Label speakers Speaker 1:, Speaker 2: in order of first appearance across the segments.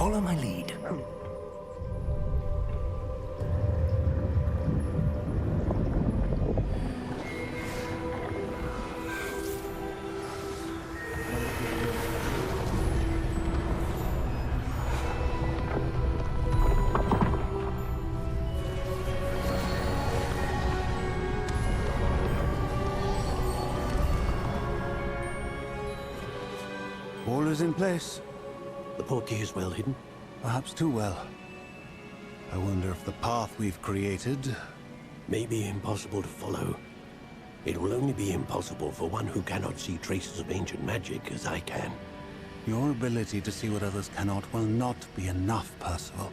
Speaker 1: Follow my lead.
Speaker 2: All is in place.
Speaker 3: The portkey is well hidden.
Speaker 2: Perhaps too well. I wonder if the path we've created...
Speaker 3: May be impossible to follow. It will only be impossible for one who cannot see traces of ancient magic as I can.
Speaker 2: Your ability to see what others cannot will not be enough, Percival.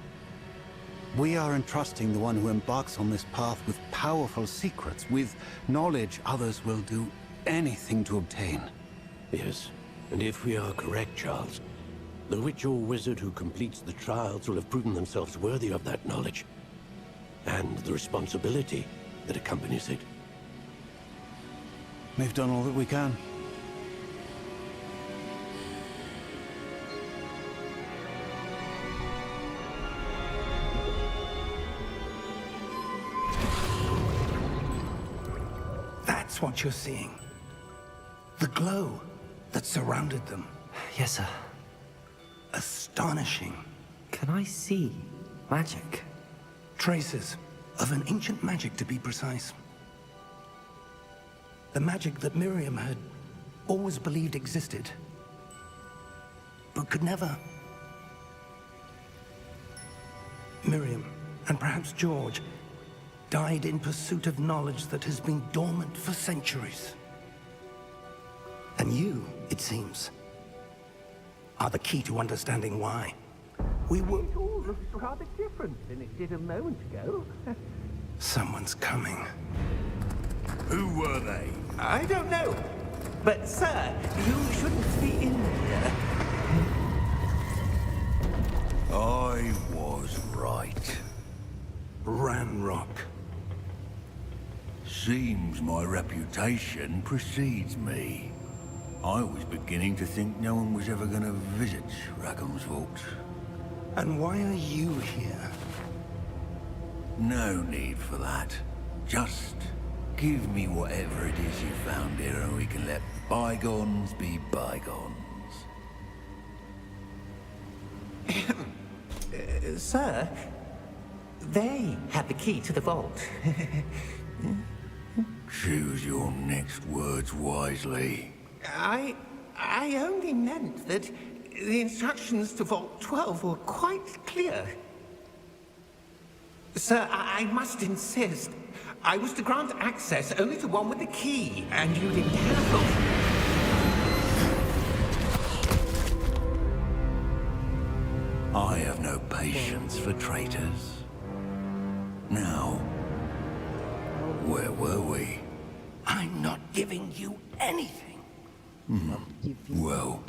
Speaker 2: We are entrusting the one who embarks on this path with powerful secrets, with knowledge others will do anything to obtain.
Speaker 3: Yes, and if we are correct, Charles, the witch or wizard who completes the trials will have proven themselves worthy of that knowledge, and the responsibility that accompanies it.
Speaker 2: We've done all that we can.
Speaker 1: That's what you're seeing. The glow that surrounded them.
Speaker 4: Yes, sir.
Speaker 1: Astonishing.
Speaker 4: Can I see magic?
Speaker 1: Traces of an ancient magic, to be precise. The magic that Miriam had always believed existed, but could never. Miriam, and perhaps George, died in pursuit of knowledge that has been dormant for centuries. And you, it seems, are the key to understanding why. We were...
Speaker 5: It all looks rather different than it did a moment ago.
Speaker 1: Someone's coming.
Speaker 6: Who were they?
Speaker 5: I don't know. But, sir, you shouldn't be in here.
Speaker 6: I was right.
Speaker 1: Ranrock.
Speaker 6: Seems my reputation precedes me. I was beginning to think no one was ever going to visit Rackham's vault.
Speaker 1: And why are you here?
Speaker 6: No need for that. Just give me whatever it is you found here and we can let bygones be bygones.
Speaker 5: Sir, they had the key to the vault.
Speaker 6: Choose your next words wisely.
Speaker 5: I only meant that the instructions to Vault 12 were quite clear. Sir, I must insist. I was to grant access only to one with the key, and you didn't have them.
Speaker 6: I have no patience for traitors. Now, where were we?
Speaker 1: I'm not giving you anything.
Speaker 6: Well,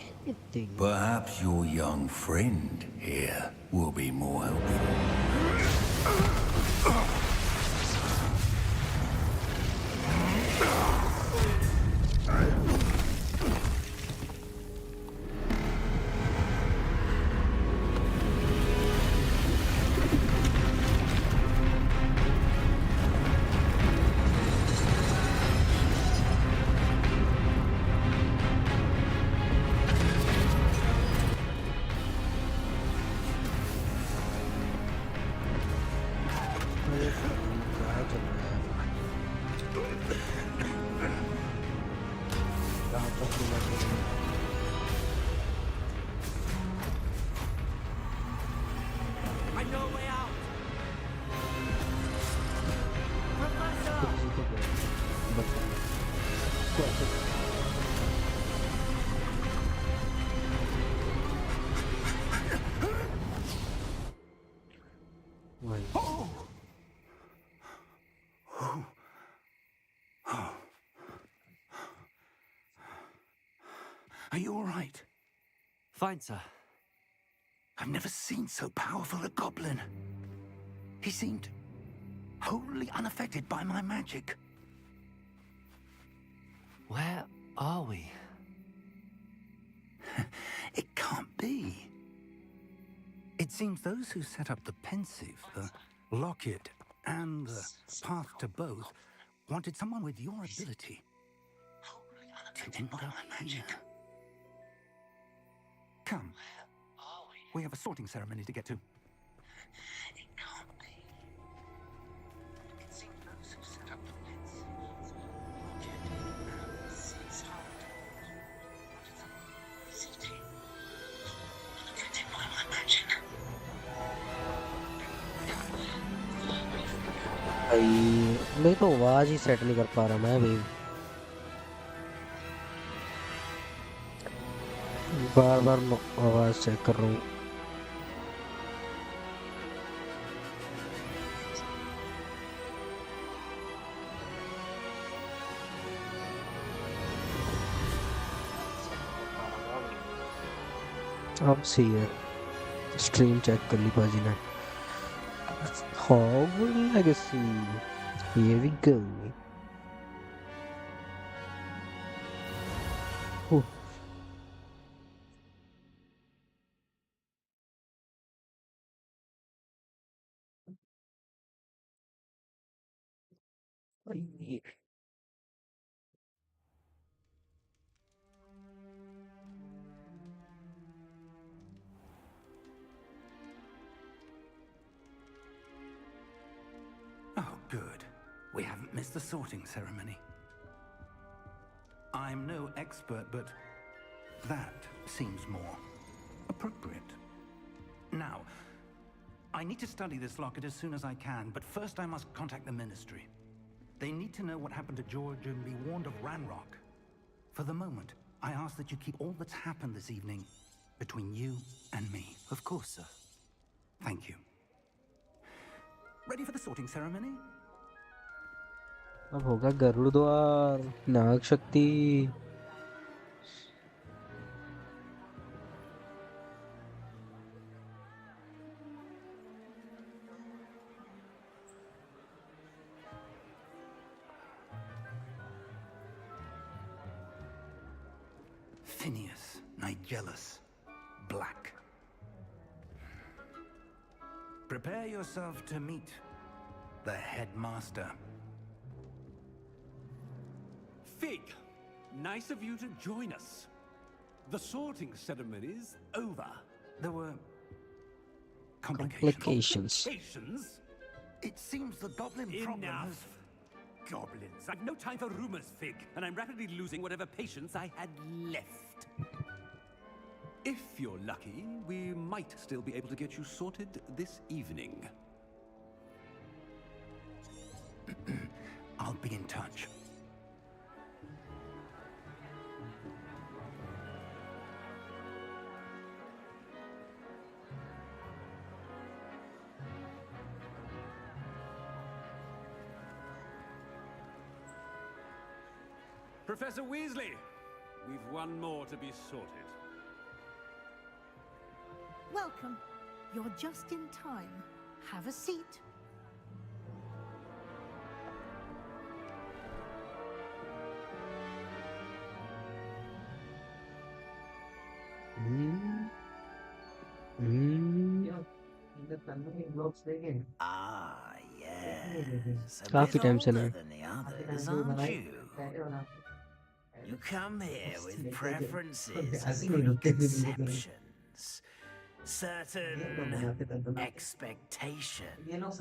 Speaker 6: perhaps your young friend here will be more helpful.
Speaker 5: I know a way out.
Speaker 1: Are you all right?
Speaker 4: Fine, sir.
Speaker 1: I've never seen so powerful a goblin. He seemed wholly unaffected by my magic.
Speaker 4: Where are we?
Speaker 1: It can't be. seems those who set up the pensive, the locket, and the path to both wanted someone with your ability to end up here. Come. We have a sorting ceremony to get to.
Speaker 7: It can't be. It seems those who set up the pensive, locket, and sees how it wanted someone with city. Limited by my magic.
Speaker 8: भाई मेरी तो आवाज ही set नहीं कर पा रहा मैं भाई बार बार आवाज चेक कर रहा हूँ अब सही है स्ट्रीम चेक कर ली पाजी ने Hogwarts Legacy. Here we go. Oh.
Speaker 1: Oh, good. We haven't missed the sorting ceremony. I'm no expert, but that seems more appropriate. Now, I need to study this locket as soon as I can, but first I must contact the Ministry. They need to know what happened to George and be warned of Ranrock. For the moment, I ask that you keep all that's happened this evening between you and me.
Speaker 4: Of course, sir.
Speaker 1: Thank you. Ready for the sorting ceremony?
Speaker 8: अब होगा गरुड़ द्वार नाग शक्ति
Speaker 1: Phineas, Nigellus, Black. Prepare yourself to meet the headmaster.
Speaker 9: Fig, nice of you to join us. The sorting ceremony's over.
Speaker 1: There were complications.
Speaker 9: Complications?
Speaker 1: It seems the goblin problem has...
Speaker 9: Enough. Goblins. I've no time for rumors, Fig, and I'm rapidly losing whatever patience I had left. If you're lucky, we might still be able to get you sorted this evening.
Speaker 1: I'll be in touch.
Speaker 9: Professor Weasley, we've one more to be sorted.
Speaker 10: Welcome. You're just in time. Have a seat.
Speaker 7: Ah, yes. A
Speaker 8: काफी
Speaker 7: bit
Speaker 8: time से
Speaker 7: older
Speaker 8: नहीं
Speaker 7: than the others, aren't you? You come here with preferences and preconceptions, certain expectations.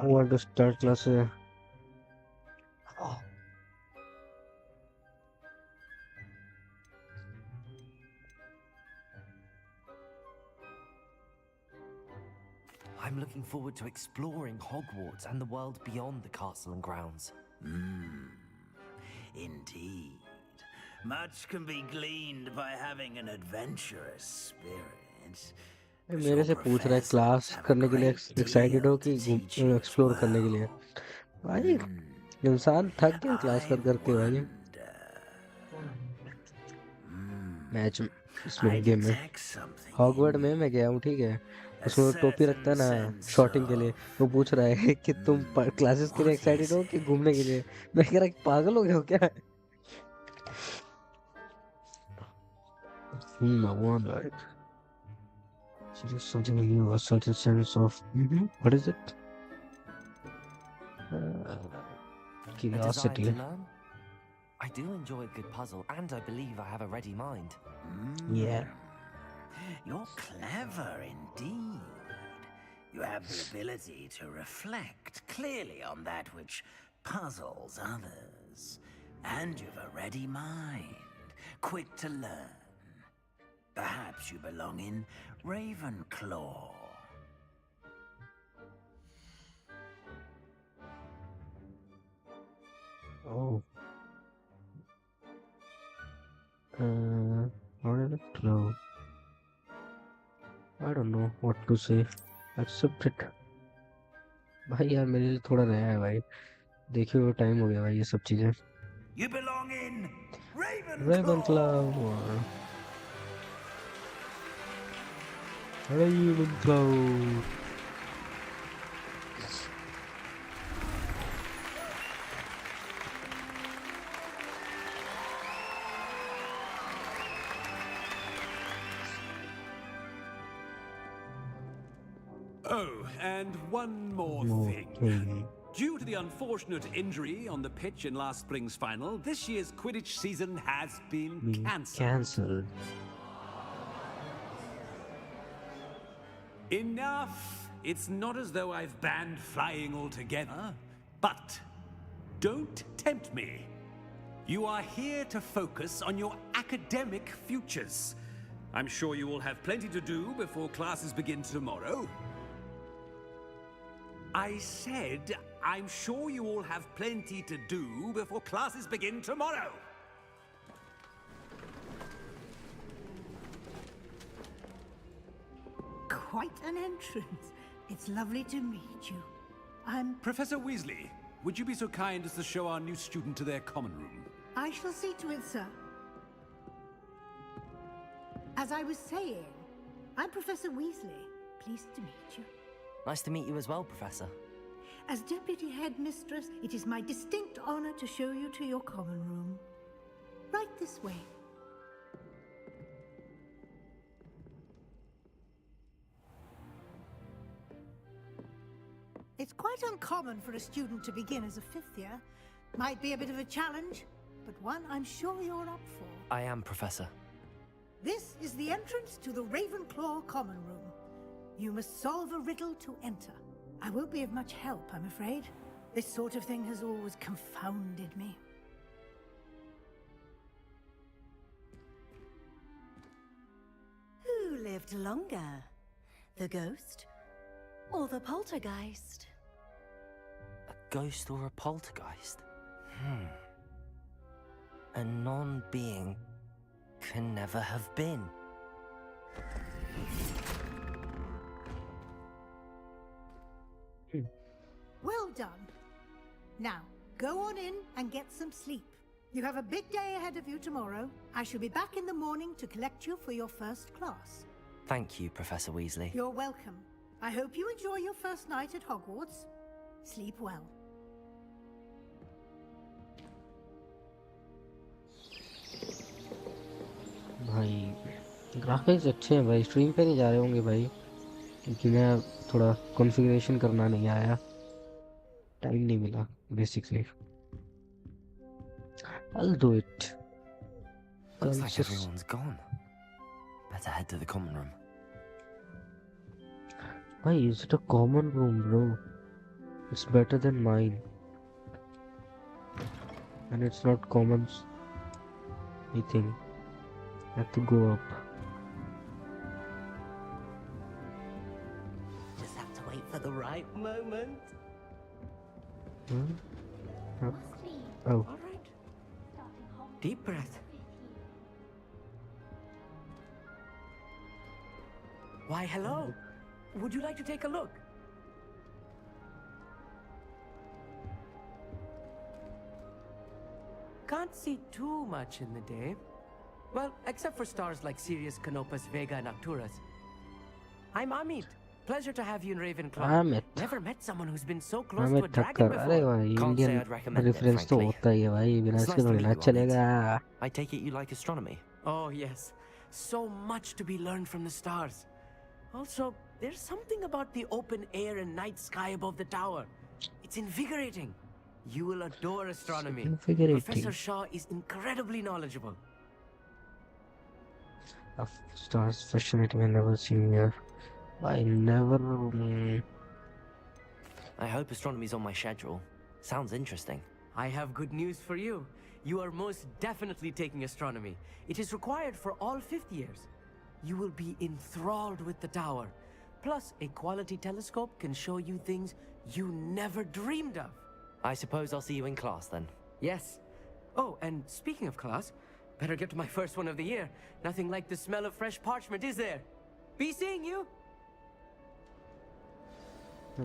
Speaker 8: want to start classes
Speaker 4: I'm looking forward to exploring Hogwarts and the world beyond the castle and grounds.
Speaker 7: Indeed. Much can be gleaned by having an adventurous spirit.
Speaker 8: मेरे से पूछ रहा है class करने के लिए excited हो कि एक्सप्लोर करने के लिए भाई इंसान थक गया क्लास कर करके भाई मैच इसमें गेम में हॉगवर्ड में मैं गया हूँ ठीक है उसमें टोपी रखता है ना शॉटिंग के लिए वो पूछ रहा है कि तुम क्लासेस के लिए एक्साइटेड हो कि घूमने के लिए मैं कह रहा पागल हो गया हो क्या I want like serious something new, a certain sense of what is it? Uh,
Speaker 4: A desire
Speaker 8: curiosity.
Speaker 4: to learn? I do enjoy a good puzzle, and I believe I have a ready mind.
Speaker 8: Yeah.
Speaker 6: You're clever indeed. You have the ability to reflect clearly on that which puzzles others. And you've a ready mind, quick to learn. Perhaps you belong in Ravenclaw.
Speaker 8: Oh. Ravenclaw. I don't know what to say. Accept it. भाई यार मेरे लिए थोड़ा नया है भाई. देखिए वो टाइम हो गया भाई ये सब चीजें.
Speaker 6: You belong in
Speaker 8: Ravenclaw. Ravenclaw.
Speaker 9: Oh, and one more thing.
Speaker 8: Okay.
Speaker 9: Due to the unfortunate injury on the pitch in last spring's final, this year's Quidditch season has been cancelled.
Speaker 8: Cancelled.
Speaker 9: Enough! It's not as though I've banned flying altogether. But don't tempt me. You are here to focus on your academic futures. I'm sure you will have plenty to do before classes begin tomorrow. I said, I'm sure you all have plenty to do before classes begin tomorrow.
Speaker 10: Quite an entrance. It's lovely to meet you. I'm...
Speaker 9: Professor Weasley, would you be so kind as to show our new student to their common room?
Speaker 10: I shall see to it, sir. As I was saying, I'm Professor Weasley. Pleased to meet you.
Speaker 4: Nice to meet you as well, Professor.
Speaker 10: As Deputy Headmistress, it is my distinct honor to show you to your common room. Right this way. It's quite uncommon for a student to begin as a fifth year. Might be a bit of a challenge, but one I'm sure you're up for.
Speaker 4: I am, Professor.
Speaker 10: This is the entrance to the Ravenclaw common room. You must solve a riddle to enter. I won't be of much help, I'm afraid. This sort of thing has always confounded me.
Speaker 11: Who lived longer? The ghost or the poltergeist?
Speaker 4: A ghost or a poltergeist? A non-being can never have been.
Speaker 10: Well done. Now, go on in and get some sleep. You have a big day ahead of you tomorrow. I shall be back in the morning to collect you for your first class.
Speaker 4: Thank you, Professor Weasley.
Speaker 10: You're welcome. I hope you enjoy your first night at Hogwarts. Sleep well.
Speaker 8: भाई graphics अच्छे हैं भाई. Stream पे नहीं जा रहे होंगे भाई क्योंकि मैं थोड़ा कॉन्फ़िगरेशन करना नहीं आया. टाइम नहीं मिला basically. I'll do it.
Speaker 4: Looks like everyone's gone. Better head to the common room.
Speaker 8: Why is it a common room, bro? It's better than mine. And it's not common anything. I have to go up.
Speaker 11: Just have to wait for the right moment.
Speaker 8: Oh.
Speaker 11: All right. Deep breath. Why, hello. Would you like to take a look? Can't see too much in the day. Well, except for stars like Sirius, Canopus, Vega, and Arcturus. I'm Amit. Pleasure to have you in Ravenclaw.
Speaker 8: Amit.
Speaker 11: Never met someone who's been so close to a
Speaker 8: Amit
Speaker 11: dragon
Speaker 8: Thakkar. अरे
Speaker 11: before.
Speaker 8: भाई
Speaker 4: Can't say
Speaker 8: Indian
Speaker 4: I'd recommend it,
Speaker 8: reference तो
Speaker 4: frankly.
Speaker 8: होता ही है भाई. बिना
Speaker 4: It's
Speaker 8: इसके
Speaker 4: nice to
Speaker 8: थोड़ी
Speaker 4: meet
Speaker 8: ना
Speaker 4: you,
Speaker 8: चलेगा.
Speaker 4: I take it you like astronomy?
Speaker 11: Oh, yes. So much to be learned from the stars. Also, there's something about the open air and night sky above the tower. It's invigorating. You will adore astronomy.
Speaker 8: Invigorating.
Speaker 11: Professor Shaw is incredibly knowledgeable.
Speaker 8: Of stars fascinating. I never seen here. I never.
Speaker 4: I hope astronomy's on my schedule. Sounds interesting.
Speaker 11: I have good news for you. You are most definitely taking astronomy. It is required for all fifth years. You will be enthralled with the tower. Plus, a quality telescope can show you things you never dreamed of.
Speaker 4: I suppose I'll see you in class then.
Speaker 11: Yes. Oh, and speaking of class, better get to my first one of the year. Nothing like the smell of fresh parchment, is there? Be seeing you.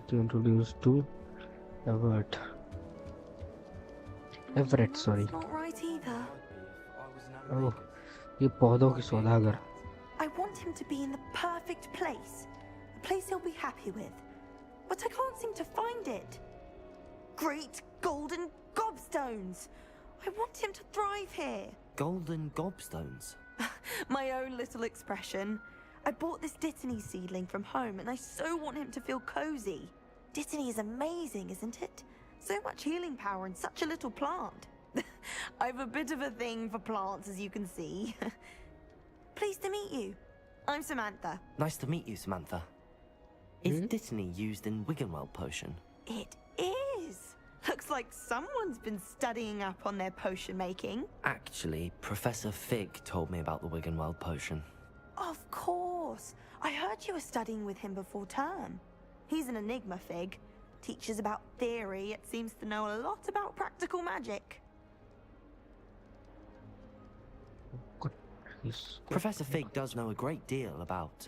Speaker 8: To introduce to Everett. Everett, sorry.
Speaker 12: Not right either.
Speaker 8: Oh, ये पौधों की सौदागर.
Speaker 12: I want him to be in the perfect place. A place he'll be happy with. But I can't seem to find it. Great golden gobstones! I want him to thrive here.
Speaker 4: Golden gobstones.
Speaker 12: My own little expression. I bought this Dittany seedling from home and I so want him to feel cozy. Dittany is amazing, isn't it? So much healing power in such a little plant. I've a bit of a thing for plants, as you can see. Pleased to meet you. I'm Samantha.
Speaker 4: Nice to meet you, Samantha. Is Dittany used in Wiggenweld potion?
Speaker 12: It is. Looks like someone's been studying up on their potion making.
Speaker 4: Actually, Professor Fig told me about the Wiggenweld potion.
Speaker 12: Of course. I heard you were studying with him before term. He's an enigma, Fig. Teaches about theory, yet seems to know a lot about practical magic.
Speaker 4: Professor Fig does know a great deal about,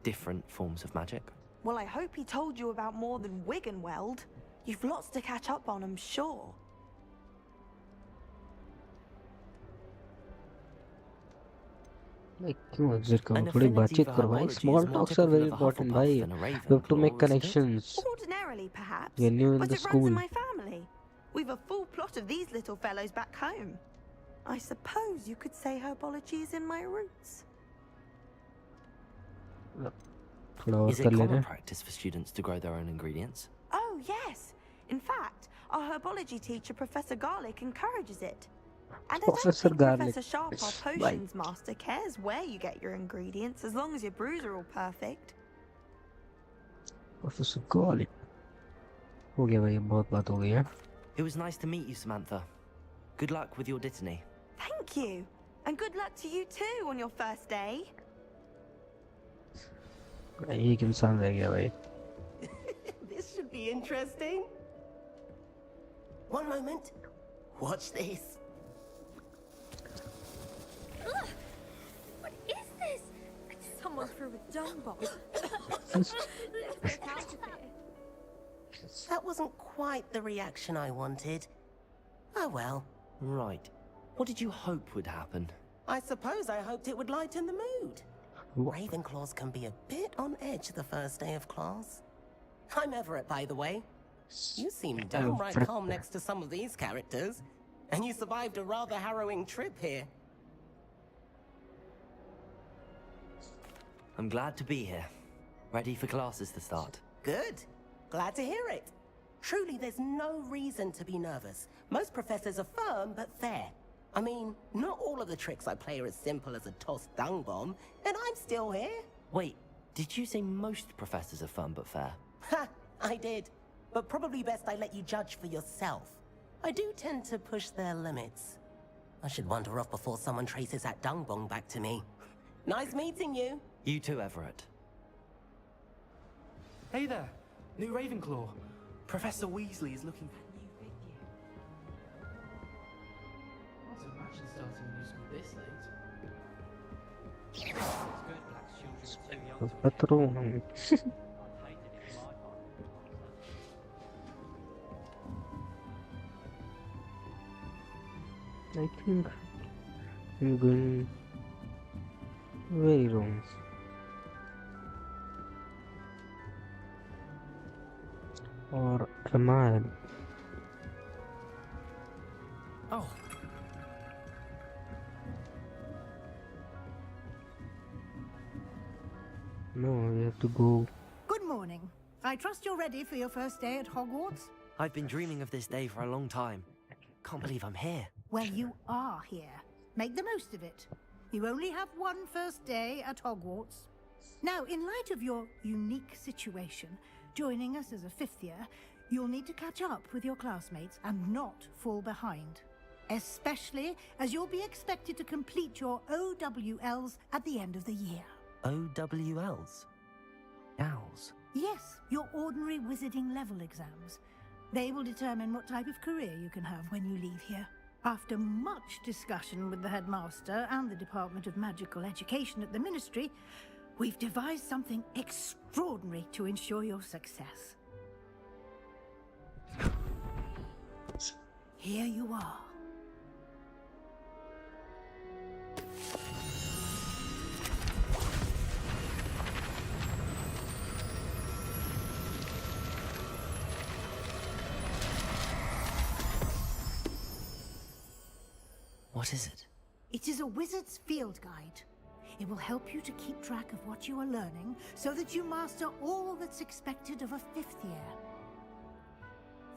Speaker 4: different forms of magic.
Speaker 12: Well, I hope he told you about more than Wiggenweld. You've lots to catch up on, I'm sure.
Speaker 8: क्यों exit करो थोड़ी बातचीत करो भाई small talks are very important भाई you have to make connections
Speaker 12: Ordinarily, perhaps,
Speaker 8: you're new in
Speaker 12: but
Speaker 8: the
Speaker 12: it runs
Speaker 8: school
Speaker 12: in my family. We've a full plot of these little fellows back home. I suppose you could say herbology is in my roots.
Speaker 8: थोड़ा और
Speaker 4: Is
Speaker 8: कर
Speaker 4: it
Speaker 8: ले
Speaker 4: common
Speaker 8: रहे
Speaker 4: practice for students to grow their own ingredients?
Speaker 12: Oh, yes. In fact, our herbology teacher, Professor Garlick, encourages it. And I don't
Speaker 8: Professor
Speaker 12: think
Speaker 8: Garlic.
Speaker 12: Professor Sharp, our potions master, cares where you get your ingredients, as long as your brews are all perfect.
Speaker 8: Professor Garlic हो गया भाई बहुत बात हो गई है
Speaker 4: It was nice to meet you, Samantha. Good luck with your Dittany.
Speaker 12: Thank you. And good luck to you too on your first day.
Speaker 8: एक इंसान रह गया भाई
Speaker 13: This should be interesting. One moment. Watch this.
Speaker 14: What is this? Someone threw a dung bomb. Let's get out of here.
Speaker 13: That wasn't quite the reaction I wanted. Oh well.
Speaker 4: Right. What did you hope would happen?
Speaker 13: I suppose I hoped it would lighten the mood. Ravenclaws can be a bit on edge the first day of class. I'm Everett, by the way. You seem downright calm next to some of these characters. And you survived a rather harrowing trip here.
Speaker 4: I'm glad to be here. Ready for classes to start.
Speaker 13: Good. Glad to hear it. Truly, there's no reason to be nervous. Most professors are firm but fair. I mean, not all of the tricks I play are as simple as a tossed dung bomb, and I'm still here.
Speaker 4: Wait, did you say most professors are firm but fair?
Speaker 13: Ha! I did. But probably best I let you judge for yourself. I do tend to push their limits. I should wander off before someone traces that dung bomb back to me. Nice meeting you.
Speaker 4: You too, Everett.
Speaker 15: Hey there, new Ravenclaw. Professor Weasley is looking for new figure. Can't imagine starting new school this late. It's good black children are too young to
Speaker 8: पत्रों I think I'm going very wrong. Or am I?
Speaker 11: Oh.
Speaker 8: No, we have to go.
Speaker 10: Good morning. I trust you're ready for your first day at Hogwarts?
Speaker 4: I've been dreaming of this day for a long time. Can't believe I'm here.
Speaker 10: Well, you are here. Make the most of it. You only have one first day at Hogwarts. Now, in light of your unique situation, joining us as a fifth year, you'll need to catch up with your classmates and not fall behind. Especially as you'll be expected to complete your OWLs at the end of the year.
Speaker 4: OWLs? Owls?
Speaker 10: Yes, your ordinary wizarding level exams. They will determine what type of career you can have when you leave here. After much discussion with the headmaster and the Department of Magical Education at the Ministry, we've devised something extraordinary to ensure your success. Here you are.
Speaker 4: What is it?
Speaker 10: It is a wizard's field guide. It will help you to keep track of what you are learning so that you master all that's expected of a fifth year.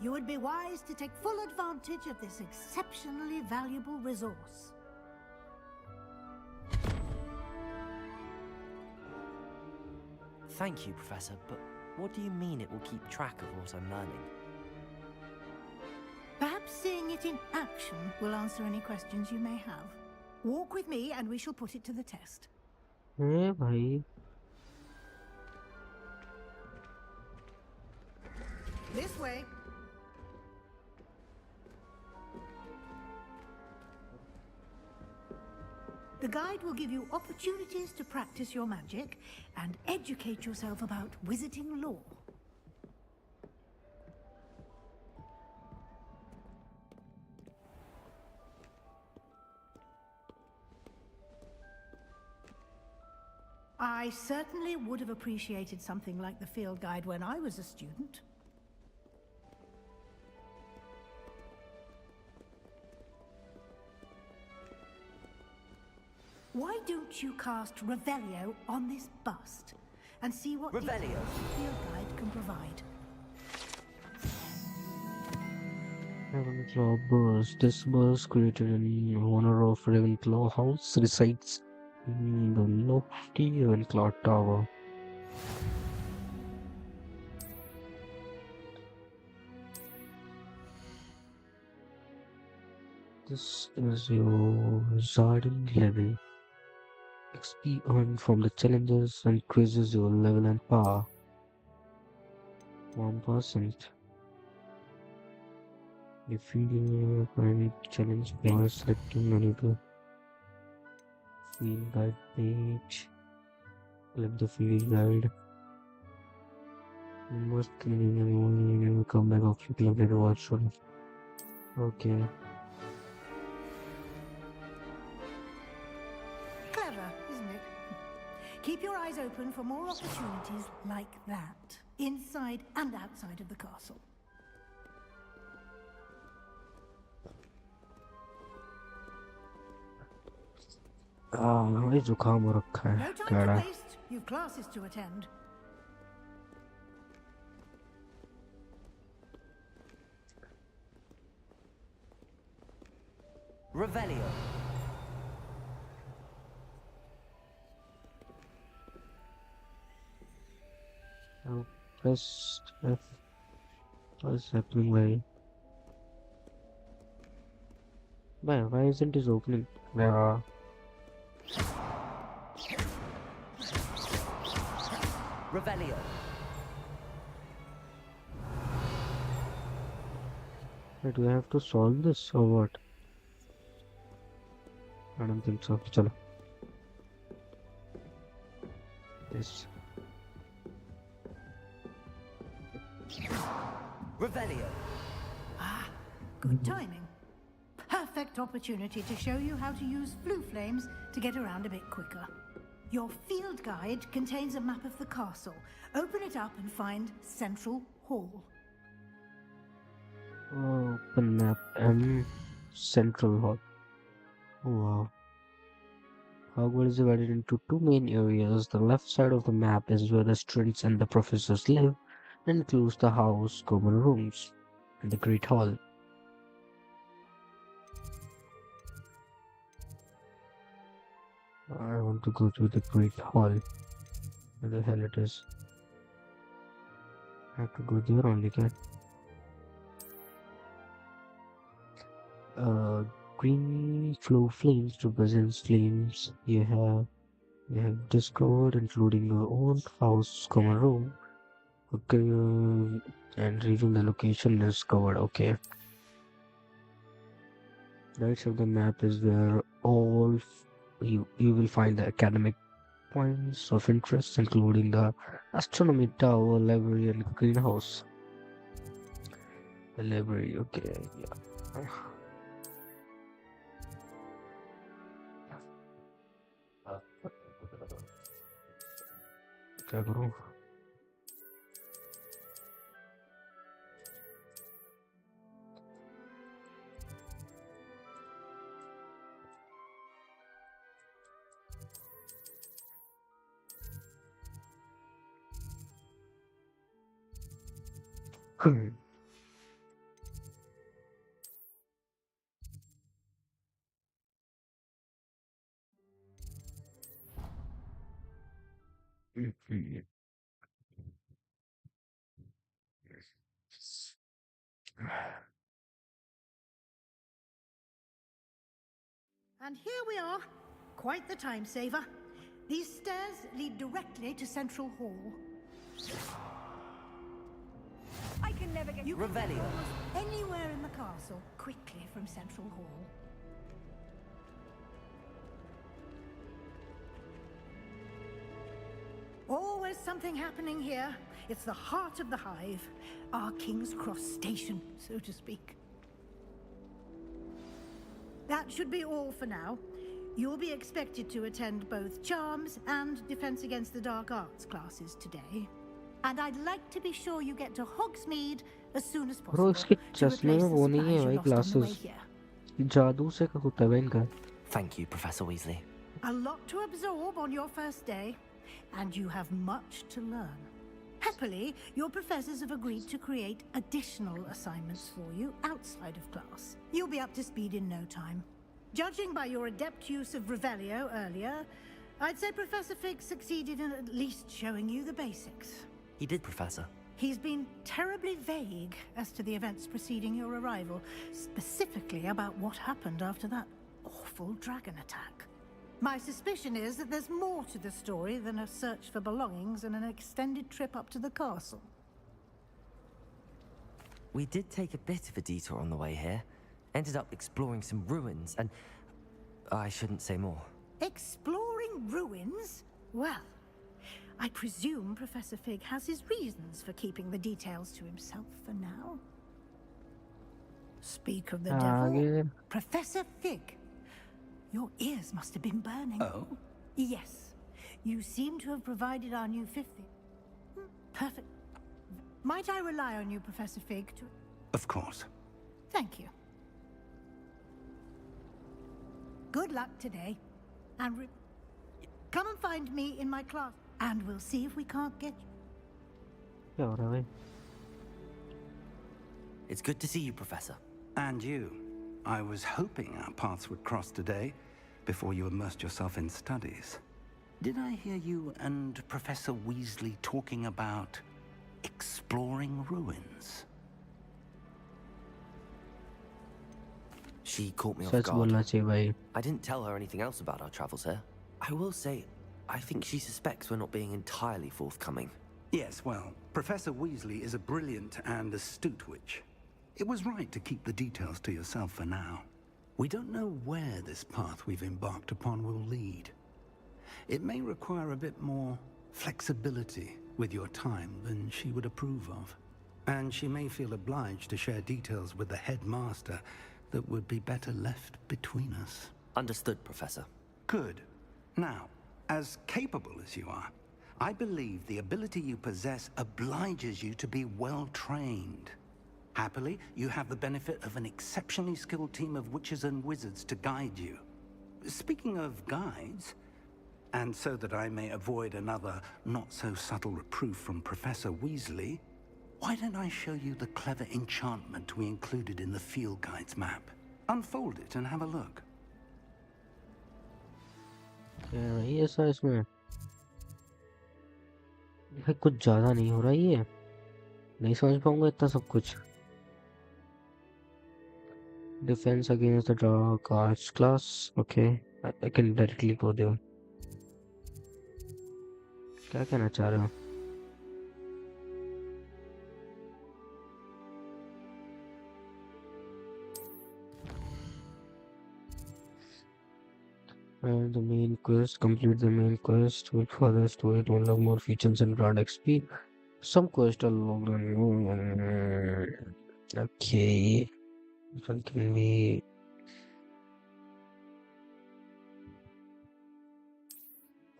Speaker 10: You would be wise to take full advantage of this exceptionally valuable resource.
Speaker 4: Thank you, Professor, but what do you mean it will keep track of what I'm learning?
Speaker 10: Perhaps seeing it in action will answer any questions you may have. Walk with me and we shall put it to the test.
Speaker 8: Hey, bhai.
Speaker 10: This way. The guide will give you opportunities to practice your magic and educate yourself about wizarding lore. I certainly would have appreciated something like the field guide when I was a student. Why don't you cast Revelio on this bust and see what details the field guide can provide?
Speaker 8: Ravenclaw burst. This burst, created in honor of Ravenclaw House, resides in the lofty Ravenclaw Tower. This is your Wizarding level. XP earned from the challenges increases your level and power. 1%. If you find challenge by selecting any of the field guide page, click the field guide. You must come back after clicking the watch on. Okay.
Speaker 10: Clever, isn't it? Keep your eyes open for more opportunities like that, inside and outside of the castle.
Speaker 8: ये जुकाम हो रखा है
Speaker 10: No time
Speaker 8: कीड़ा
Speaker 10: to waste. You've classes to attend.
Speaker 4: Revelio.
Speaker 8: I'll press F. What is happening? Why isn't it opening?
Speaker 4: Revelio.
Speaker 8: Do we have to solve this or what? I don't think so. Chalo. Yes.
Speaker 4: Revelio.
Speaker 10: Ah, good timing. Perfect opportunity to show you how to use flue flames to get around a bit quicker. Your field guide contains a map of the castle. Open it up and find Central Hall.
Speaker 8: Open map M Central Hall. Oh, wow. Hogwarts is divided into two main areas. The left side of the map is where the students and the professors live, and includes the house, common rooms, and the Great Hall. I want to go to the Great Hall. Where the hell it is? I have to go there only, can green flow flames represents flames you have discovered, including your own house, common room. Okay, and reveal the location is covered. Okay. Right side of the map is where you will find the academic points of interest, including the astronomy tower, library, and greenhouse. The library, okay, yeah. क्या करूं?
Speaker 10: And here we are. Quite the time saver. These stairs lead directly to Central Hall. I can never get you
Speaker 11: Revelio.
Speaker 10: anywhere in the castle quickly from Central Hall. Always something happening here. It's the heart of the hive, our King's Cross station, so to speak. That should be all for now. You'll be expected to attend both Charms and Defense Against the Dark Arts classes today. And I'd like to be sure you get to Hogsmeade as soon as
Speaker 8: Bro,
Speaker 10: possible
Speaker 8: इसके
Speaker 10: to
Speaker 8: चश्मे
Speaker 10: replace
Speaker 8: में
Speaker 10: the
Speaker 8: वो नहीं है
Speaker 10: supplies you
Speaker 8: भाई
Speaker 10: lost on the way
Speaker 8: glasses.
Speaker 10: here.
Speaker 8: जादू से का होता है इनका.
Speaker 4: Thank you, Professor Weasley.
Speaker 10: A lot to absorb on your first day, and you have much to learn. Happily, your professors have agreed to create additional assignments for you outside of class. You'll be up to speed in no time. Judging by your adept use of Revelio earlier, I'd say Professor Fig succeeded in at least showing you the basics.
Speaker 4: He did, Professor.
Speaker 10: He's been terribly vague as to the events preceding your arrival, specifically about what happened after that awful dragon attack. My suspicion is that there's more to the story than a search for belongings and an extended trip up to the castle.
Speaker 4: We did take a bit of a detour on the way here. Ended up exploring some ruins, and I shouldn't say more.
Speaker 10: Exploring ruins? Well, I presume Professor Fig has his reasons for keeping the details to himself for now. Speak of the devil. Professor Fig, your ears must have been burning.
Speaker 1: Oh?
Speaker 10: Yes. You seem to have provided our new fifth. Perfect. Might I rely on you, Professor Fig, to...
Speaker 1: Of course.
Speaker 10: Thank you. Good luck today. And come and find me in my class, and we'll see if we can't get you.
Speaker 8: क्या हो रहा है भाई?
Speaker 4: It's good to see you, Professor.
Speaker 1: And you. I was hoping our paths would cross today, before you immersed yourself in studies. Did I hear you and Professor Weasley talking about exploring ruins?
Speaker 4: She caught me off
Speaker 8: such
Speaker 4: guard.
Speaker 8: बोलना चाहिए भाई.
Speaker 4: I didn't tell her anything else about our travels here. I will say, I think she suspects we're not being entirely forthcoming.
Speaker 1: Yes, well, Professor Weasley is a brilliant and astute witch. It was right to keep the details to yourself for now. We don't know where this path we've embarked upon will lead. It may require a bit more flexibility with your time than she would approve of. And she may feel obliged to share details with the headmaster that would be better left between us.
Speaker 4: Understood, Professor.
Speaker 1: Good. Now, as capable as you are, I believe the ability you possess obliges you to be well trained. Happily, you have the benefit of an exceptionally skilled team of witches and wizards to guide you. Speaking of guides, And so that I may avoid another not-so-subtle reproof from Professor Weasley, why don't I show you the clever enchantment we included in the field guide's map? Unfold it and have a look.
Speaker 8: ये ऐसा इसमें भाई कुछ ज्यादा नहीं हो रहा ये नहीं समझ पाऊंगा इतना सब कुछ defence against the dark arts class okay I can directly go there क्या कहना चाह रहे हो the main quest, complete the main quest with further story to unlock more features and grant XP. Some quests are logged on. Okay. This one can be.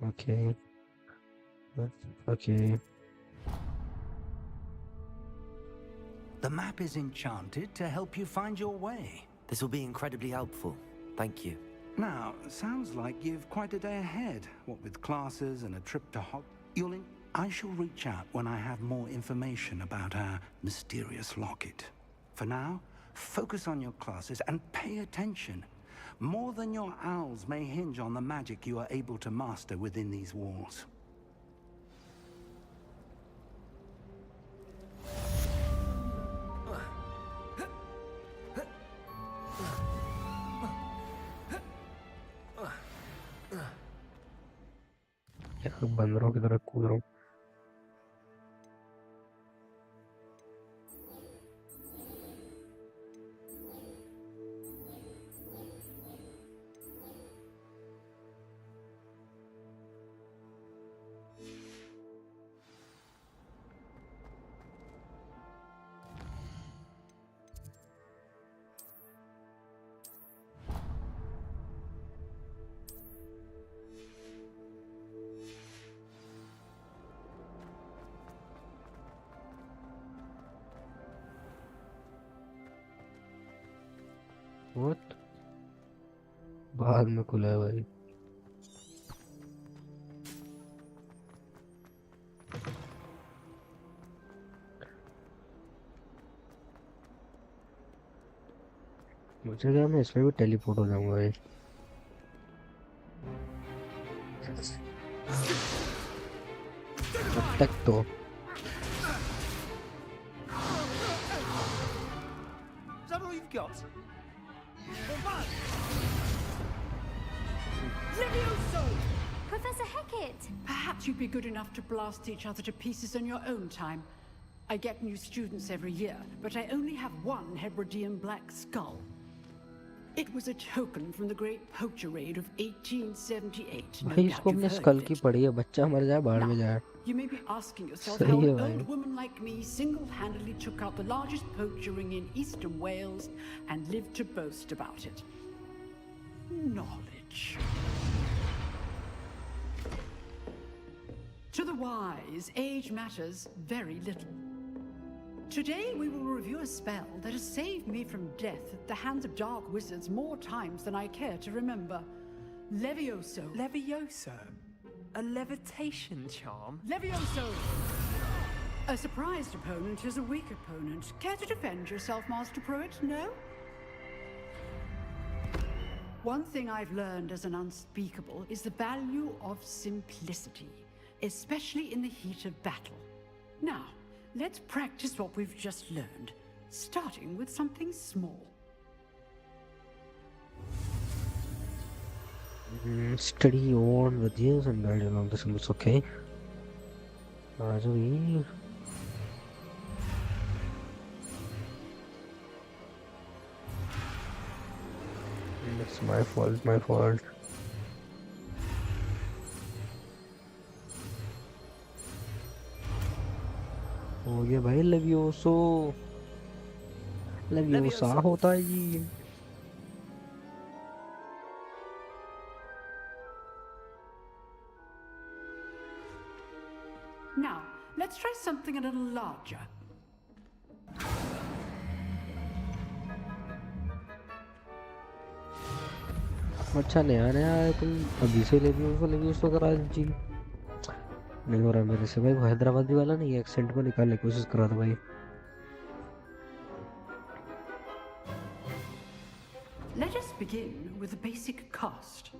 Speaker 8: Okay. Okay.
Speaker 1: The map is enchanted to help you find your way.
Speaker 4: This will be incredibly helpful. Thank you.
Speaker 1: Now, sounds like you've quite a day ahead. What with classes and a trip to I shall reach out when I have more information about our mysterious locket. For now, focus on your classes and pay attention. More than your owls may hinge on the magic you are able to master within these walls.
Speaker 8: बंदरों की तरह कूद रहा हूँ What? बाद में खुला है भाई मुझे क्या मैं इसमें भी टेलीपोर्ट हो जाऊंगा भाई अब तक तो
Speaker 9: Is that all you've got?
Speaker 16: Levioso!
Speaker 14: Professor Hecat!
Speaker 16: Perhaps you'd be good enough to blast each other to pieces in your own time. I get new students every year, but I only have one Hebridean black skull. It was a token from the Great Poacher Raid of 1878.
Speaker 8: भाई इसको अपने school की पड़ी है बच्चा मर जाए बाहर में जाए
Speaker 16: You may be asking yourself how an old woman like me single-handedly took out the largest poacher ring in eastern Wales and lived to boast about it. Knowledge. To the wise, age matters very little. Today we will review a spell that has saved me from death at the hands of dark wizards more times than I care to remember. Levioso.
Speaker 11: Levioso? A levitation charm?
Speaker 16: Levioso! A surprised opponent is a weak opponent. Care to defend yourself, Master Pruitt? No? One thing I've learned as an unspeakable is the value of simplicity, especially in the heat of battle. Now, let's practice what we've just learned, starting with something small.
Speaker 8: Study on with years and guide along the symbols, okay? It's my fault, my fault. हो गया भाई लेवियोसो leviosa होता है जी
Speaker 16: Now, let's try something a little larger.
Speaker 8: अच्छा नया नया आया तुम अभी से रिव्यूज तो करा जी। नहीं हो रहा मेरे से भाई, वो हैदराबादी वाला नहीं, एक्सेंट में निकालने की कोशिश करा था भाई।
Speaker 16: Let us begin with the basic cast.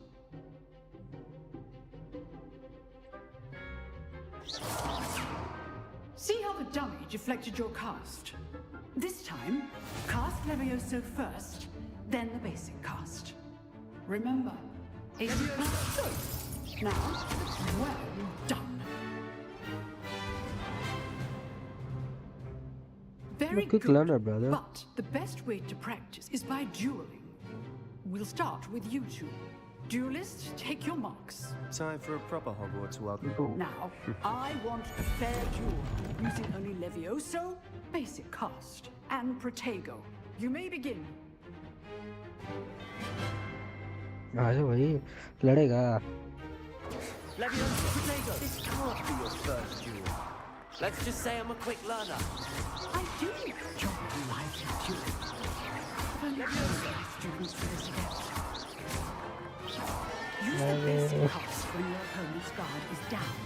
Speaker 16: See how the dummy deflected your cast? This time, cast Levioso first, then the basic cast. Remember, Levioso. Now, well done. Very
Speaker 8: quick
Speaker 16: good,
Speaker 8: learner, brother.
Speaker 16: but the best way to practice is by dueling. We'll start with you two. Duelists, take your marks.
Speaker 17: Time for a proper Hogwarts welcome.
Speaker 16: Now, I want a fair duel, using only Levioso, basic cast, and Protego. You may begin.
Speaker 8: आजा भाई, लड़ेगा।
Speaker 11: Levioso, Protego. This can't be your first duel. Let's just say I'm a quick learner.
Speaker 16: I do enjoy lively dueling. Levioso, students for this event. Use the basic cast when your opponent's guard is down.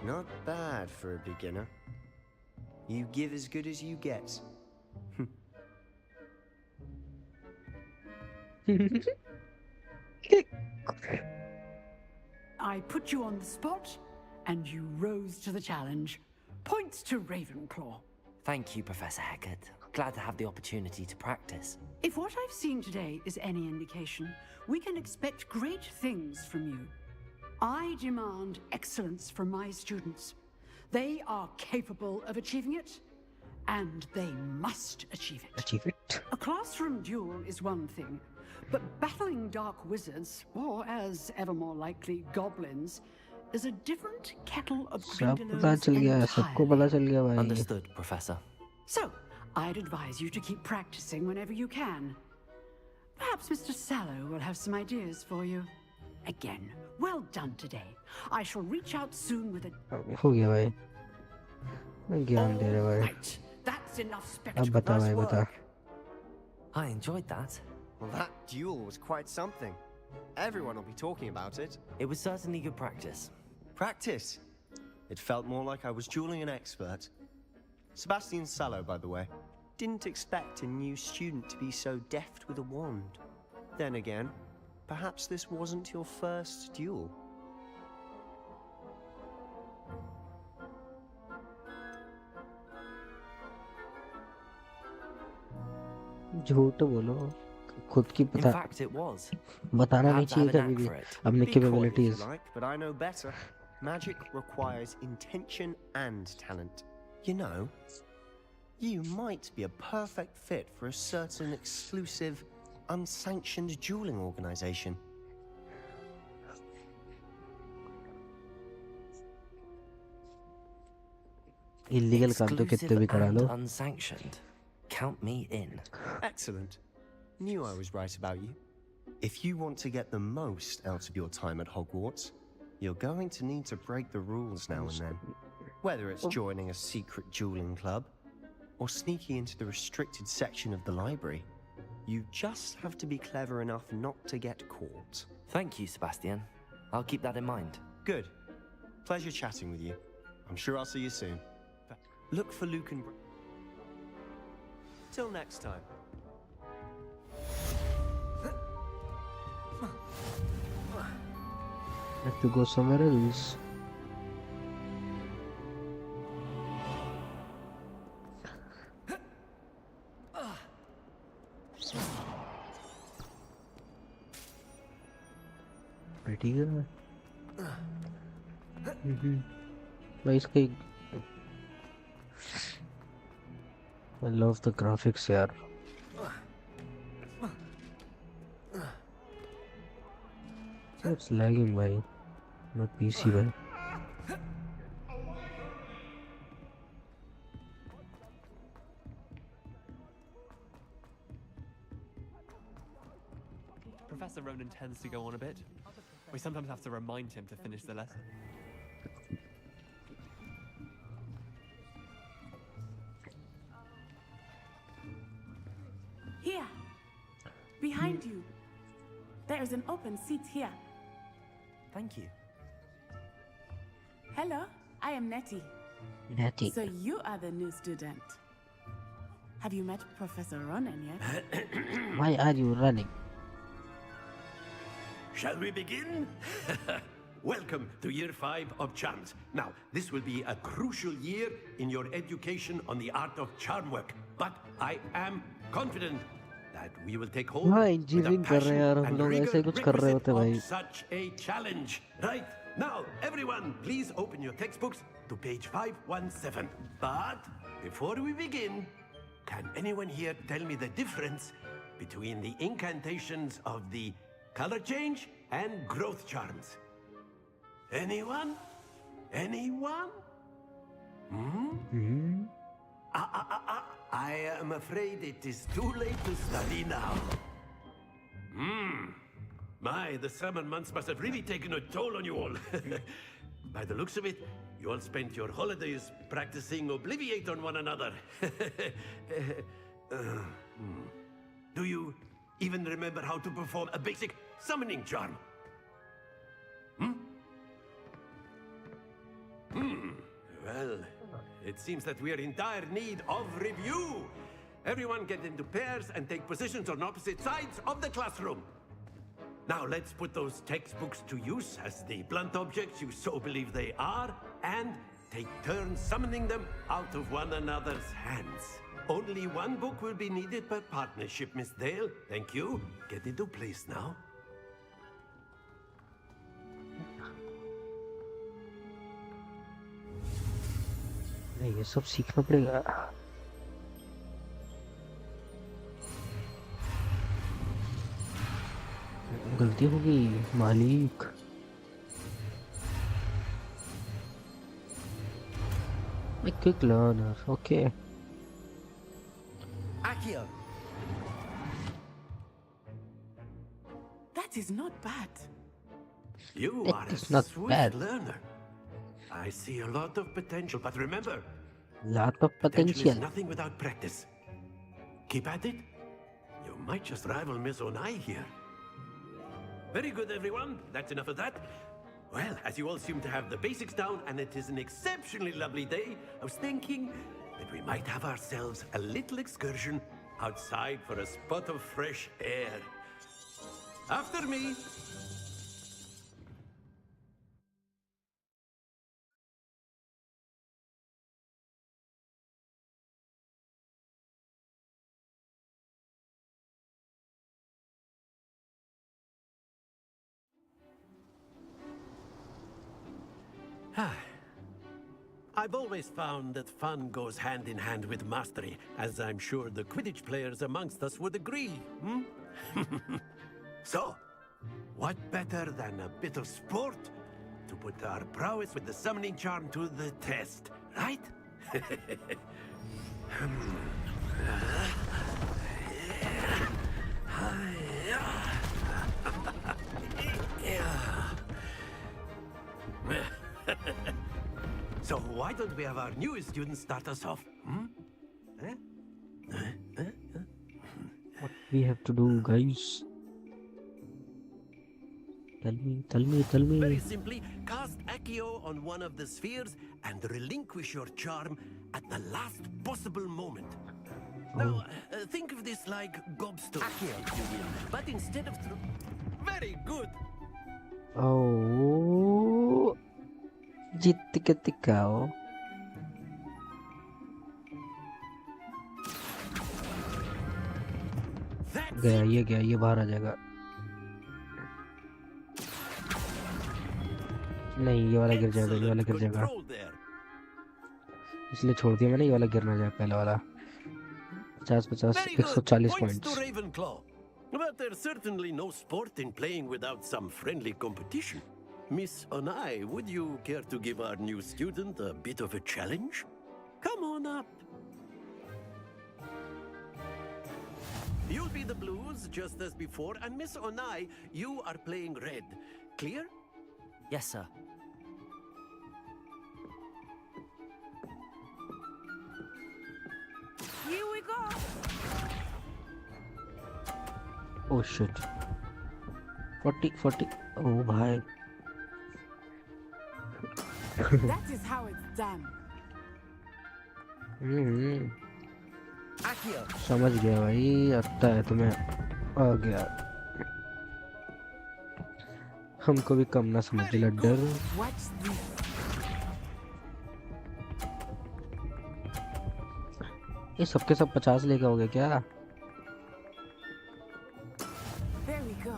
Speaker 17: Not bad for a beginner. You give as good as you get.
Speaker 16: I put you on the spot, and you rose to the challenge. Points to Ravenclaw.
Speaker 4: Thank you, Professor Hecat. Glad to have the opportunity to practice.
Speaker 16: If what I've seen today is any indication, we can expect great things from you. I demand excellence from my students. They are capable of achieving it, and they must achieve it.
Speaker 8: Achieve it.
Speaker 16: A classroom duel is one thing, but battling dark wizards, or as ever more likely, goblins, is a different kettle of
Speaker 8: सब पता चल गया है, सबको पता चल गया भाई।
Speaker 4: Understood, Professor.
Speaker 16: So, I'd advise you to keep practicing whenever you can. Perhaps Mr. Sallow will have some ideas for you. Again, well done today. I shall reach out soon with a...
Speaker 8: हो गया भाई, ज्ञान दे रहे भाई।
Speaker 16: Right, that's enough
Speaker 8: अब
Speaker 16: spectacle.
Speaker 8: बता भाई, बता।
Speaker 4: I enjoyed that.
Speaker 17: Well, that duel was quite something. Everyone will be talking about it.
Speaker 4: It was certainly good practice.
Speaker 17: Practice? It felt more like I was dueling an expert. Sebastian Sallow, by the way. Didn't expect a new student to be so deft with a wand. Then again, perhaps this wasn't your first duel.
Speaker 8: झूठ बोलो, खुद की
Speaker 4: In
Speaker 8: पता
Speaker 4: fact, it was.
Speaker 8: बताना नहीं
Speaker 4: Had to have
Speaker 8: चाहिए
Speaker 4: an
Speaker 8: कभी
Speaker 4: act
Speaker 8: भी
Speaker 4: for it.
Speaker 8: अपनी
Speaker 17: Be coy if you
Speaker 8: capabilities।
Speaker 17: like, but I know better. Magic requires intention and talent. You know, you might be a perfect fit for a certain exclusive, unsanctioned dueling organization.
Speaker 8: Illegal काम तो कितने भी करा लो।
Speaker 4: and unsanctioned. Count me in.
Speaker 17: Excellent. Knew I was right about you. If you want to get the most out of your time at Hogwarts, you're going to need to break the rules now and then. Whether it's joining a secret dueling club, or sneaking into the restricted section of the library, you just have to be clever enough not to get caught.
Speaker 4: Thank you, Sebastian. I'll keep that in mind.
Speaker 17: Good. Pleasure chatting with you. I'm sure I'll see you soon. Look for Luke and... Till next time.
Speaker 8: Have to go somewhere else. Pretty good. Nice cake. I love the graphics यार। It's lagging भाई, not PC भाई।
Speaker 15: Professor Ronan tends to go on a bit. We sometimes have to remind him to finish the lesson.
Speaker 16: Here.
Speaker 18: behind you. There's an open seat here.
Speaker 4: Thank you.
Speaker 18: Hello, I am Nettie.
Speaker 8: Nettie.
Speaker 18: So you are the new student. Have you met Professor Ronan yet?
Speaker 8: Why are you running?
Speaker 3: Shall we begin? Welcome to Year 5 of Charms. Now, this will be a crucial year in your education on the art of charm work. But I am confident that we will take hold
Speaker 8: हाँ
Speaker 3: with the
Speaker 8: engineering कर रहे हैं यार
Speaker 3: passion
Speaker 8: हम
Speaker 3: and
Speaker 8: लोग
Speaker 3: rigor
Speaker 8: ऐसे कुछ कर रहे
Speaker 3: requisite
Speaker 8: होते भाई.
Speaker 3: of such a challenge. Right, now, everyone, please open your textbooks to page 517. But before we begin, can anyone here tell me the difference between the incantations of the color change and growth charms? Anyone? Anyone? I am afraid it is too late to study now. My, the summer months must have really taken a toll on you all. By the looks of it, you all spent your holidays practicing Obliviate on one another. Do you even remember how to perform a basic summoning charm? Well, it seems that we are in dire need of review. Everyone get into pairs and take positions on opposite sides of the classroom. Now let's put those textbooks to use as the blunt objects you so believe they are, and take turns summoning them out of one another's hands. Only one book will be needed per partnership, Miss Dale. Thank you. Get into place now.
Speaker 8: नहीं ये सब सीखना पड़ेगा. गलती होगी मालिक. A quick learner, okay.
Speaker 3: Accio.
Speaker 18: That is not bad.
Speaker 3: You
Speaker 8: That
Speaker 3: are
Speaker 8: is
Speaker 3: a
Speaker 8: not
Speaker 3: swift
Speaker 8: bad.
Speaker 3: learner. I see a lot of potential, but remember,
Speaker 8: Lot of
Speaker 3: potential
Speaker 8: potential.
Speaker 3: is nothing without practice. Keep at it. You might just rival Miss Onai here. Very good, everyone. That's enough of that. Well, as you all seem to have the basics down, and it is an exceptionally lovely day, I was thinking that we might have ourselves a little excursion outside for a spot of fresh air. After me. I've always found that fun goes hand in hand with mastery, as I'm sure the Quidditch players amongst us would agree. So, what better than a bit of sport to put our prowess with the summoning charm to the test, right? So why don't we have our newest student start us off?
Speaker 8: What we have to do, guys? Tell me.
Speaker 3: Very simply, cast Accio on one of the spheres and relinquish your charm at the last possible moment. Now, think of this like gobstone, if you will. But instead of very good.
Speaker 8: Oh, जीत के दिखाओ. गया ये बाहर आ जाएगा. नहीं ये वाला गिर जाएगा. इसलिए छोड़ दिया मैंने. ये वाला गिरना जाए पहले वाला. 50 140
Speaker 3: points. But there's certainly no sport in playing without some friendly competition. Miss Onai, would you care to give our new student a bit of a challenge? Come on up. You'll be the blues, just as before, and Miss Onai, you are playing red. Clear?
Speaker 4: Yes, sir.
Speaker 18: Here we go.
Speaker 8: Oh shit. 40. Oh भाई.
Speaker 18: That is how it's done.
Speaker 8: समझ गया भाई. आता है तुम्हें. आ गया. हमको भी कम ना समझ लड्डर.
Speaker 18: Watch this.
Speaker 8: ये सबके सब 50 लेके आओगे क्या?
Speaker 18: There we go.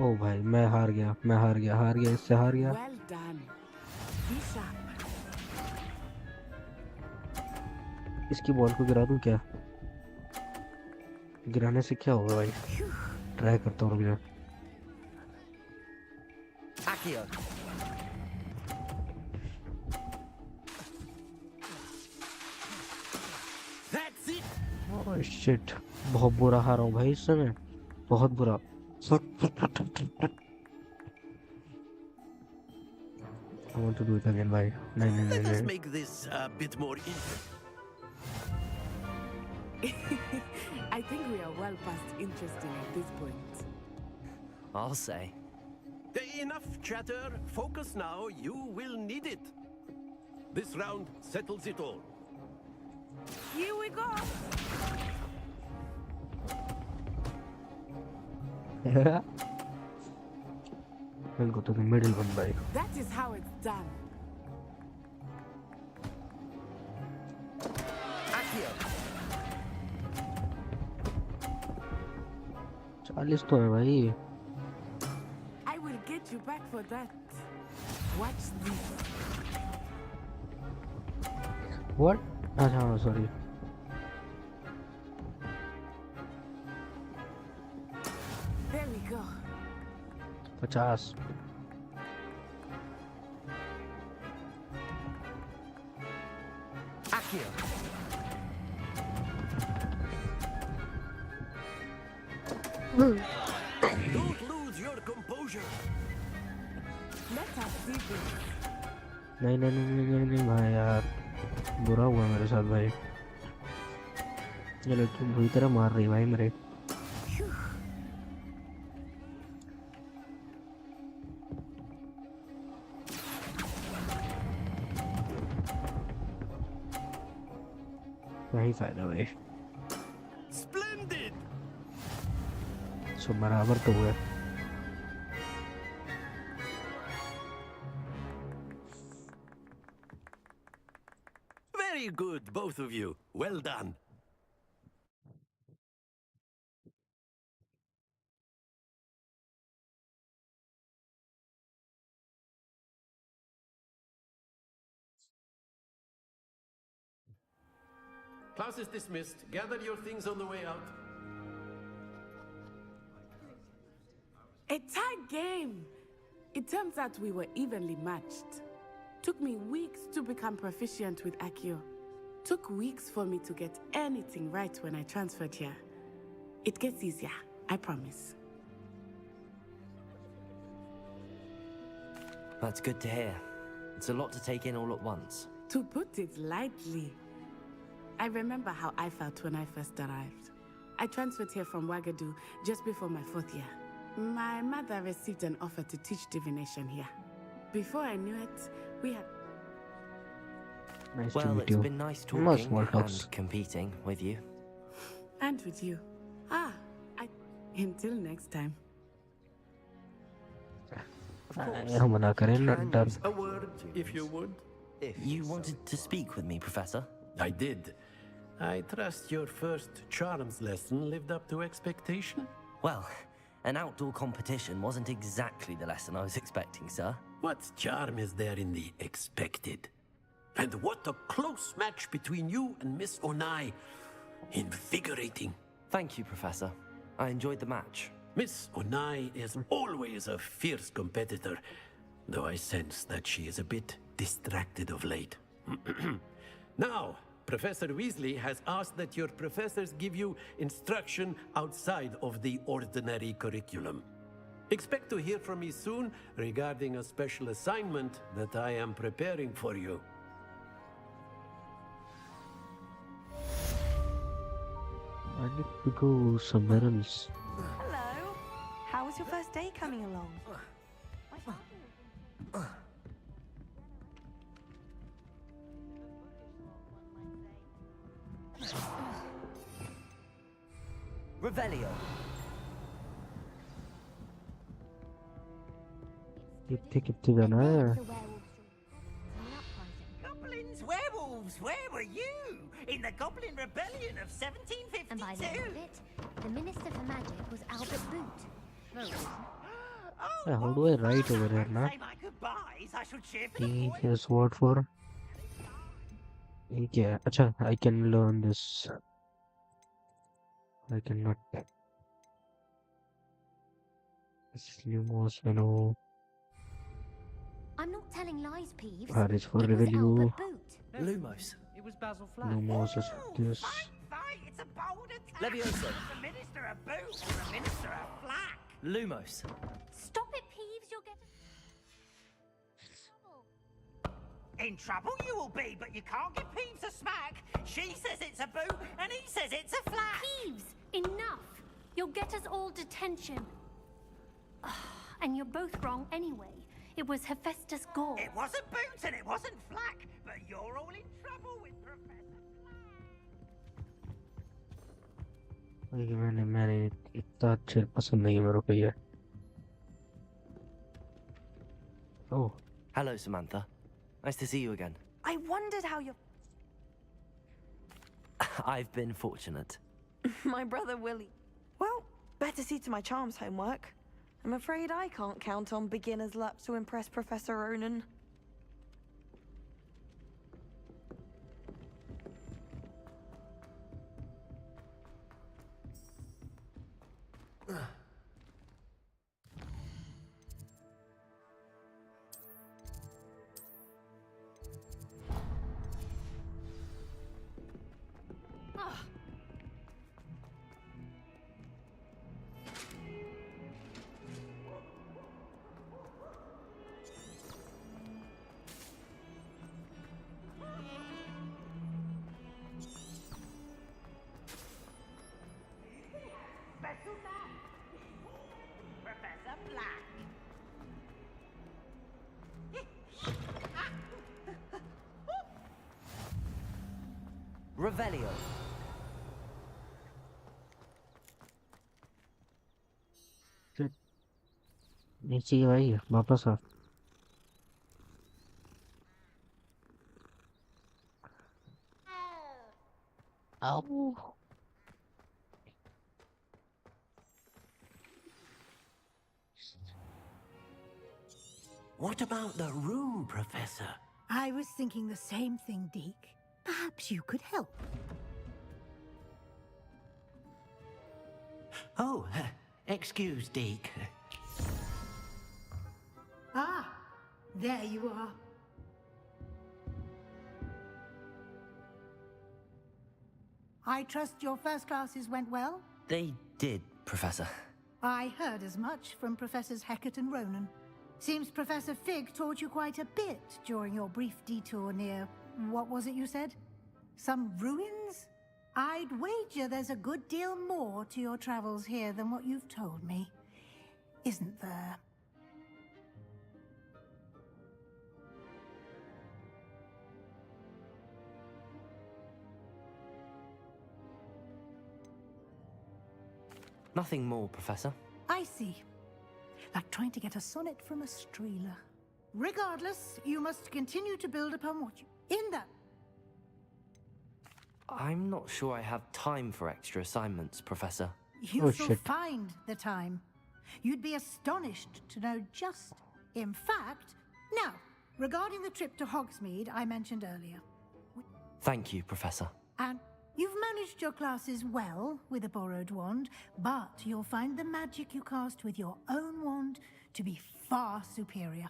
Speaker 8: ओ भाई मैं हार गया. इससे हार गया.
Speaker 18: Well done. Be sharp.
Speaker 8: इसकी बॉल को गिरा दूं क्या? गिराने से क्या होगा भाई? ट्राई करता हूँ. रुक जा.
Speaker 4: Accio.
Speaker 3: That's it.
Speaker 8: Oh shit. बहुत बुरा हारा हूँ भाई इस समय. बहुत बुरा. I want to do it again भाई. नहीं.
Speaker 3: Let us make this a bit more interesting.
Speaker 18: I think we are well past interesting at this point.
Speaker 4: I'll say.
Speaker 3: Enough chatter. Focus now. You will need it. This round settles it all.
Speaker 18: Here we go.
Speaker 8: We'll go to the middle one भाई.
Speaker 18: That is how it's done.
Speaker 4: Accio.
Speaker 8: 40 तो है भाई.
Speaker 18: I will get you back for that. Watch this.
Speaker 8: What? अच्छा हाँ sorry.
Speaker 18: There we go.
Speaker 8: 50.
Speaker 4: Accio.
Speaker 3: Don't lose your composure.
Speaker 18: Let us see this.
Speaker 8: नहीं भाई यार. बुरा हुआ मेरे साथ भाई. ये लड़की बुरी तरह मार रही भाई मेरे. नहीं फायदा भाई.
Speaker 3: Splendid.
Speaker 8: सो बराबर तो हुआ.
Speaker 3: Very good, both of you. Well done. Class is dismissed. Gather your things on the way out.
Speaker 18: A tight game. It turns out we were evenly matched. Took me weeks to become proficient with Accio. Took weeks for me to get anything right when I transferred here. It gets easier, I promise.
Speaker 4: That's good to hear. It's a lot to take in all at once.
Speaker 18: To put it lightly, I remember how I felt when I first arrived. I transferred here from Wagadu just before my 4th year. My mother received an offer to teach divination here. Before I knew it, we had...
Speaker 8: Nice to
Speaker 4: Well,
Speaker 8: meet
Speaker 4: it's
Speaker 8: you.
Speaker 4: been nice
Speaker 8: More
Speaker 4: talking
Speaker 8: small talks.
Speaker 4: and competing with you.
Speaker 18: And with you. Until next time.
Speaker 8: हम मना करें ना डर.
Speaker 3: A word, if you would.
Speaker 4: You wanted to speak with me, Professor?
Speaker 3: I did. I trust your first charms lesson lived up to expectation?
Speaker 4: Well, an outdoor competition wasn't exactly the lesson I was expecting, sir.
Speaker 3: What charm is there in the expected? And what a close match between you and Miss Onai. Invigorating.
Speaker 4: Thank you, Professor. I enjoyed the match.
Speaker 3: Miss Onai is always a fierce competitor, though I sense that she is a bit distracted of late. Now, Professor Weasley has asked that your professors give you instruction outside of the ordinary curriculum. Expect to hear from me soon regarding a special assignment that I am preparing for you.
Speaker 8: I need to go somewhere else.
Speaker 12: Hello. How was your first day coming along?
Speaker 4: Revelio.
Speaker 8: Take it to the night.
Speaker 6: Goblins, werewolves, where were you? In the Goblin Rebellion of 1752?
Speaker 14: And by the end of it, the Minister for Magic was Albert Boot.
Speaker 8: Yeah, how do I write over here now?
Speaker 6: Say my goodbyes, I shall cheer for the boy.
Speaker 8: Here's what for. Yeah, acha, I can learn this. I cannot. Lumos, I know.
Speaker 14: I'm not telling lies, Peeves.
Speaker 8: That is for
Speaker 14: It was
Speaker 8: Revelio.
Speaker 14: Albert Boot.
Speaker 11: Lumos.
Speaker 15: It was Basil Flack.
Speaker 8: Lumos is this.
Speaker 6: Fight, it's a bold attack.
Speaker 11: Levioso.
Speaker 6: The Minister of Boot or the Minister of Flack.
Speaker 11: Lumos.
Speaker 14: Stop it, Peeves. You'll get
Speaker 6: In trouble you will be, but you can't give Peeves a smack. She says it's a boot, and he says it's a flack.
Speaker 14: Peeves, enough. You'll get us all detention. And you're both wrong anyway. It was Hephaestus Gore.
Speaker 6: It wasn't boot and it wasn't flack, but you're all in trouble with Professor
Speaker 8: मैंने इतना अच्छे पसंद नहीं है मेरे को ये. Oh.
Speaker 4: Hello, Samantha. Nice to see you again.
Speaker 12: I wondered how you're...
Speaker 4: I've been fortunate.
Speaker 12: My brother Willie. Well, better see to my charms homework. I'm afraid I can't count on beginner's luck to impress Professor Ronan.
Speaker 6: Special man. Professor Black.
Speaker 11: Revelio.
Speaker 8: नीचे ही भाई वापस आ. Ow.
Speaker 3: What about the room, Professor?
Speaker 10: I was thinking the same thing, Deke. Perhaps you could help.
Speaker 3: Oh, excuse, Deke.
Speaker 10: Ah, there you are. I trust your first classes went well?
Speaker 4: They did, Professor.
Speaker 10: I heard as much from Professors Hecat and Ronan. Seems Professor Fig taught you quite a bit during your brief detour near... what was it you said? Some ruins? I'd wager there's a good deal more to your travels here than what you've told me. Isn't there?
Speaker 4: Nothing more, Professor.
Speaker 10: I see. Like trying to get a sonnet from a streeler. Regardless, you must continue to build upon what you... In that...
Speaker 4: I'm not sure I have time for extra assignments, Professor.
Speaker 10: You shall find the time. You'd be astonished to know just... In fact... Now, regarding the trip to Hogsmeade I mentioned earlier.
Speaker 4: Thank you, Professor.
Speaker 10: And you've managed your classes well with a borrowed wand, but you'll find the magic you cast with your own wand to be far superior.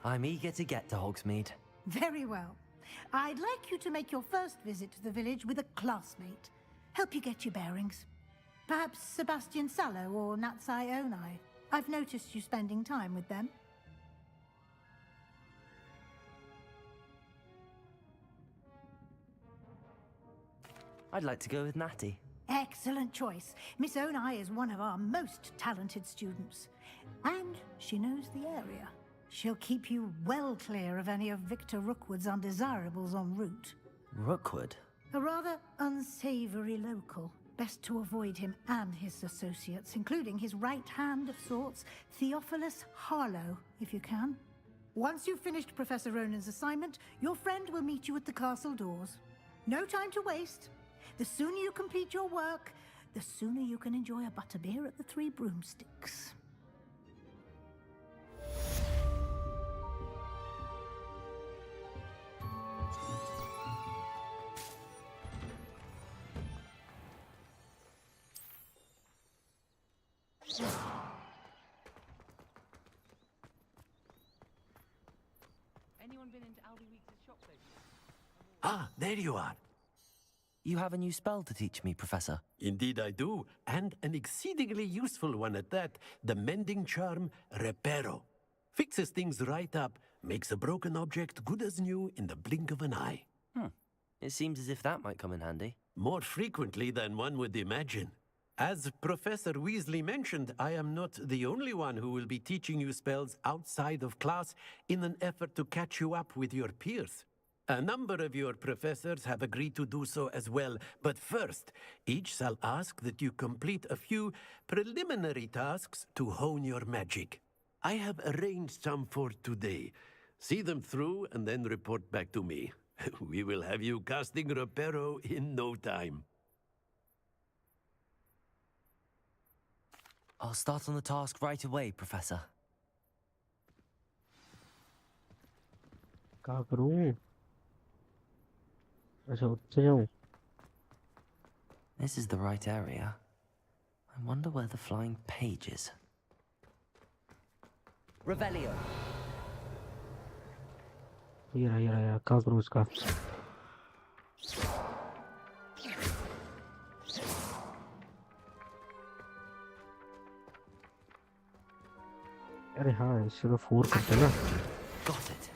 Speaker 4: I'm eager to get to Hogsmeade.
Speaker 10: Very well. I'd like you to make your first visit to the village with a classmate. Help you get your bearings. Perhaps Sebastian Sallow or Natsai Onai. I've noticed you spending time with them.
Speaker 4: I'd like to go with Natty.
Speaker 10: Excellent choice. Miss Onai is one of our most talented students. And she knows the area. She'll keep you well clear of any of Victor Rookwood's undesirables en route.
Speaker 4: Rookwood?
Speaker 10: A rather unsavory local. Best to avoid him and his associates, including his right hand of sorts, Theophilus Harlow, if you can. Once you've finished Professor Ronan's assignment, your friend will meet you at the castle doors. No time to waste. The sooner you complete your work, the sooner you can enjoy a butterbeer at the Three Broomsticks.
Speaker 15: Anyone been into Aldi Weeks' shop lately?
Speaker 3: Ah, there you are.
Speaker 4: You have a new spell to teach me, Professor.
Speaker 3: Indeed I do, and an exceedingly useful one at that. The mending charm, Reparo. Fixes things right up, makes a broken object good as new in the blink of an eye.
Speaker 4: It seems as if that might come in handy.
Speaker 3: More frequently than one would imagine. As Professor Weasley mentioned, I am not the only one who will be teaching you spells outside of class in an effort to catch you up with your peers. A number of your professors have agreed to do so as well, but first, each shall ask that you complete a few preliminary tasks to hone your magic. I have arranged some for today. See them through and then report back to me. We will have you casting Reparo in no time.
Speaker 4: I'll start on the task right away, Professor.
Speaker 8: क्या करूं? अच्छा उठते जाऊं?
Speaker 4: This is the right area. I wonder where the flying page is. Revelio.
Speaker 8: ये रहा क्या करूं इसका? अरे हाँ इसे तो 4 करते ना.
Speaker 4: Got it.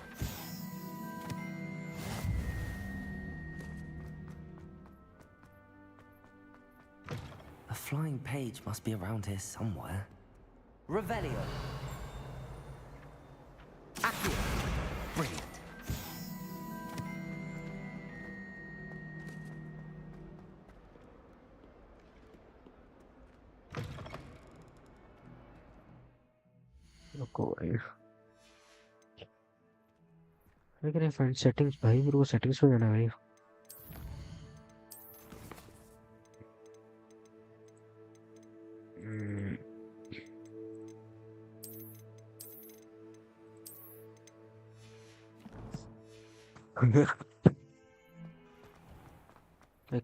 Speaker 4: A flying page must be around here somewhere. Revelio. Accio. Brilliant.
Speaker 8: रुको भाई. I can find settings भाई मेरे को settings में जाना भाई.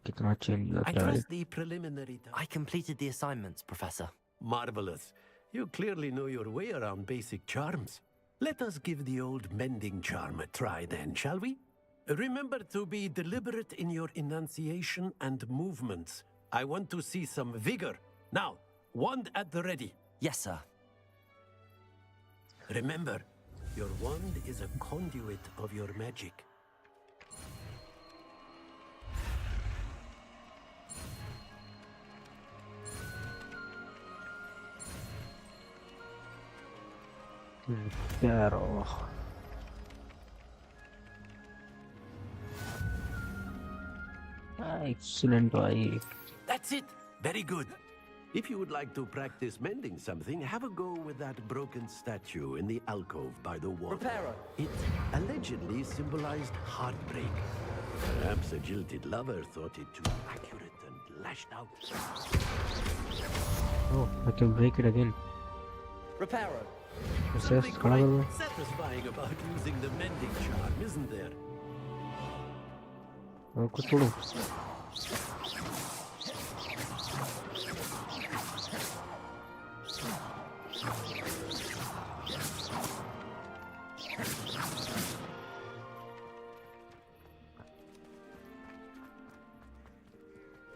Speaker 8: कितना चेंज
Speaker 3: I
Speaker 8: होता है.
Speaker 3: trust the preliminary task.
Speaker 4: I completed the assignments, Professor.
Speaker 3: Marvelous. You clearly know your way around basic charms. Let us give the old mending charm a try then, shall we? Remember to be deliberate in your enunciation and movements. I want to see some vigor. Now, wand at the ready.
Speaker 4: Yes, sir.
Speaker 3: Remember, your wand is a conduit of your magic.
Speaker 8: Pero excellent भाई.
Speaker 3: That's it. Very good. If you would like to practice mending something, have a go with that broken statue in the alcove by the wall.
Speaker 4: Reparo.
Speaker 3: It allegedly symbolized heartbreak. Perhaps a jilted lover thought it too accurate and lashed out.
Speaker 8: Oh, I can break it again.
Speaker 4: Reparo.
Speaker 3: Something quite satisfying about using the mending charm, isn't there?
Speaker 8: कुछ छोड़ो.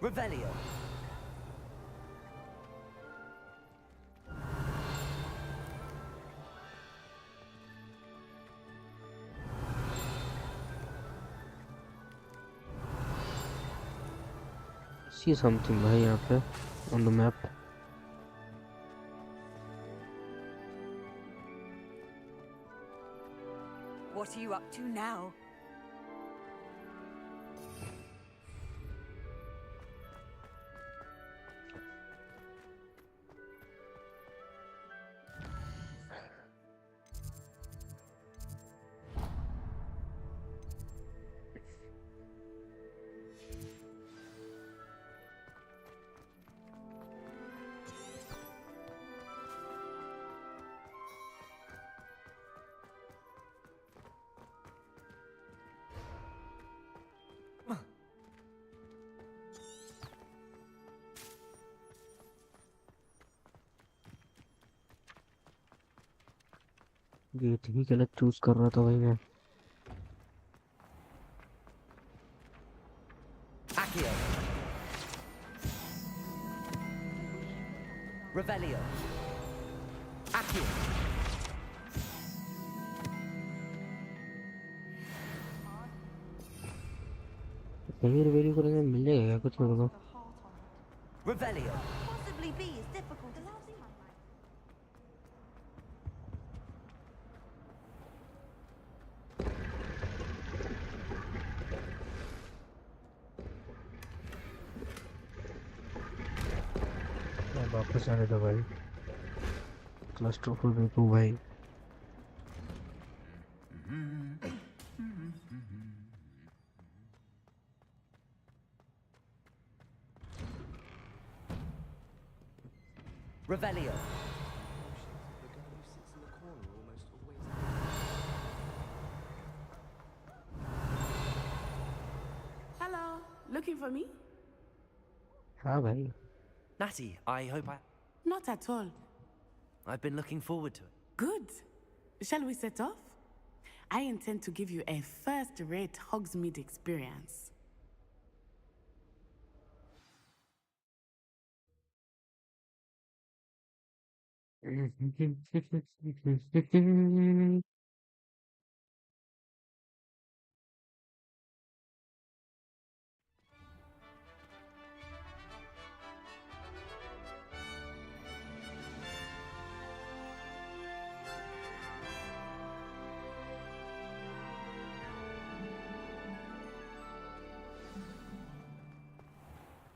Speaker 4: Revelio.
Speaker 8: see something भाई यहाँ पे on the map.
Speaker 19: What are you up to now?
Speaker 8: Get ही गलत choose कर रहा था भाई मैं.
Speaker 11: Accio. Revelio. Accio.
Speaker 8: कहीं रिवेरी करेंगे मिल जाएगा क्या कुछ मेरे को.
Speaker 11: Revelio.
Speaker 12: Possibly be as difficult as
Speaker 8: वापस आने दो भाई. क्लस्टरफुल देखो भाई.
Speaker 11: Revelio.
Speaker 18: Hello, looking for me?
Speaker 8: हाँ भाई.
Speaker 4: Natty, I hope I...
Speaker 18: Not at all.
Speaker 4: I've been looking forward to it.
Speaker 18: Good. Shall we set off? I intend to give you a first-rate Hogsmeade experience.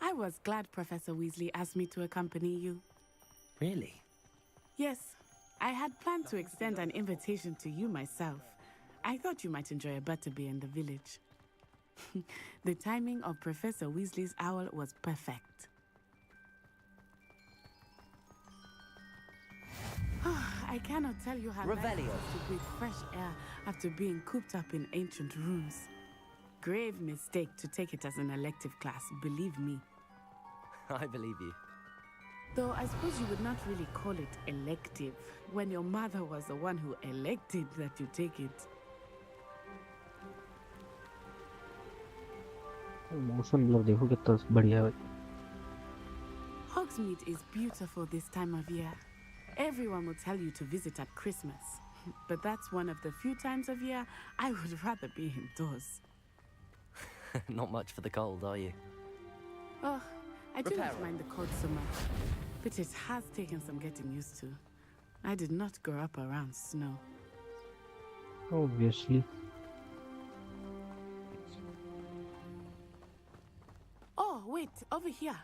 Speaker 18: I was glad Professor Weasley asked me to accompany you.
Speaker 4: Really?
Speaker 18: Yes, I had planned to extend an invitation to you myself. I thought you might enjoy a butterbeer in the village. The timing of Professor Weasley's owl was perfect. I cannot tell you how nice it
Speaker 11: Revelio.
Speaker 18: is to breathe fresh air after being cooped up in ancient rooms. Grave mistake to take it as an elective class, believe me.
Speaker 4: I believe you.
Speaker 18: Though I suppose you would not really call it elective when your mother was the one who elected that you take it.
Speaker 8: Motion blur देखो कितना बढ़िया है.
Speaker 18: Hogsmeade is beautiful this time of year. Everyone will tell you to visit at Christmas. But that's one of the few times of year I would rather be indoors.
Speaker 4: Not much for the cold, are you?
Speaker 18: Oh, I do not
Speaker 4: Reparo.
Speaker 18: mind the cold so much. But it has taken some getting used to. I did not grow up around snow.
Speaker 8: Obviously.
Speaker 18: Oh, wait, over here.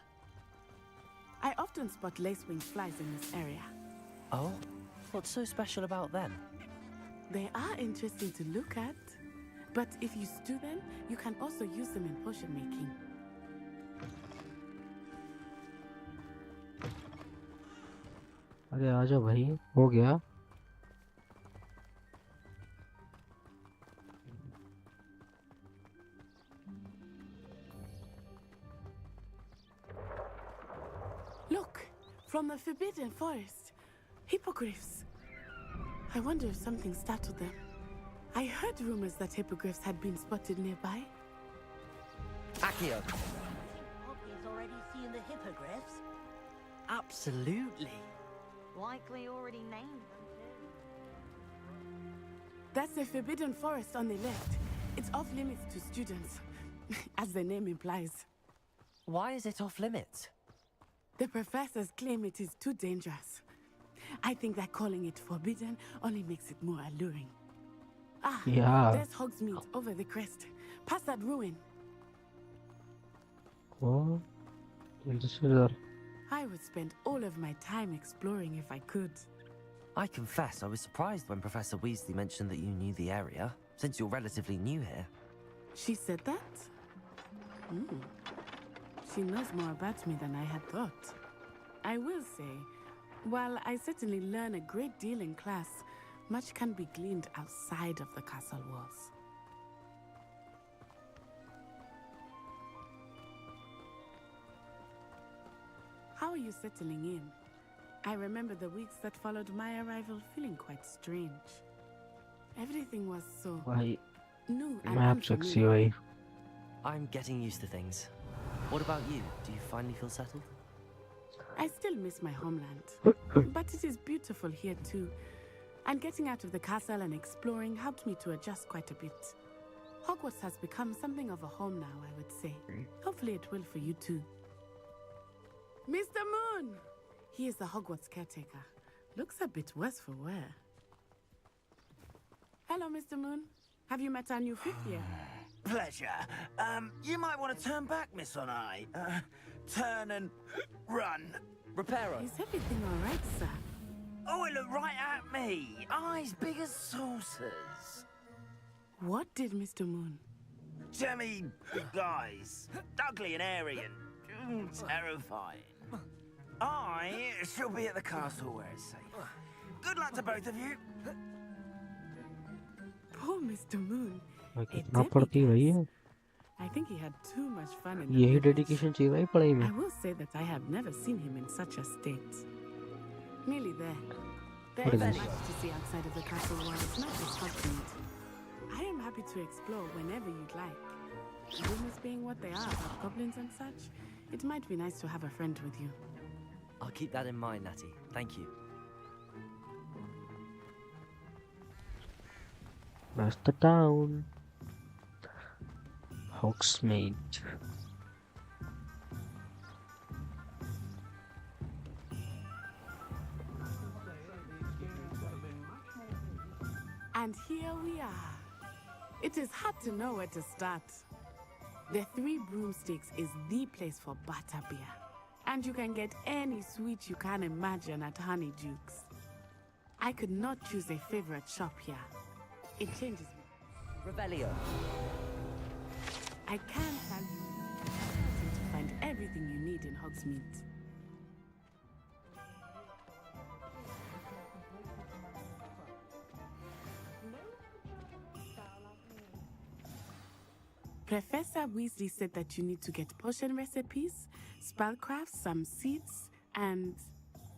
Speaker 18: I often spot lacewing flies in this area.
Speaker 4: Oh? What's so special about them?
Speaker 18: They are interesting to look at. But if you stew them, you can also use them in potion making.
Speaker 8: अरे आजा भाई हो गया.
Speaker 18: Look, from the Forbidden Forest. Hippogriffs. I wonder if something startled them. I heard rumors that hippogriffs had been spotted nearby.
Speaker 11: Accio.
Speaker 6: Poppy's already seen the hippogriffs.
Speaker 11: Absolutely.
Speaker 12: Likely already named them too.
Speaker 18: That's the Forbidden Forest on the left. It's off limits to students, as the name implies.
Speaker 11: Why is it off limits?
Speaker 18: The professors claim it is too dangerous. I think that calling it forbidden only makes it more alluring. Ah,
Speaker 8: Yeah.
Speaker 18: there's Hogsmeade over the crest. Past that ruin.
Speaker 8: What? This is a...
Speaker 18: I would spend all of my time exploring if I could.
Speaker 11: I confess I was surprised when Professor Weasley mentioned that you knew the area, since you're relatively new here.
Speaker 18: She said that? She knows more about me than I had thought. I will say, while I certainly learn a great deal in class, much can be gleaned outside of the castle walls. How are you settling in? I remember the weeks that followed my arrival feeling quite strange. Everything was so new and
Speaker 8: Maps
Speaker 18: unfamiliar.
Speaker 8: XUI.
Speaker 11: I'm getting used to things. What about you? Do you finally feel settled?
Speaker 18: I still miss my homeland, but it is beautiful here too. And getting out of the castle and exploring helped me to adjust quite a bit. Hogwarts has become something of a home now, I would say. Hopefully it will for you too. Mr. Moon! He is the Hogwarts caretaker. Looks a bit worse for wear. Hello, Mr. Moon. Have you met our new fifth year?
Speaker 6: Pleasure. You might want to turn back, Miss Onai. Turn and run.
Speaker 11: Reparo.
Speaker 18: Is everything all right, sir?
Speaker 6: Oh, it looked right at me. Eyes big as saucers.
Speaker 18: What did Mr. Moon?
Speaker 6: Jemmy guys. Ugly and airy and terrifying. I shall be at the castle where it's safe. Good luck to both of you.
Speaker 18: Poor Mr. Moon.
Speaker 8: कितना पढ़ती है ये?
Speaker 18: I think he had too much fun in the
Speaker 8: यही
Speaker 18: village.
Speaker 8: Dedication चाहिए भाई पढ़ाई में.
Speaker 18: I will say that I have never seen him in such a state. Nearly there. There
Speaker 8: What
Speaker 18: is
Speaker 8: is
Speaker 18: much
Speaker 8: this?
Speaker 18: to see outside of the castle walls, not just Hogsmeade. I am happy to explore whenever you'd like. Rumors being what they are about goblins and such, it might be nice to have a friend with you.
Speaker 11: I'll keep that in mind, Natty. Thank you.
Speaker 8: That's the town. Hogsmeade.
Speaker 18: And here we are. It is hard to know where to start. The Three Broomsticks is the place for butterbeer. And you can get any sweet you can imagine at Honeydukes. I could not choose a favorite shop here. It changes me.
Speaker 11: Revelio.
Speaker 18: I can tell you, you to find everything you need in Hogsmeade. Professor Weasley said that you need to get potion recipes, spellcrafts, some seeds, and...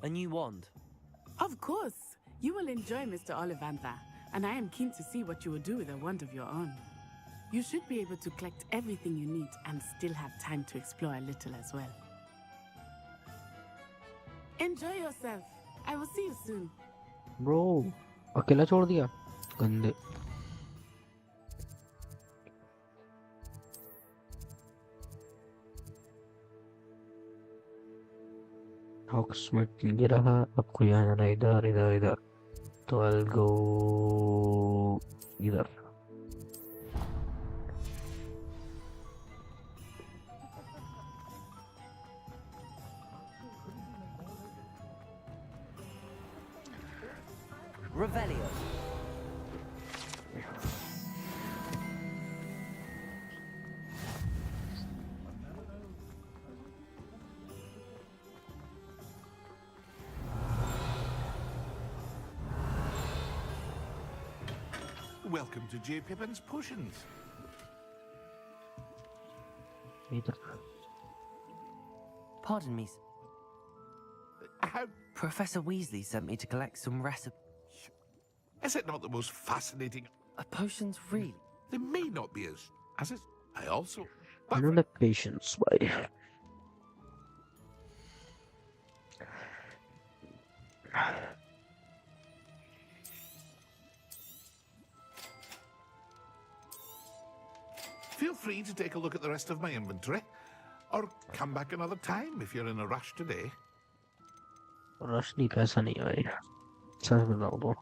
Speaker 11: A new wand.
Speaker 18: Of course! You will enjoy Mr. Ollivandar, and I am keen to see what you will do with a wand of your own. You should be able to collect everything you need and still have time to explore a little as well. Enjoy yourself. I will see you soon.
Speaker 8: Bro, अकेला छोड़ दिया गंदे. Hogsmeade ये रहा. आपको यहाँ जाना है, इधर इधर इधर. तो I'll go इधर.
Speaker 11: Revelio.
Speaker 20: Welcome to J. Pippin's Potions.
Speaker 8: इधर.
Speaker 11: Pardon me. Professor Weasley sent me to collect some recipes.
Speaker 20: Is it not the most fascinating?
Speaker 11: Potions, really?
Speaker 20: They may not be as it. I also.
Speaker 8: I don't have patience, boy.
Speaker 20: Feel free to take a look at the rest of my inventory. Or come back another time if you're in a rush today.
Speaker 8: Rush नहीं पैसा नहीं है भाई सच बताऊं तो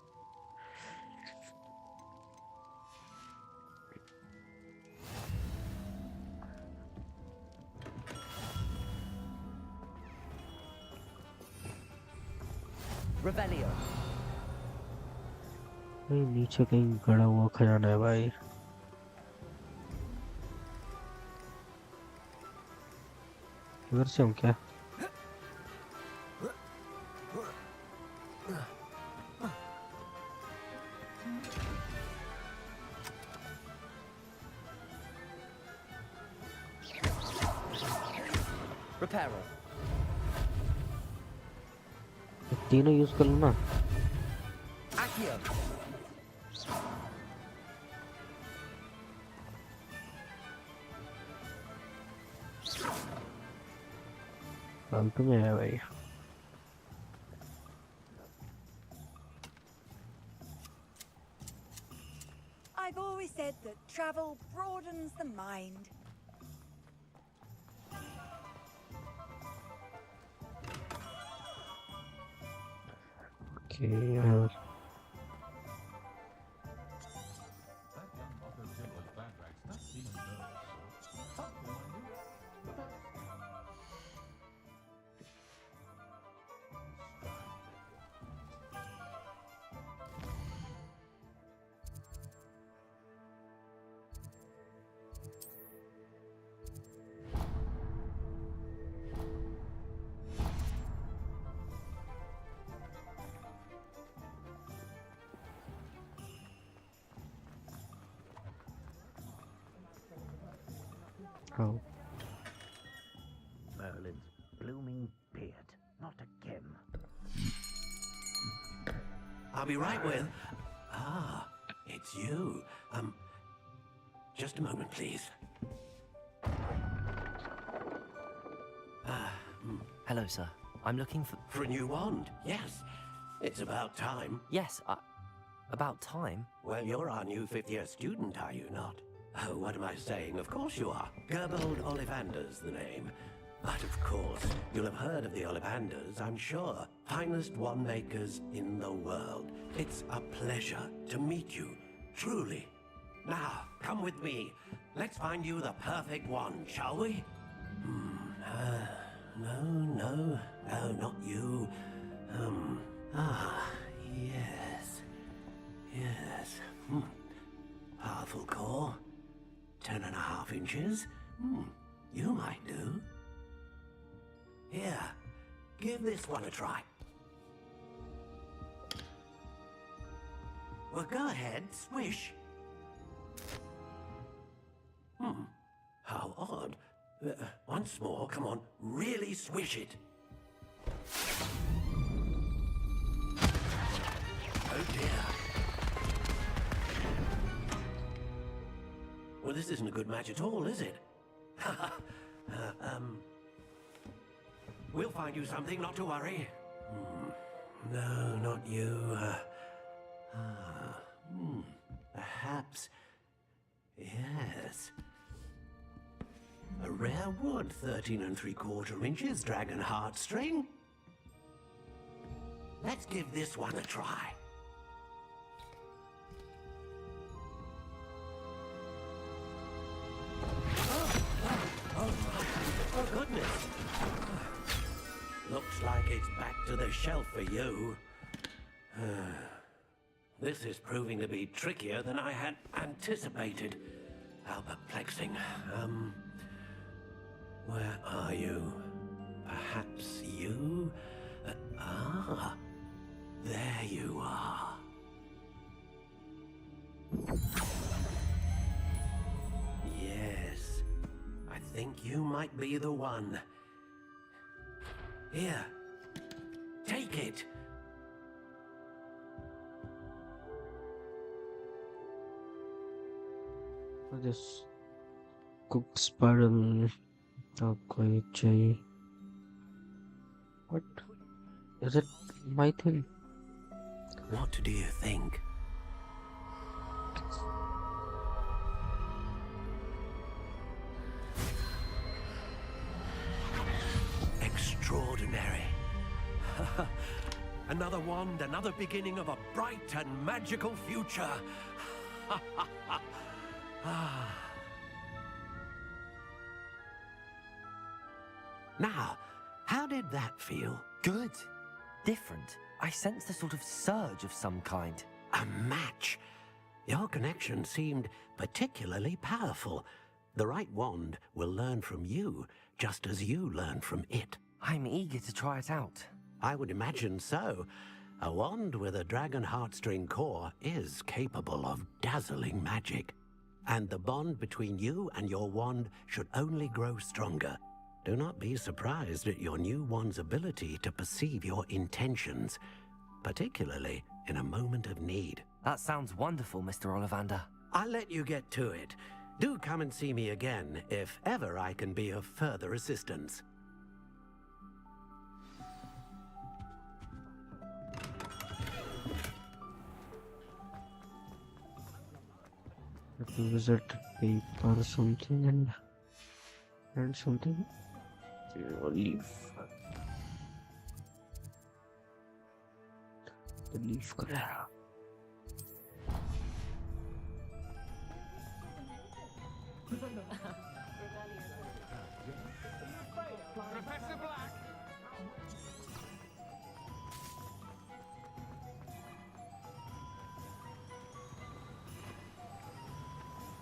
Speaker 11: Revelio.
Speaker 8: भाई नीचे कहीं गड़ा हुआ खजाना है भाई इधर से हूँ क्या
Speaker 11: Reparo.
Speaker 8: तीनों यूज कर लो ना
Speaker 11: Accio.
Speaker 8: फालतू में है भाई
Speaker 19: I've always said that travel broadens the mind.
Speaker 8: okay oh
Speaker 6: Merlin's blooming beard. Not again.
Speaker 3: I'll be right with... Ah, it's you. Just a moment, please.
Speaker 4: Hello, sir. I'm looking for...
Speaker 3: For a new wand, yes. It's about time.
Speaker 4: Yes, about time?
Speaker 3: Well, you're our new fifth-year student, are you not? Oh, what am I saying? Of course you are. Gerbold Ollivander's the name. But of course, you'll have heard of the Ollivanders, I'm sure. Finest wand makers in the world. It's a pleasure to meet you, truly. Now, come with me. Let's find you the perfect wand, shall we? No, not you. Yes. Powerful core. 10.5 inches. You might do. Here, give this one a try. Well, go ahead, swish. How odd. Once more, come on, really swish it. Oh dear. Well, this isn't a good match at all, is it? We'll find you something, not to worry. No, not you. Perhaps... Yes. A rare wood, 13 3/4 inches, dragon heartstring. Let's give this one a try. Oh, goodness. Looks like it's back to the shelf for you. This is proving to be trickier than I had anticipated. How perplexing. Where are you? Perhaps you? There you are. Yes, I think you might be the one. Here, take it.
Speaker 8: This cooked spiral. Okay, Jay. What? Is it my thing?
Speaker 3: What do you think? Another wand, another beginning of a bright and magical future. Now, how did that feel?
Speaker 4: Good. Different. I sensed a sort of surge of some kind.
Speaker 3: A match. Your connection seemed particularly powerful. The right wand will learn from you, just as you learn from it.
Speaker 4: I'm eager to try it out.
Speaker 3: I would imagine so. A wand with a dragon heartstring core is capable of dazzling magic. And the bond between you and your wand should only grow stronger. Do not be surprised at your new wand's ability to perceive your intentions, particularly in a moment of need.
Speaker 4: That sounds wonderful, Mr. Ollivander.
Speaker 3: I'll let you get to it. Do come and see me again if ever I can be of further assistance.
Speaker 8: Visit paper or something and something. Leaf. The leaf color.
Speaker 20: Professor Black!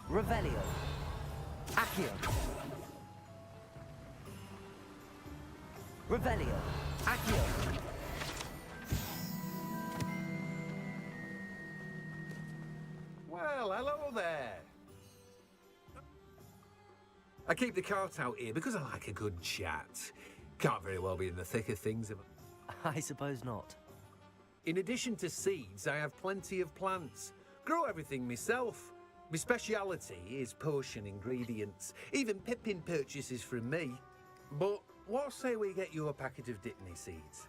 Speaker 11: Revelio. Accio. Revelio. Accio.
Speaker 5: Well, hello there. I keep the cart out here because I like a good chat. Can't very well be in the thick of things if...
Speaker 4: I suppose not.
Speaker 5: In addition to seeds, I have plenty of plants. Grow everything myself. My speciality is potion ingredients. Even Pippin purchases from me. But what say we get you a packet of Dittany seeds?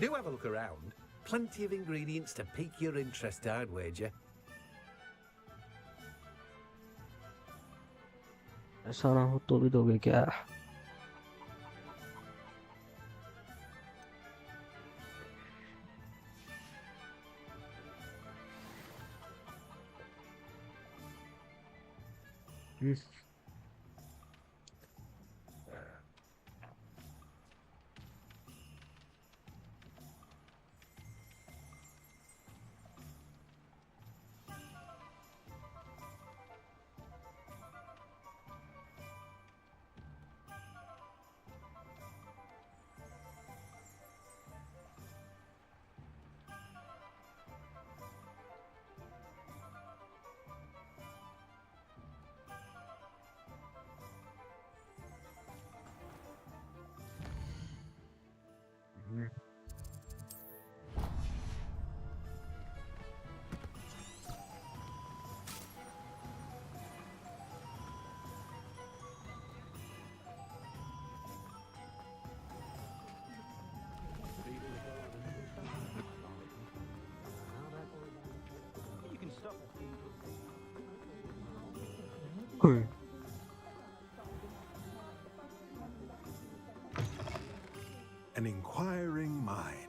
Speaker 5: Do have a look around. Plenty of ingredients to pique your interest, I'd wager.
Speaker 8: ऐसा ना हो तो भी दोगे क्या?
Speaker 21: An inquiring mind.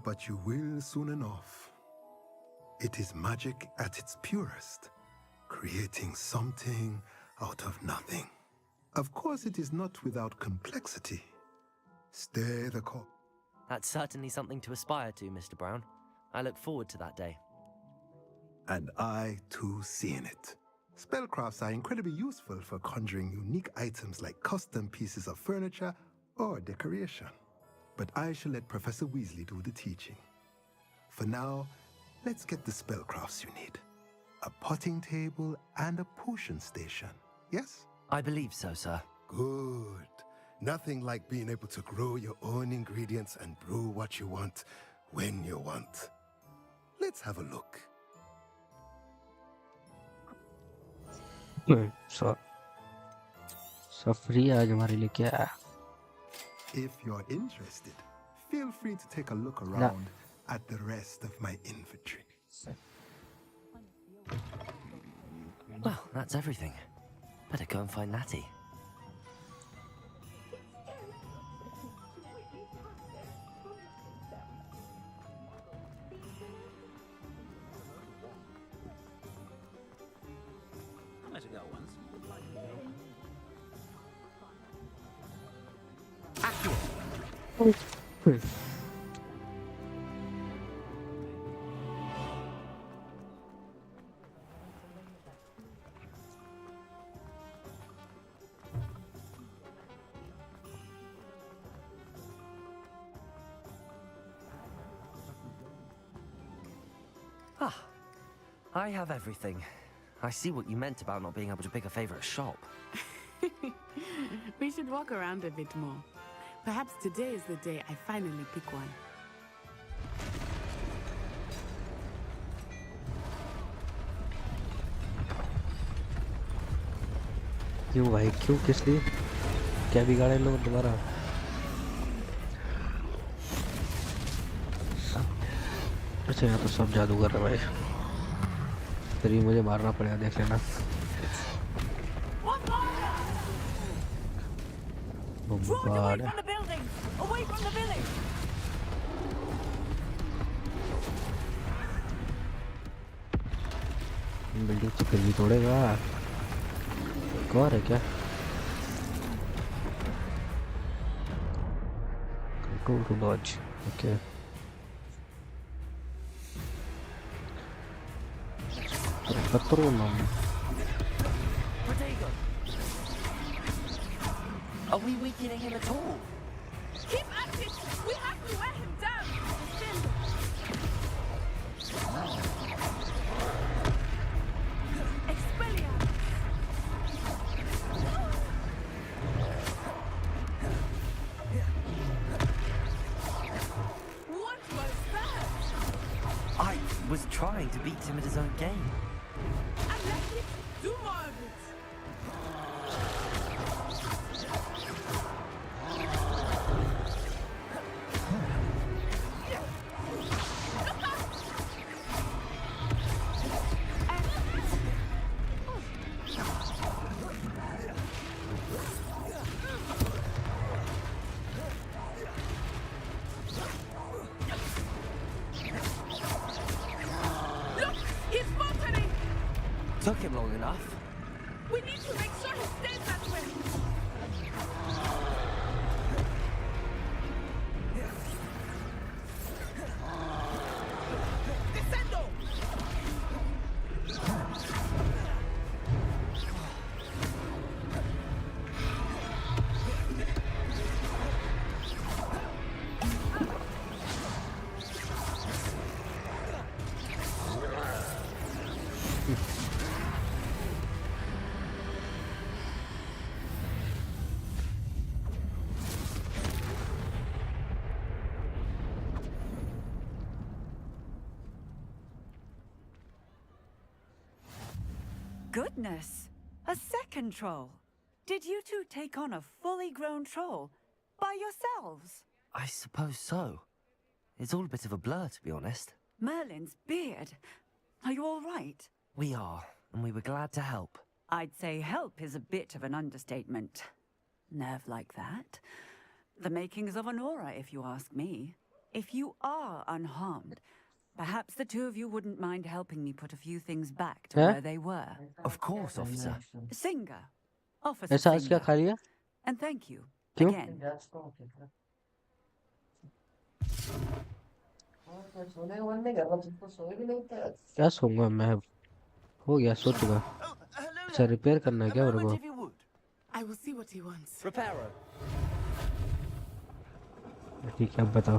Speaker 21: But you will soon enough. It is magic at its purest, creating something out of nothing. Of course, it is not without complexity. Stay the course.
Speaker 4: That's certainly something to aspire to, Mr. Brown. I look forward to that day.
Speaker 21: And I, too, see in it. Spellcrafts are incredibly useful for conjuring unique items like custom pieces of furniture or decoration. But I shall let Professor Weasley do the teaching. For now, let's get the spellcrafts you need. A potting table and a potion station, yes?
Speaker 4: I believe so, sir.
Speaker 21: Good. Nothing like being able to grow your own ingredients and brew what you want when you want. Let's have a look.
Speaker 8: So free आज हमारे लिए क्या है?
Speaker 21: If you're interested, feel free to take a look around at the rest of my infantry.
Speaker 4: Well, that's everything. Better go and find Natty.
Speaker 2: I might have got once.
Speaker 4: Ah, I have everything. I see what you meant about not being able to pick a favorite shop.
Speaker 18: We should walk around a bit more. Perhaps today is the day I finally pick one.
Speaker 8: क्यों भाई क्यों किस लिए क्या बिगाड़े इन लोग दोबारा अच्छा यहाँ तो सब जादूगर है भाई फिर ही मुझे मारना पड़ेगा देख लेना
Speaker 19: Away from the buildings! Away from the village!
Speaker 8: Building तो फिर भी तोड़ेगा कौन है क्या control to dodge okay
Speaker 4: Are we weakening him at all?
Speaker 18: Keep at it! We have to wear him down! Expelliarmus! What was that?
Speaker 4: I was trying to beat him at his own game.
Speaker 18: I like it! Do more of it!
Speaker 4: Took him long enough.
Speaker 18: We need to make sure he stays that way. Descendo!
Speaker 19: Goodness! A second troll! Did you two take on a fully grown troll by yourselves?
Speaker 4: I suppose so. It's all a bit of a blur, to be honest.
Speaker 19: Merlin's beard. Are you all right?
Speaker 4: We are, and we were glad to help.
Speaker 19: I'd say help is a bit of an understatement. Nerve like that. The makings of an aura, if you ask me. If you are unharmed, perhaps the two of you wouldn't mind helping me put a few things back to where they were.
Speaker 4: Of course, officer.
Speaker 19: Singer. Officer
Speaker 8: ऐसा आज क्या
Speaker 19: Singer.
Speaker 8: खा लिया
Speaker 19: And thank you.
Speaker 8: क्यों
Speaker 19: Again.
Speaker 8: क्या सोऊंगा मैं हो गया सो चुका अच्छा रिपेयर करना है क्या मेरे को
Speaker 18: I will see what he wants.
Speaker 4: Reparo.
Speaker 8: ठीक है अब बताओ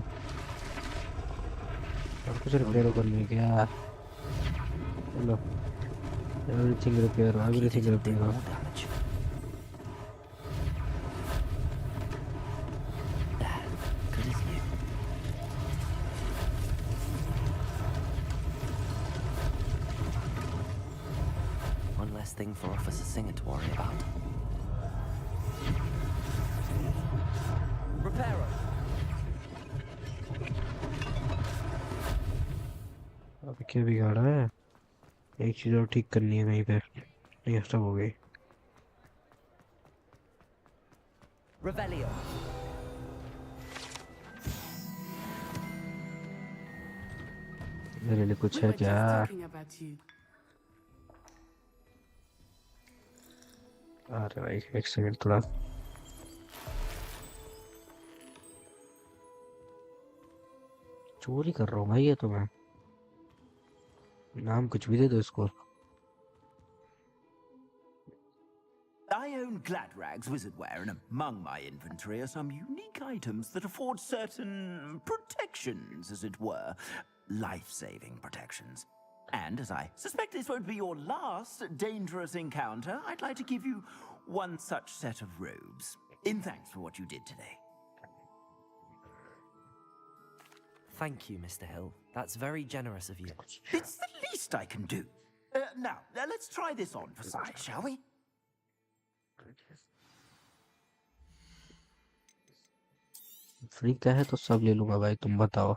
Speaker 8: और कुछ रिपेयर करनी है क्या चलो everything repair
Speaker 4: One less thing for Officer Singer to worry about. Reparo.
Speaker 8: क्या बिगाड़ा है? एक चीज और ठीक करनी है कहीं पे। ये सब हो गई।
Speaker 4: Revelio.
Speaker 8: मेरे लिए कुछ
Speaker 18: We
Speaker 8: है
Speaker 18: were just
Speaker 8: क्या?
Speaker 18: talking about you.
Speaker 8: अरे भाई एक सेकंड थोड़ा। चोरी कर रहा हूँ भाई ये तो मैं। नाम कुछ भी दे दो इसको।
Speaker 2: I own Gladrag's wizardware, and among my inventory are some unique items that afford certain protections, as it were. Life-saving protections. And as I suspect this won't be your last dangerous encounter, I'd like to give you one such set of robes, in thanks for what you did today.
Speaker 4: Thank you, Mr. Hill. That's very generous of you.
Speaker 2: It's the least I can do. Now, let's try this on for size, shall we?
Speaker 8: Free का है तो सब ले लूंगा भाई, तुम बताओ।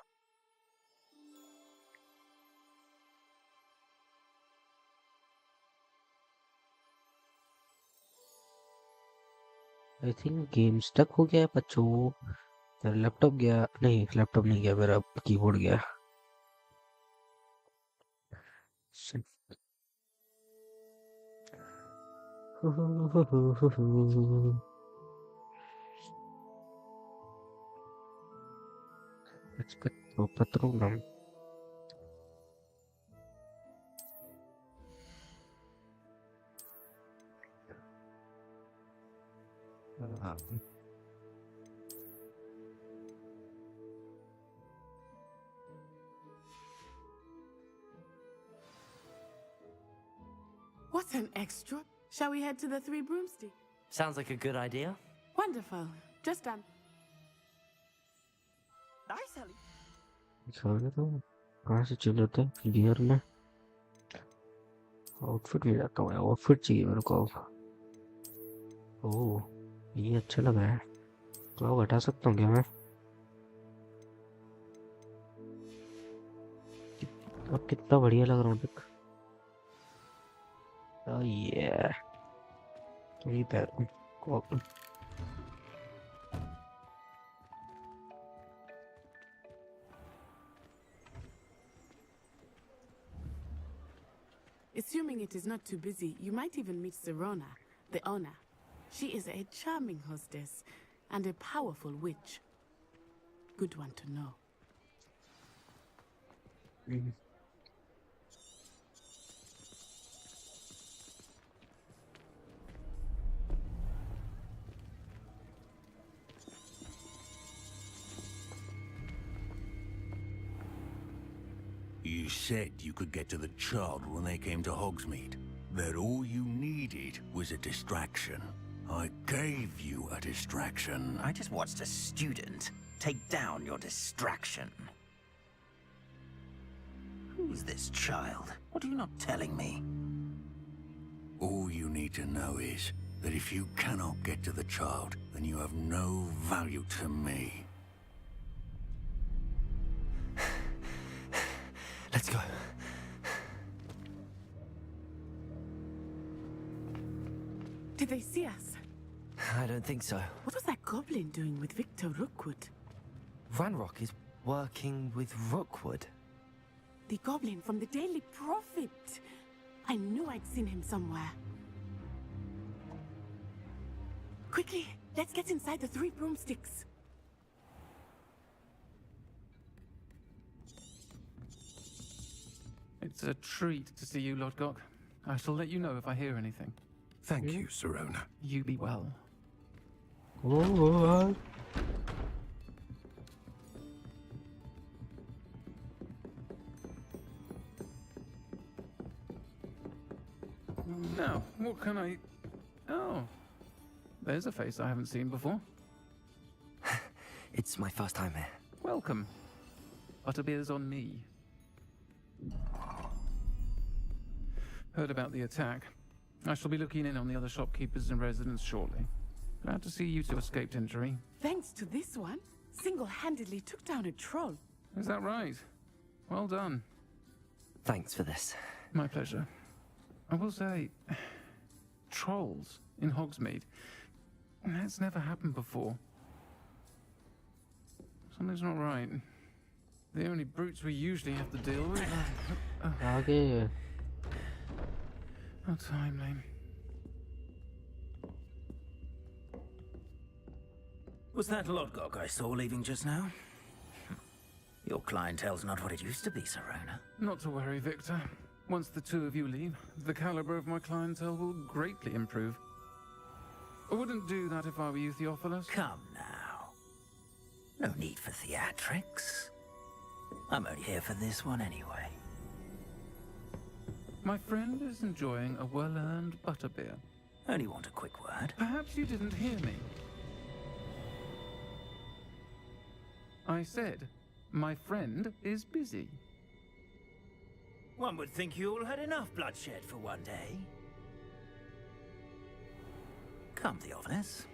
Speaker 8: I think game stuck हो गया है बच्चों। मेरा लैपटॉप गया नहीं, लैपटॉप नहीं गया, मेरा कीबोर्ड गया। Aspetto patronum.
Speaker 18: What an extra. Shall we head to the Three Broomsticks?
Speaker 4: Sounds like a good idea.
Speaker 18: Wonderful. Just done.
Speaker 2: Nice, Ellie.
Speaker 8: सारे तो कहाँ से चल जाते हैं क्लियर में। आउटफिट में जाता हूँ, आउटफिट चाहिए मेरे को। ओह ये अच्छा लगा है, तो घटा सकता हूँ क्या मैं? अब कितना बढ़िया लग रहा हूँ देख। ये यही पैर को
Speaker 18: Assuming it is not too busy, you might even meet Serona, the owner. She is a charming hostess and a powerful witch. Good one to know.
Speaker 7: You said you could get to the child when they came to Hogsmeade. That all you needed was a distraction. I gave you a distraction.
Speaker 6: I just watched a student take down your distraction. Who's this child? What are you not telling me?
Speaker 7: All you need to know is that if you cannot get to the child, then you have no value to me.
Speaker 4: Let's go.
Speaker 18: Did they see us?
Speaker 4: I don't think so.
Speaker 18: What was that goblin doing with Victor Rookwood?
Speaker 4: Ranrock is working with Rookwood.
Speaker 18: The goblin from the Daily Prophet. I knew I'd seen him somewhere. Quickly, let's get inside the Three Broomsticks.
Speaker 22: It's a treat to see you, Lord Gok. I shall let you know if I hear anything.
Speaker 21: Thank you, Serona.
Speaker 22: You be well.
Speaker 8: Oh.
Speaker 22: Now, what can I... Oh. There's a face I haven't seen before.
Speaker 4: It's my first time here.
Speaker 22: Welcome. Butterbeer's on me. Heard about the attack. I shall be looking in on the other shopkeepers and residents shortly. Glad to see you two escaped injury.
Speaker 18: Thanks to this one, single-handedly took down a troll.
Speaker 22: Is that right? Well done.
Speaker 4: Thanks for this.
Speaker 22: My pleasure. I will say, trolls in Hogsmeade. That's never happened before. Something's not right. The only brutes we usually have to deal with are...
Speaker 8: आगे
Speaker 22: How timely.
Speaker 2: Was that Lodgok I saw leaving just now? Your clientele's not what it used to be, Serona.
Speaker 22: Not to worry, Victor. Once the two of you leave, the caliber of my clientele will greatly improve. I wouldn't do that if I were you, Theophilus.
Speaker 2: Come now. No need for theatrics. I'm only here for this one anyway.
Speaker 22: My friend is enjoying a well-earned butterbeer.
Speaker 2: Only want a quick word.
Speaker 22: Perhaps you didn't hear me. I said, my friend is busy.
Speaker 2: One would think you all had enough bloodshed for one day. Come, Theophilus.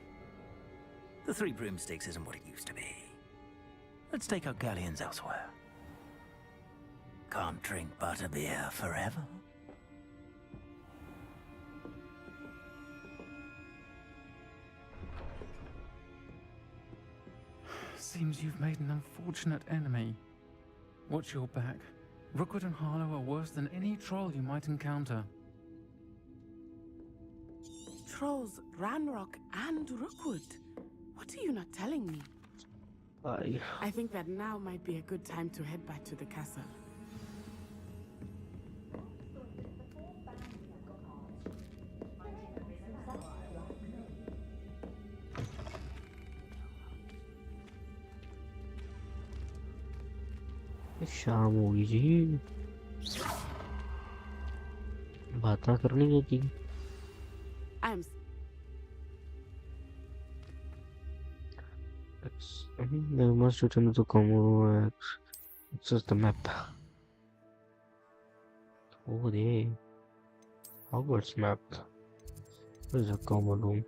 Speaker 2: The Three Broomsticks isn't what it used to be. Let's take our galleons elsewhere. Can't drink butterbeer forever.
Speaker 22: Seems you've made an unfortunate enemy. Watch your back. Rookwood and Harlow are worse than any troll you might encounter.
Speaker 18: Trolls, Ranrock, and Rookwood. What are you not telling me? I think that now might be a good time to head back to the castle.
Speaker 8: शाम होगी जी बात करनी है जी I must return to Como access the map. Oh, there. Hogwarts map. Where is the common room?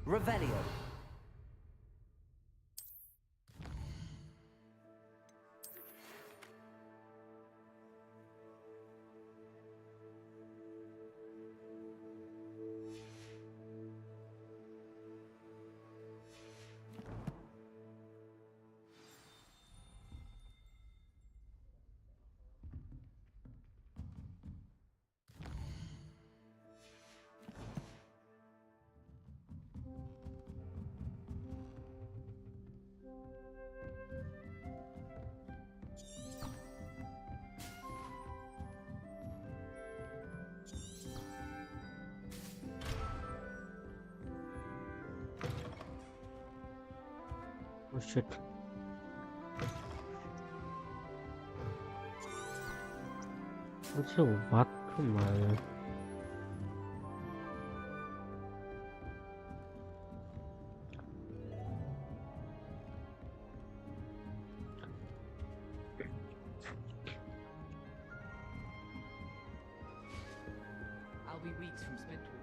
Speaker 4: Revelio. Oh shit. What's your bathroom?
Speaker 15: I'll be weeks from Spentridge.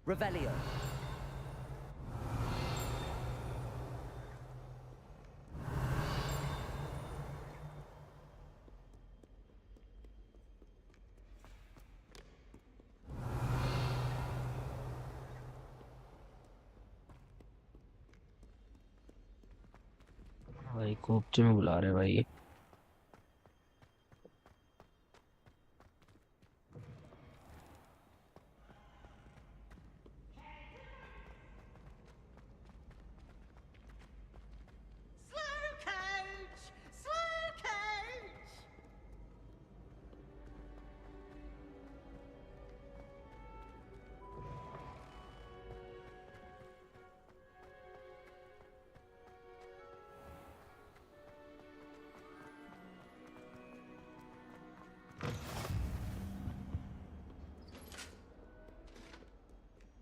Speaker 4: Revelio.
Speaker 8: भाई कोपचे में बुला रहे भाई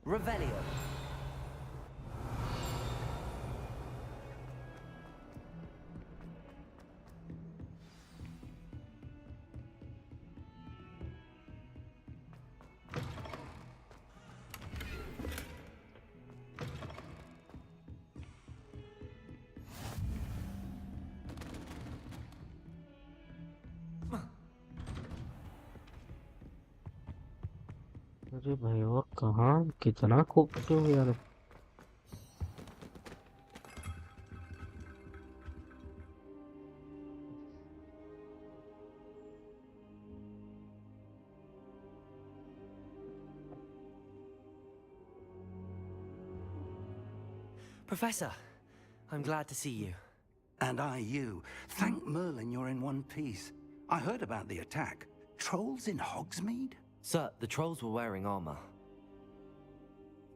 Speaker 4: Revelio.
Speaker 8: अरे भाई और कहाँ कितना खूबसूरत हो यार।
Speaker 4: Professor, I'm glad to see you.
Speaker 2: And I you. Thank Merlin you're in one piece. I heard about the attack. Trolls in Hogsmeade?
Speaker 4: Sir, the trolls were wearing armor.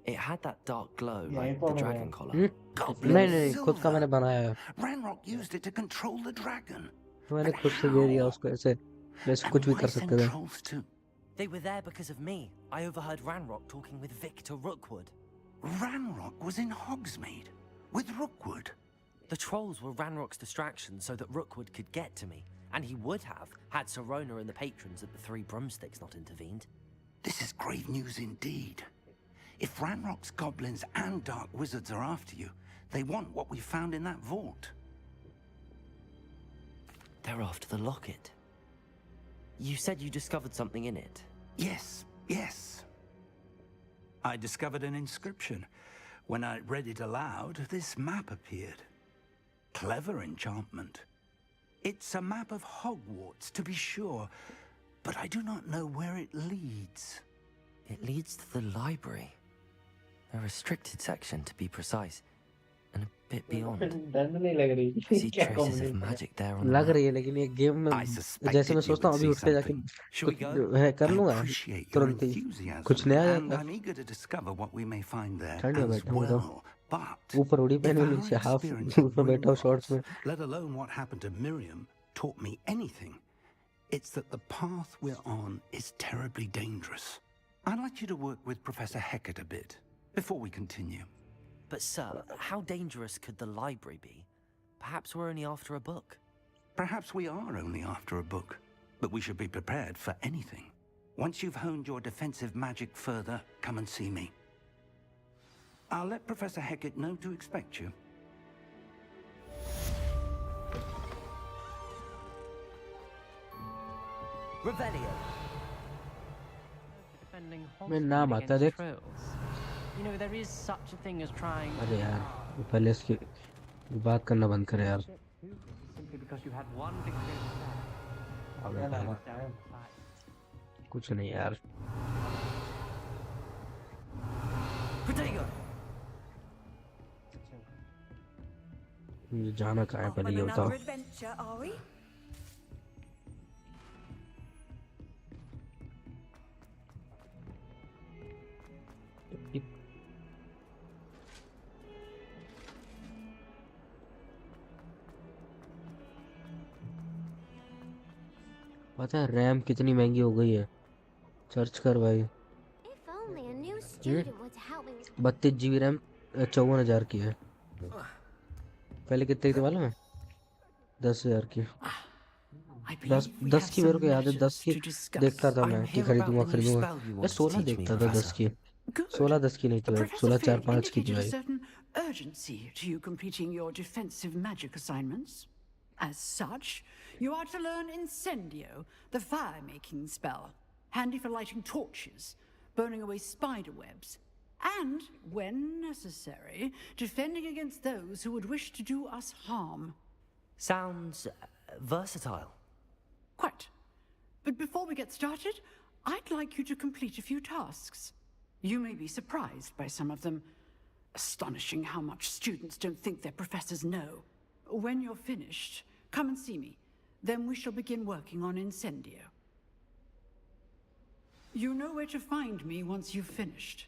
Speaker 4: It had that dark glow like the dragon collar.
Speaker 8: नहीं खुद का मैंने बनाया है।
Speaker 2: Ranrock used it to control the dragon.
Speaker 8: मैंने खुद से दे दिया उसको ऐसे जैसे कुछ भी कर सकते थे।
Speaker 2: Trolls too.
Speaker 4: They were there because of me. I overheard Ranrock talking with Victor Rookwood.
Speaker 2: Ranrock was in Hogsmeade with Rookwood.
Speaker 4: The trolls were Ranrock's distraction so that Rookwood could get to me. And he would have, had Serona and the patrons at the Three Broomsticks not intervened.
Speaker 2: This is grave news indeed. If Ranrock's goblins and dark wizards are after you, they want what we found in that vault.
Speaker 4: They're after the locket. You said you discovered something in it.
Speaker 2: Yes, yes. I discovered an inscription. When I read it aloud, this map appeared. Clever enchantment. It's a map of Hogwarts, to be sure, but I do not know where it leads.
Speaker 4: It leads to the library. A restricted section, to be precise. And a bit beyond. I see traces of magic there on the
Speaker 8: लग
Speaker 4: map.
Speaker 8: रही है लेकिन ये game में जैसे मैं सोचता हूँ अभी उठ के जाके कुछ है कर लूंगा तुरंत ही कुछ नया
Speaker 2: And
Speaker 8: जाता
Speaker 2: I'm eager to discover what we may find there
Speaker 8: ठंड में
Speaker 2: as
Speaker 8: बैठा हूँ तो
Speaker 2: well. But
Speaker 8: ऊपर उड़ी पहनी हुई नीचे हाफ ऊपर बैठा हूँ शॉर्ट्स में
Speaker 2: let alone what happened to Miriam, taught me anything, it's that the path we're on is terribly dangerous. I'd like you to work with Professor Hecat a bit before we continue.
Speaker 4: But sir, how dangerous could the library be? Perhaps we're only after a book.
Speaker 2: Perhaps we are only after a book, but we should be prepared for anything. Once you've honed your defensive magic further, come and see me. I'll let Professor Hecat know to expect you.
Speaker 4: Revelio.
Speaker 8: मैं नाम आता देख
Speaker 15: You know, there is such a thing as trying.
Speaker 8: अरे यार पहले इसकी बात करना बंद करे यार
Speaker 15: Simply because you had one victory.
Speaker 8: अबे यार, कुछ नहीं यार
Speaker 4: Protego.
Speaker 8: मुझे जाना कहाँ है पहले ये बताओ
Speaker 12: Another adventure, are we?
Speaker 8: पता है रैम कितनी महंगी हो गई है सर्च कर भाई
Speaker 14: If only a new student were to help me with
Speaker 8: 32 GB RAM 54,000 की है पहले कितने की मालूम है 10,000 की 10 की मेरे को याद है 10 की देखता था मैं कि खरीदूंगा मैं 16 देखता था 10 की 16 10 की नहीं थी भाई 16 4 5 की थी
Speaker 16: indicated a
Speaker 8: भाई
Speaker 16: certain urgency to you completing your defensive magic assignments. As such, you are to learn Incendio, the fire-making spell, handy for lighting torches, burning away spider webs, and, when necessary, defending against those who would wish to do us harm.
Speaker 4: Sounds versatile.
Speaker 16: Quite. But before we get started, I'd like you to complete a few tasks. You may be surprised by some of them. Astonishing how much students don't think their professors know. When you're finished, come and see me. Then we shall begin working on Incendio. You know where to find me once you've finished.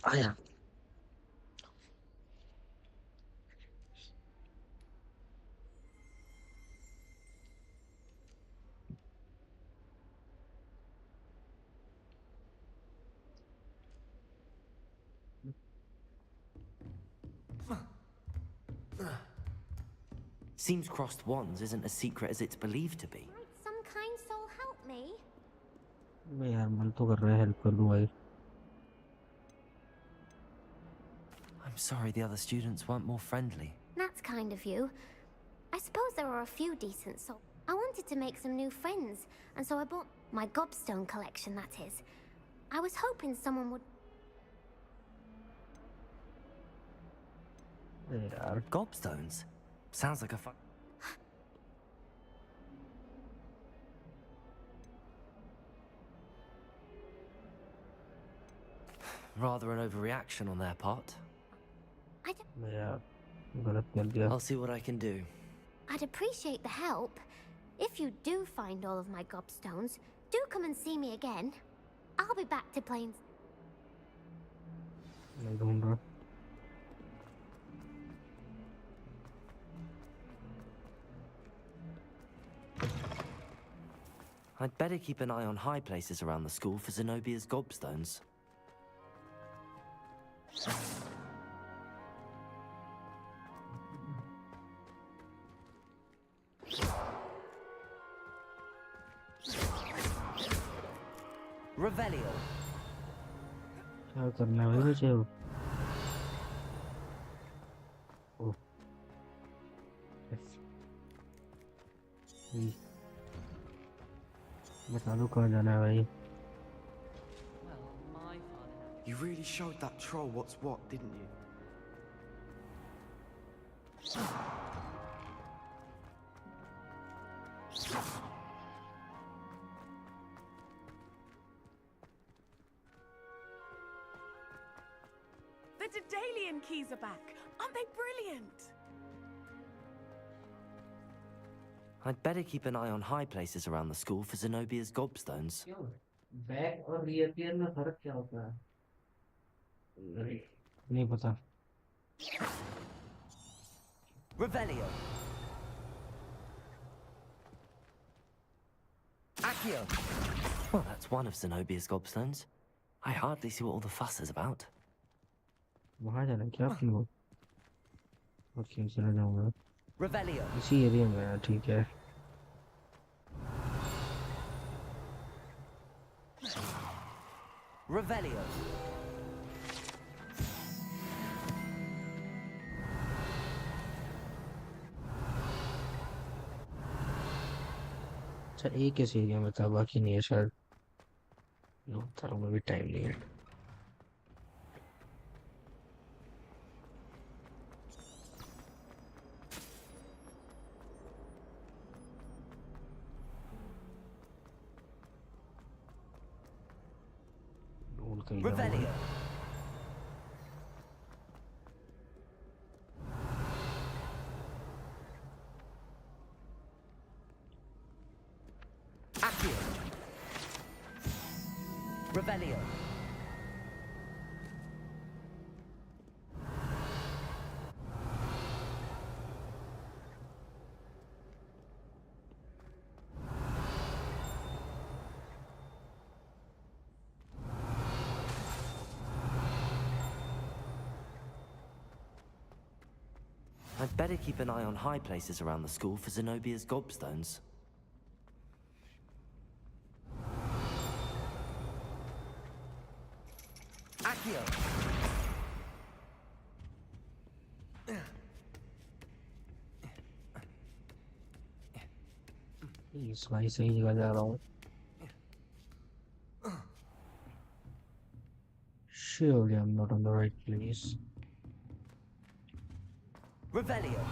Speaker 8: आया
Speaker 4: Seems crossed wands isn't as secret as it's believed to be.
Speaker 14: Might some kind soul help me?
Speaker 8: मैं यार मन तो कर रहा है help कर दूं भाई.
Speaker 4: I'm sorry the other students weren't more friendly.
Speaker 14: That's kind of you. I suppose there are a few decent souls. I wanted to make some new friends, and so I bought my gobstone collection, that is. I was hoping someone would...
Speaker 8: यार
Speaker 4: Gobstones? Sounds like a fun... Rather an overreaction on their part.
Speaker 8: यार गलत कर दिया.
Speaker 4: I'll see what I can do.
Speaker 14: I'd appreciate the help. If you do find all of my gobstones, do come and see me again. I'll be back to Plains.
Speaker 8: मैं ढूंढ रहा.
Speaker 4: I'd better keep an eye on high places around the school for Zenobia's gobstones. Revelio.
Speaker 8: क्या करना है भाई मुझे? ओह. बता दो कहाँ जाना है भाई.
Speaker 1: You really showed that troll what's what, didn't you?
Speaker 18: The Daedalian keys are back. Aren't they brilliant?
Speaker 4: I'd better keep an eye on high places around the school for Zenobia's gobstones.
Speaker 8: Back और rear में फर्क क्या होता है? नहीं पता.
Speaker 4: Revelio. Accio. Well, that's one of Zenobia's gobstones. I hardly see what all the fuss is about.
Speaker 8: वहाँ जाना क्या अपने को? ओके चला जाऊँगा.
Speaker 4: Revelio.
Speaker 8: इसी एरिया में है, ठीक है.
Speaker 4: Revelio.
Speaker 8: अच्छा एक इस एरिया में था, बाकी नहीं है शायद. नो तारों में भी टाइम नहीं है.
Speaker 4: Revelio. Accio. Revelio. I'd better keep an eye on high places around the school for Zenobia's gobstones. Accio.
Speaker 8: इस भाई सही जगह जा रहा हूँ. Surely I'm not on the right place.
Speaker 4: Revelio.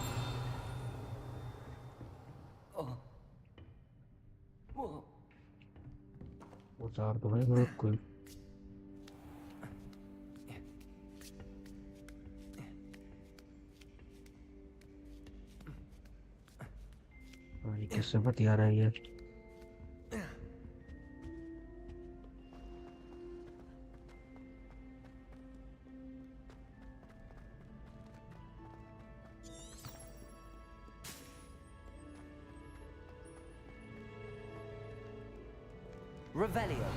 Speaker 8: उतार दो भाई मेरे को. भाई कैसे बतिया रहा है ये?
Speaker 4: Revelio.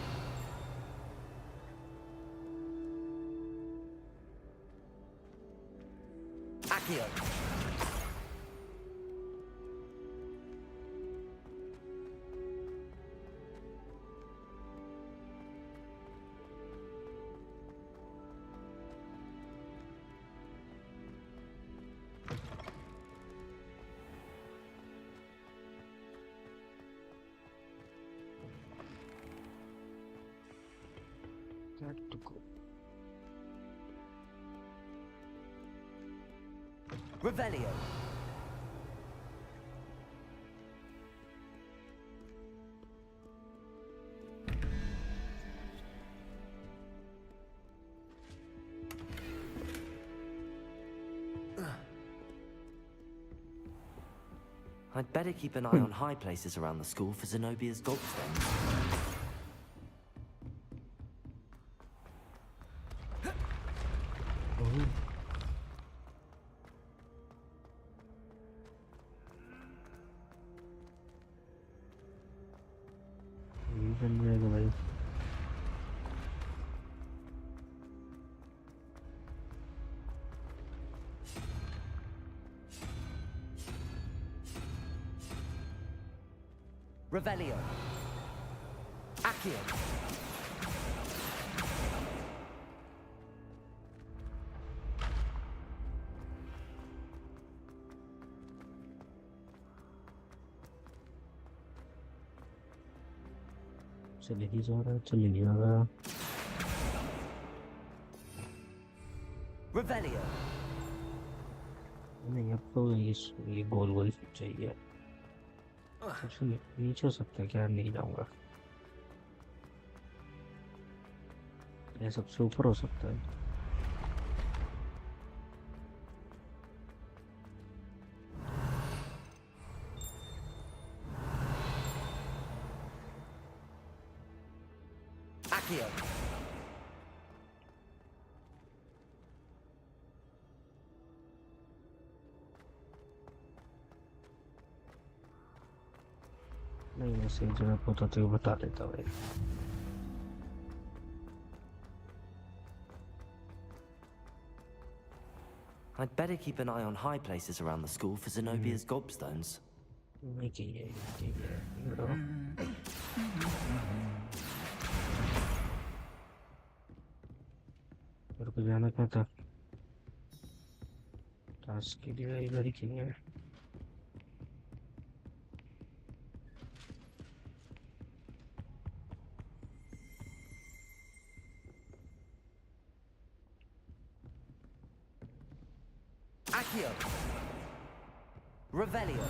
Speaker 4: Accio.
Speaker 8: to go.
Speaker 4: Revelio. I'd better keep an eye on high places around the school for Zenobia's gobstones.
Speaker 8: बन जाएगा भाई.
Speaker 4: Revelio. Accio.
Speaker 8: चले ही जा रहा, चले नहीं आ रहा.
Speaker 4: Revelio.
Speaker 8: नहीं अब तो ये गोल गोल चाहिए. अच्छा नीचे हो सकता है क्या? नहीं जाऊंगा. ये सबसे ऊपर हो सकता है.
Speaker 4: Accio.
Speaker 8: नहीं ऐसे जगह पता तो बता देता भाई.
Speaker 4: I'd better keep an eye on high places around the school for Zenobia's gobstones.
Speaker 8: मेरे को जाना कहाँ था? टास्क के लिए इधर ही क्यों है?
Speaker 4: Accio. Revelio.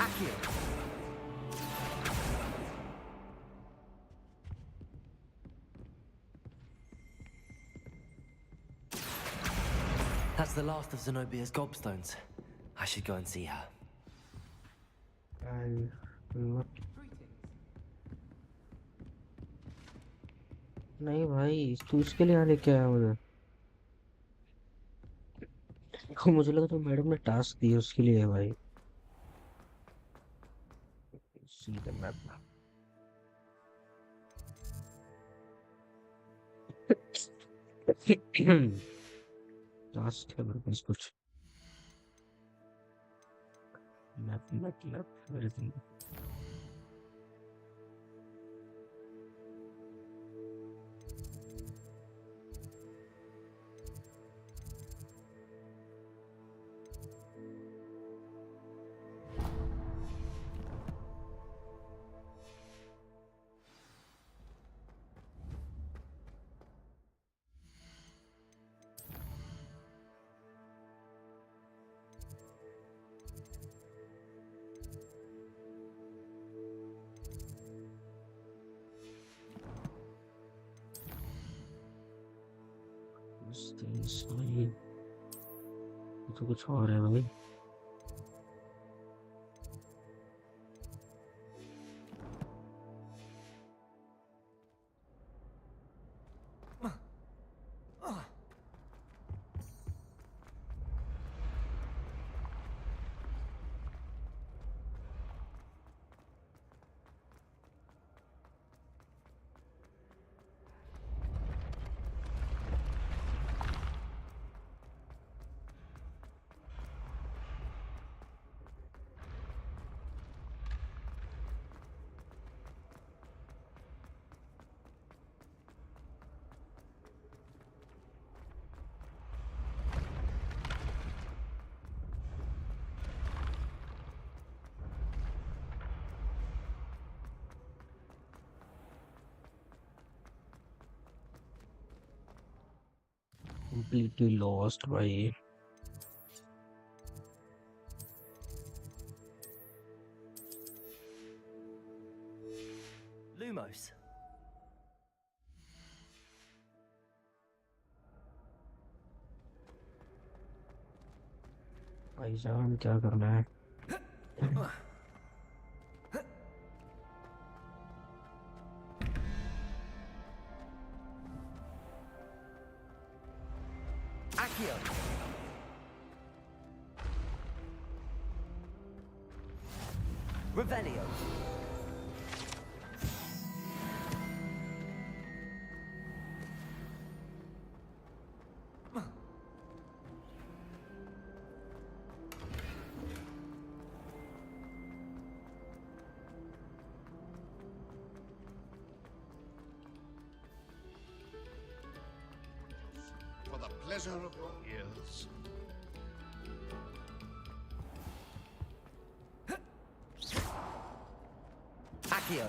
Speaker 4: Accio. That's the last of Zenobia's gobstones. I should go and see her.
Speaker 8: नहीं भाई तू इसके लिए यहाँ लेके आया मुझे. मुझे लगा तो मैडम ने टास्क दिया उसके लिए है भाई. सीधा मैप. टास्क है मेरे पास कुछ. Map everything. ये तो कुछ और है भाई. completely lost by
Speaker 4: Lumos.
Speaker 8: भाईजान क्या करना है
Speaker 4: Accio. Revelio.
Speaker 9: For the pleasure of your ears.
Speaker 4: Accio.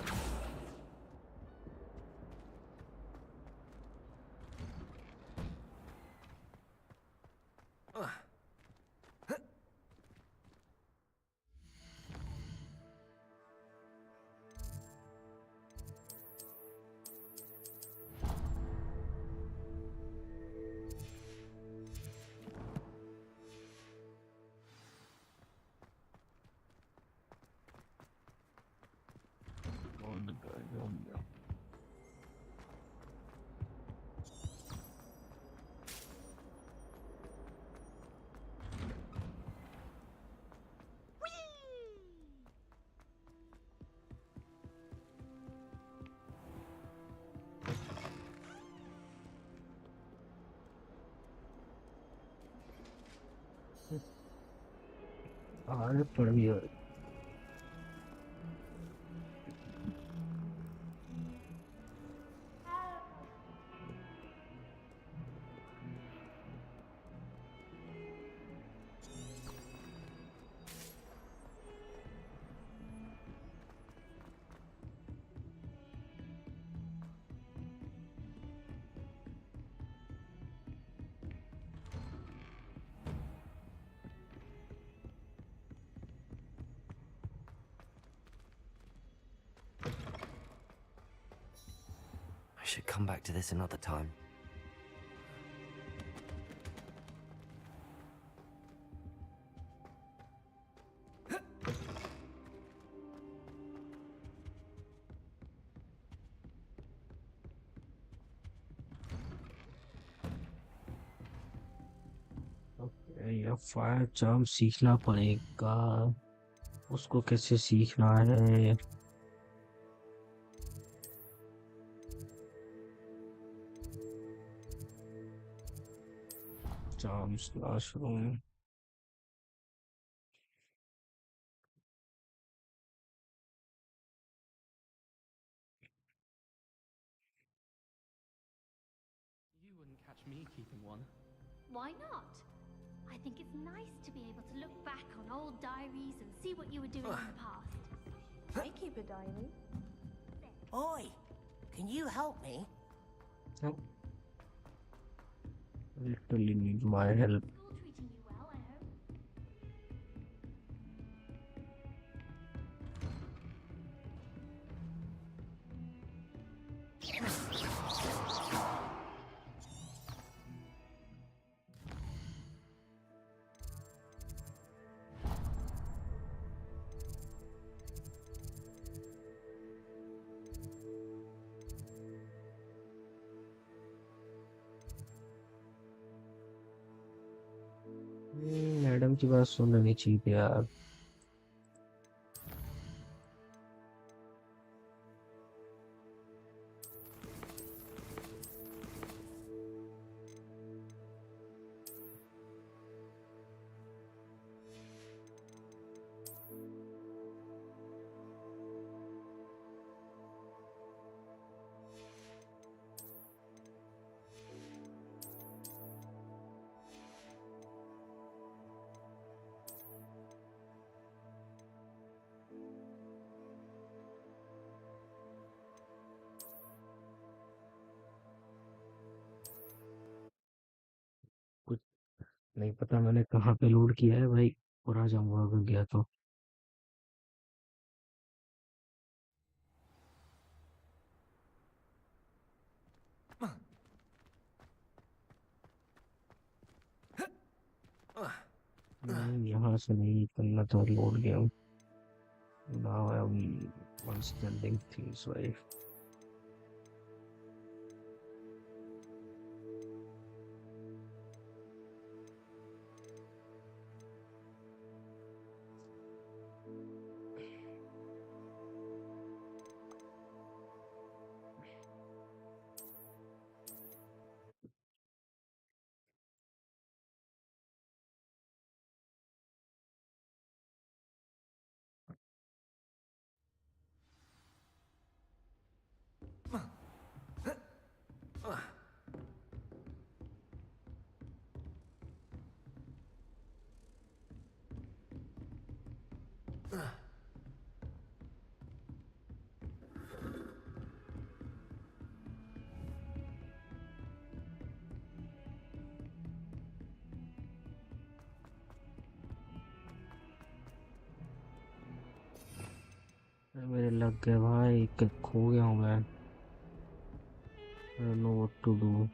Speaker 8: आगे पड़ गया
Speaker 4: I should come back to this another time.
Speaker 8: या फायर चार्म सीखना पड़ेगा उसको कैसे सीखना है charms classroom
Speaker 15: You wouldn't catch me keeping one.
Speaker 13: Why not? I think it's nice to be able to look back on old diaries and see what you were doing in the past.
Speaker 12: I keep a diary.
Speaker 6: Oi, can you help me?
Speaker 8: no. Literally need my help
Speaker 13: School treating you well, I hope.
Speaker 8: Madam की बात सुननी चाहिए थी यार नहीं पता मैंने कहाँ पे लोड किया है भाई, पूरा जाऊंगा अगर गया तो। यहाँ से नहीं निकलना तो लोड गया हूँ। Now I'm understanding things right. मेरे लग गए भाई, खो गया हूँ मैं। I don't know what to do.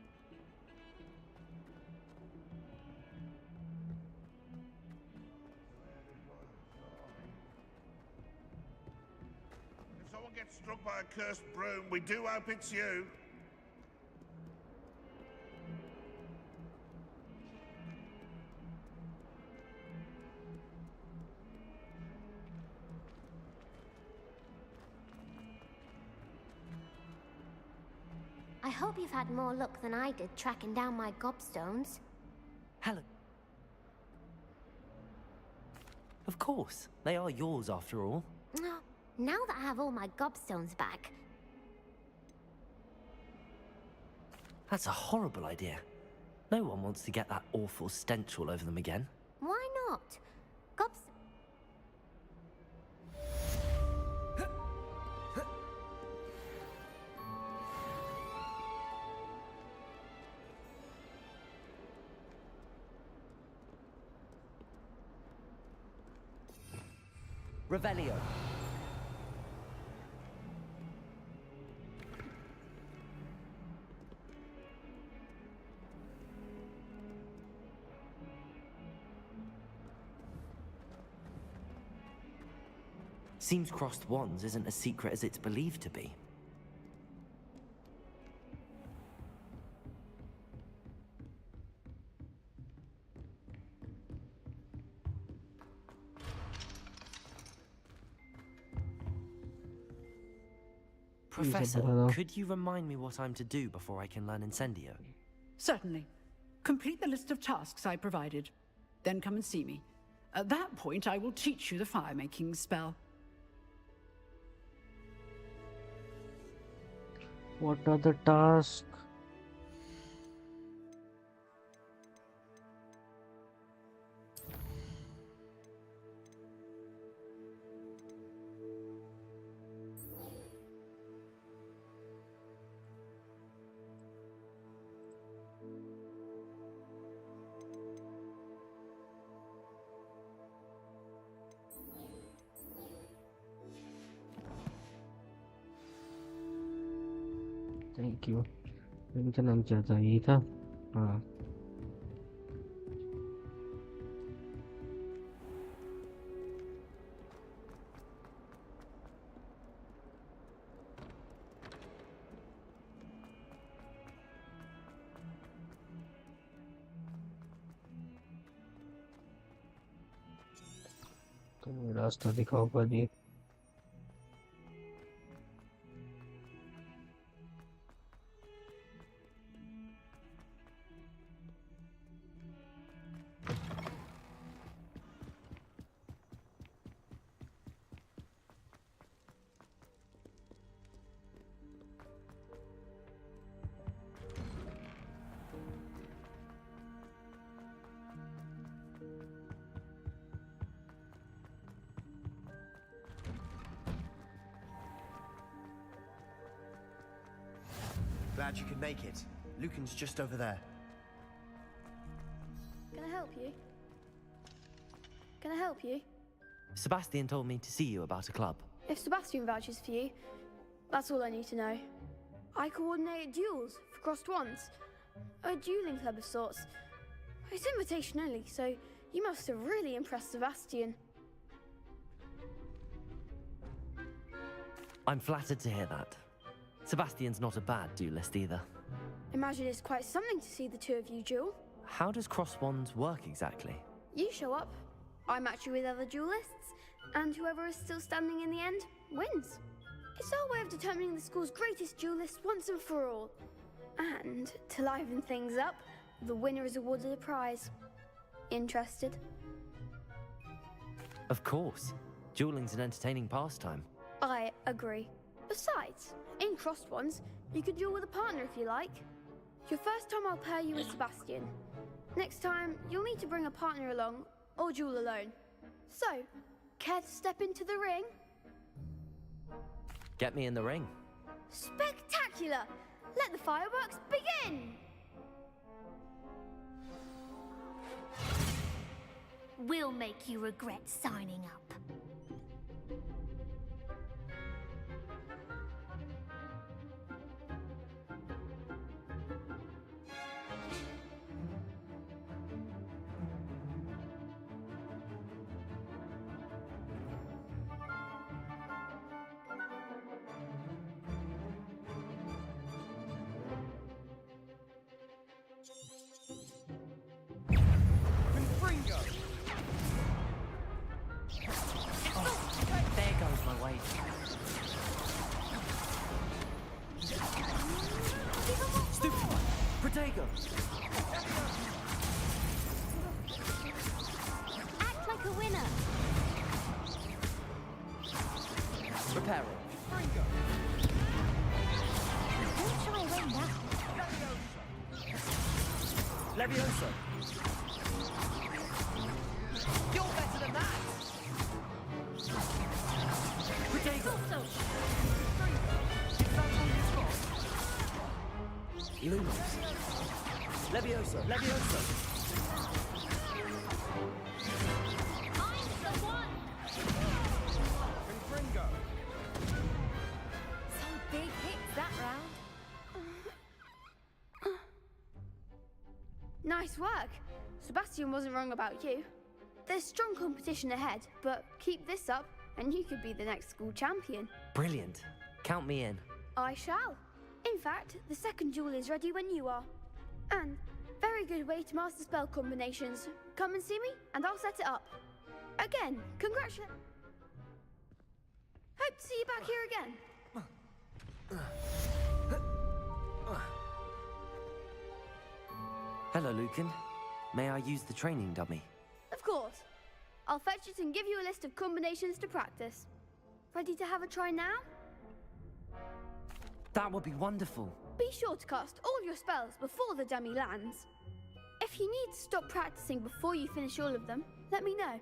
Speaker 9: If someone gets struck by a cursed broom, we do hope it's you.
Speaker 14: I hope you've had more luck than I did tracking down my gobstones.
Speaker 4: Helen. Of course. They are yours after all.
Speaker 14: Now that I have all my gobstones back...
Speaker 4: That's a horrible idea. No one wants to get that awful stench all over them again.
Speaker 14: Why not?
Speaker 4: Revelio. Seems crossed wands isn't as secret as it's believed to be. Professor, could you remind me what I'm to do before I can learn Incendio?
Speaker 16: Certainly. Complete the list of tasks I provided. Then come and see me. At that point, I will teach you the fire-making spell.
Speaker 8: What are the tasks? Thank you. इनका नाम क्या था? यही था? हाँ. तो रास्ता दिखाओ पाजी.
Speaker 1: Glad you could make it. Lucan's just over there.
Speaker 12: Gonna
Speaker 10: help you? Can I help you?
Speaker 4: Sebastian told me to see you about a club.
Speaker 10: If Sebastian vouches for you, that's all I need to know. I coordinate duels for crossed wands. A dueling club of sorts. It's invitation only, so you must have really impressed Sebastian.
Speaker 4: I'm flattered to hear that. Sebastian's not a bad duelist either.
Speaker 10: Imagine it's quite something to see the two of you duel.
Speaker 4: How does cross wands work exactly?
Speaker 10: You show up, I match you with other duelists, and whoever is still standing in the end wins. It's our way of determining the school's greatest duelist once and for all. And to liven things up, the winner is awarded a prize. Interested?
Speaker 4: Of course. Dueling's an entertaining pastime.
Speaker 10: I agree. Besides, in crossed ones, you could duel with a partner if you like. Your first time I'll pair you with Sebastian. Next time, you'll need to bring a partner along, or duel alone. So, care to step into the ring?
Speaker 4: Get me in the ring.
Speaker 10: Spectacular! Let the fireworks begin!
Speaker 13: We'll make you regret signing up.
Speaker 4: There goes my way. Stupefy! Protego!
Speaker 14: Act like a winner.
Speaker 4: Reparo.
Speaker 14: Don't shy away now.
Speaker 4: Levioso. You're better than that! Protego! Lumos. Levioso. Levioso.
Speaker 13: I'm the one!
Speaker 20: Confringo.
Speaker 14: Some big hits that round.
Speaker 10: Nice work. Sebastian wasn't wrong about you. There's strong competition ahead, but keep this up and you could be the next school champion.
Speaker 4: Brilliant. Count me in.
Speaker 10: I shall. In fact, the second duel is ready when you are. And very good way to master spell combinations. Come and see me and I'll set it up. Again, congratulations. Hope to see you back here again.
Speaker 4: Hello, Lucan. May I use the training dummy?
Speaker 10: Of course. I'll fetch it and give you a list of combinations to practice. Ready to have a try now?
Speaker 4: That would be wonderful.
Speaker 10: Be sure to cast all your spells before the dummy lands. If you need to stop practicing before you finish all of them, let me know.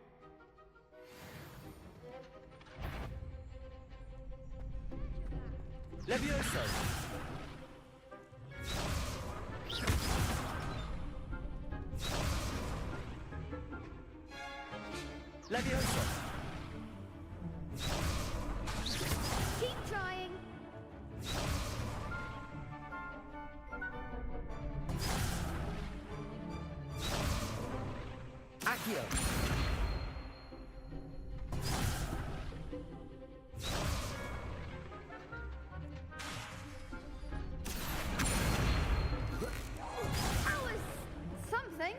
Speaker 4: Levioso! Levioso!
Speaker 10: Keep trying.
Speaker 4: Accio!
Speaker 10: That was something.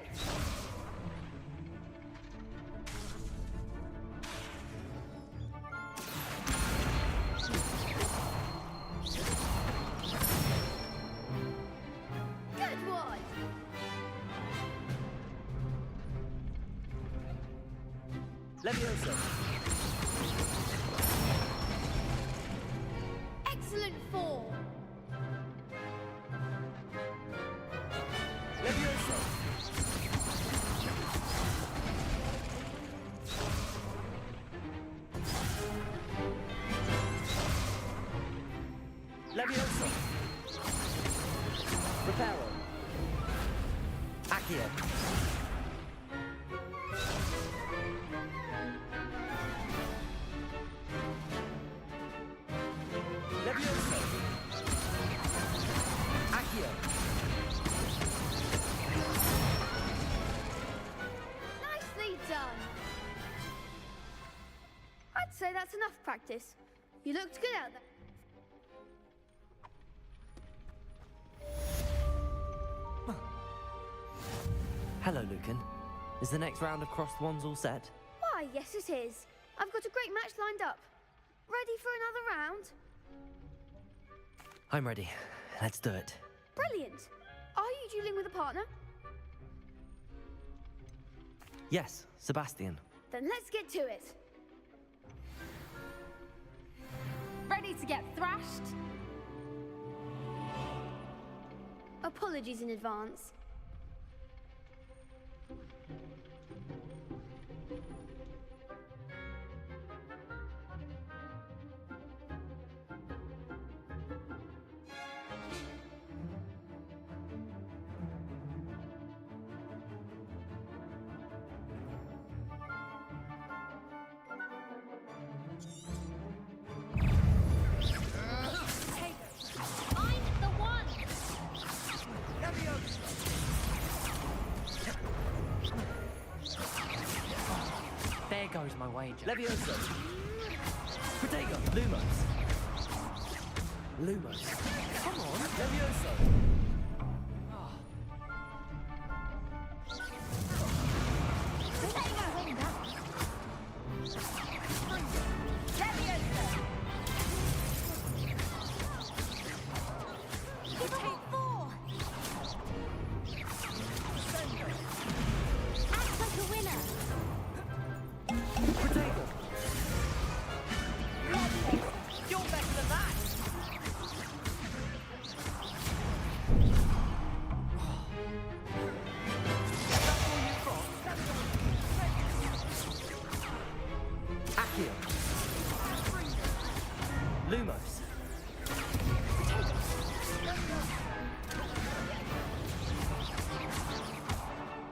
Speaker 10: Good one.
Speaker 4: Levioso!
Speaker 10: Excellent form.
Speaker 4: Levioso! Levioso! Reparo! Accio!
Speaker 10: say that's enough practice. You looked good out there.
Speaker 4: Hello, Lucan. Is the next round of Crossed Wands all set?
Speaker 10: Why, yes it is. I've got a great match lined up. Ready for another round?
Speaker 4: I'm ready. Let's do it.
Speaker 10: Brilliant. Are you dueling with a partner?
Speaker 4: Yes, Sebastian.
Speaker 10: Then let's get to it.
Speaker 13: Ready to get thrashed?
Speaker 10: Apologies in advance.
Speaker 11: There goes my wager.
Speaker 4: Levioso. Protego. Lumos. Lumos. Come on. Levioso. Lumos.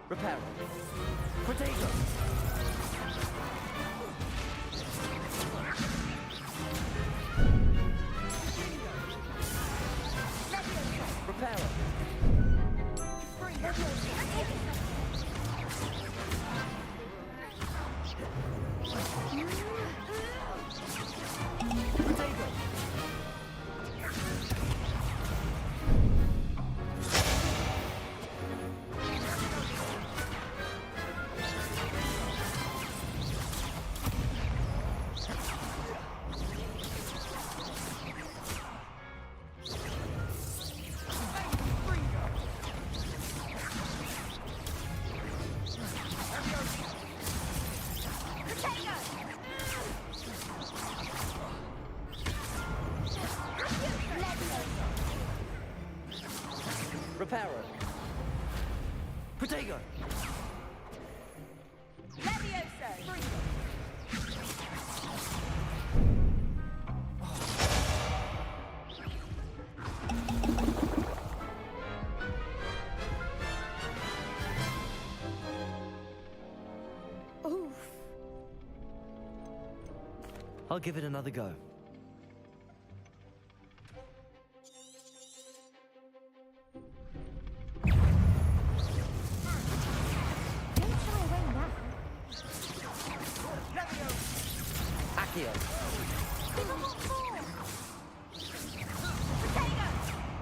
Speaker 4: Reparo. Protego. Reparo. Reparo. Protego.
Speaker 12: Levioso.
Speaker 10: Oof.
Speaker 4: I'll give it another go.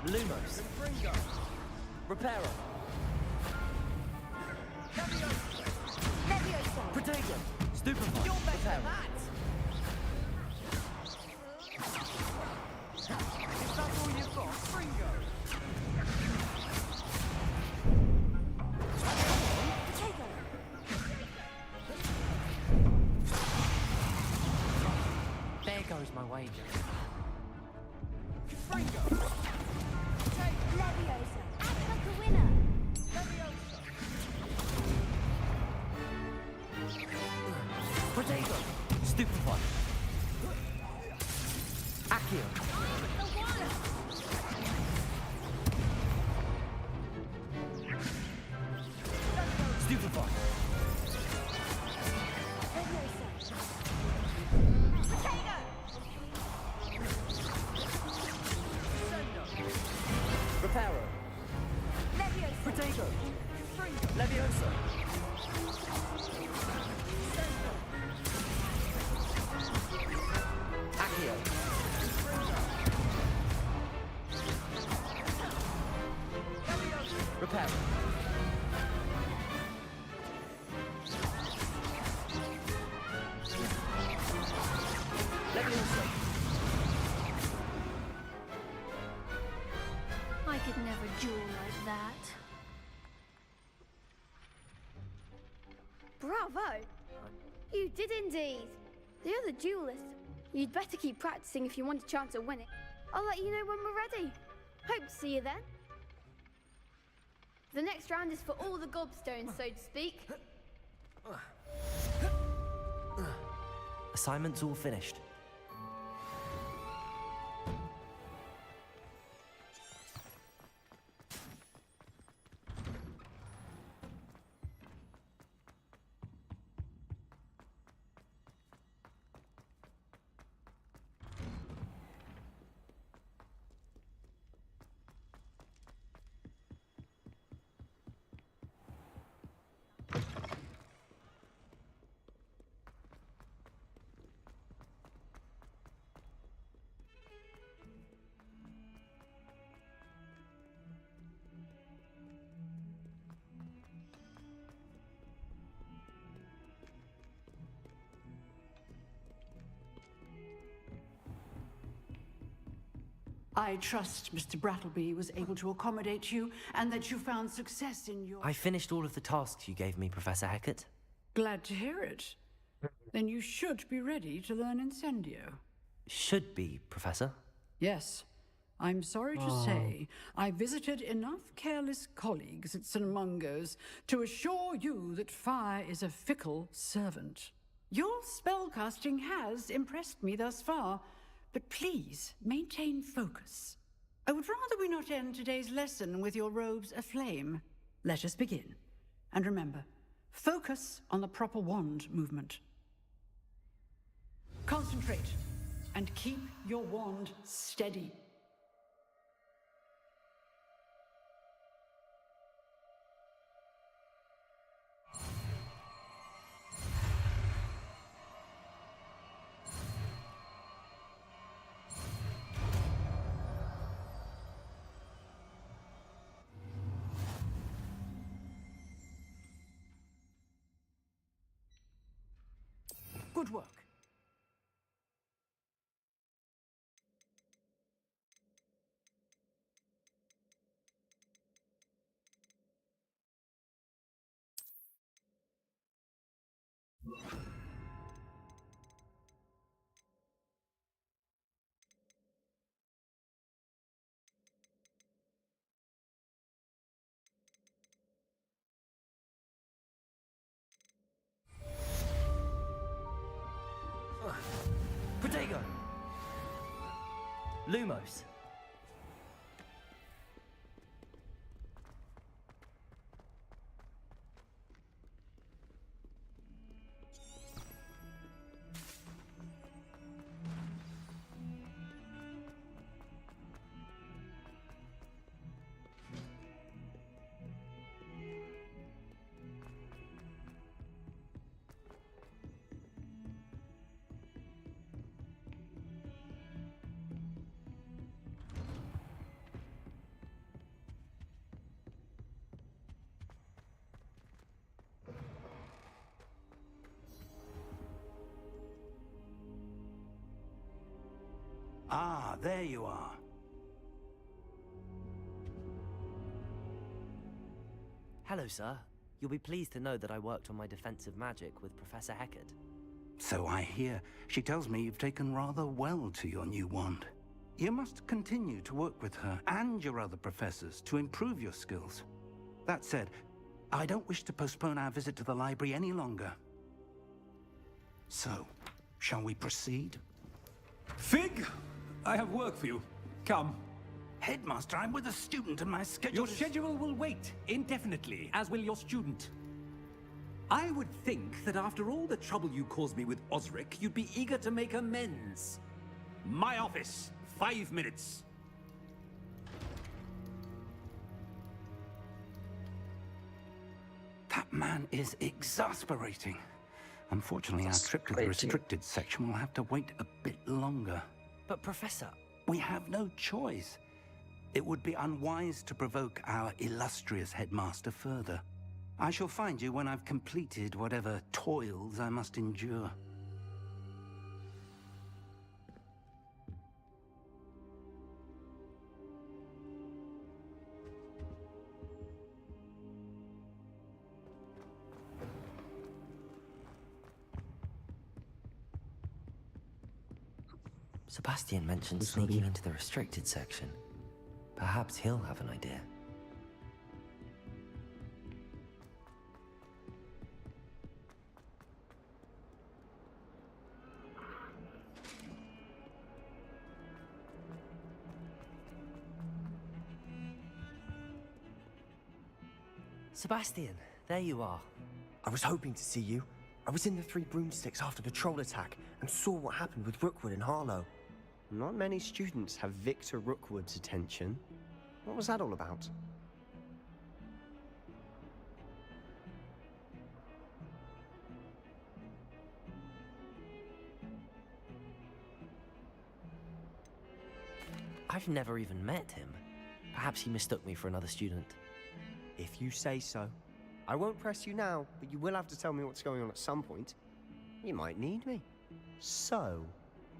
Speaker 4: Lumos. Reparo. Protego. Stupefy. You're better than that. If that's all you've got, Fringo.
Speaker 11: There goes my wager.
Speaker 13: Leviosa. Act like a winner.
Speaker 4: Protego. Stupefy. Accio. Stupefy. Reparo. Protego. Levioso.
Speaker 10: Bravo! You did indeed. The other duelist. You'd better keep practicing if you want a chance at winning. I'll let you know when we're ready. Hope to see you then. The next round is for all the gobstones, so to speak.
Speaker 4: Assignment's all finished.
Speaker 16: I trust Mr. Brattleby was able to accommodate you and that you found success in your...
Speaker 4: I finished all of the tasks you gave me, Professor Hecat.
Speaker 16: Glad to hear it. Then you should be ready to learn Incendio.
Speaker 4: Should be, Professor.
Speaker 16: Yes. I'm sorry to say, I visited enough careless colleagues at St. Mungo's to assure you that fire is a fickle servant. Your spellcasting has impressed me thus far, but please maintain focus. I would rather we not end today's lesson with your robes aflame. Let us begin. And remember, focus on the proper wand movement. Concentrate and keep your wand steady. Good work.
Speaker 4: Protego! Lumos.
Speaker 6: Ah, there you are.
Speaker 4: Hello, sir. You'll be pleased to know that I worked on my defensive magic with Professor Hecat.
Speaker 6: So I hear. She tells me you've taken rather well to your new wand. You must continue to work with her and your other professors to improve your skills. That said, I don't wish to postpone our visit to the library any longer. So, shall we proceed?
Speaker 3: Fig! I have work for you. Come.
Speaker 6: Headmaster, I'm with a student and my schedule
Speaker 3: Your schedule will wait indefinitely, as will your student. I would think that after all the trouble you caused me with Osric, you'd be eager to make amends. My office, 5 minutes.
Speaker 6: That man is exasperating. Unfortunately, our trip to the restricted section will have to wait a bit longer.
Speaker 4: But, Professor...
Speaker 6: We have no choice. It would be unwise to provoke our illustrious headmaster further. I shall find you when I've completed whatever toils I must endure.
Speaker 4: Sebastian mentioned sneaking into the restricted section. Perhaps he'll have an idea.
Speaker 1: Sebastian, there you are. I was hoping to see you. I was in the Three Broomsticks after the troll attack and saw what happened with Rookwood and Harlow. Not many students have Victor Rookwood's attention. What was that all about?
Speaker 4: I've never even met him. Perhaps he mistook me for another student.
Speaker 1: If you say so. I won't press you now, but you will have to tell me what's going on at some point. You might need me. So,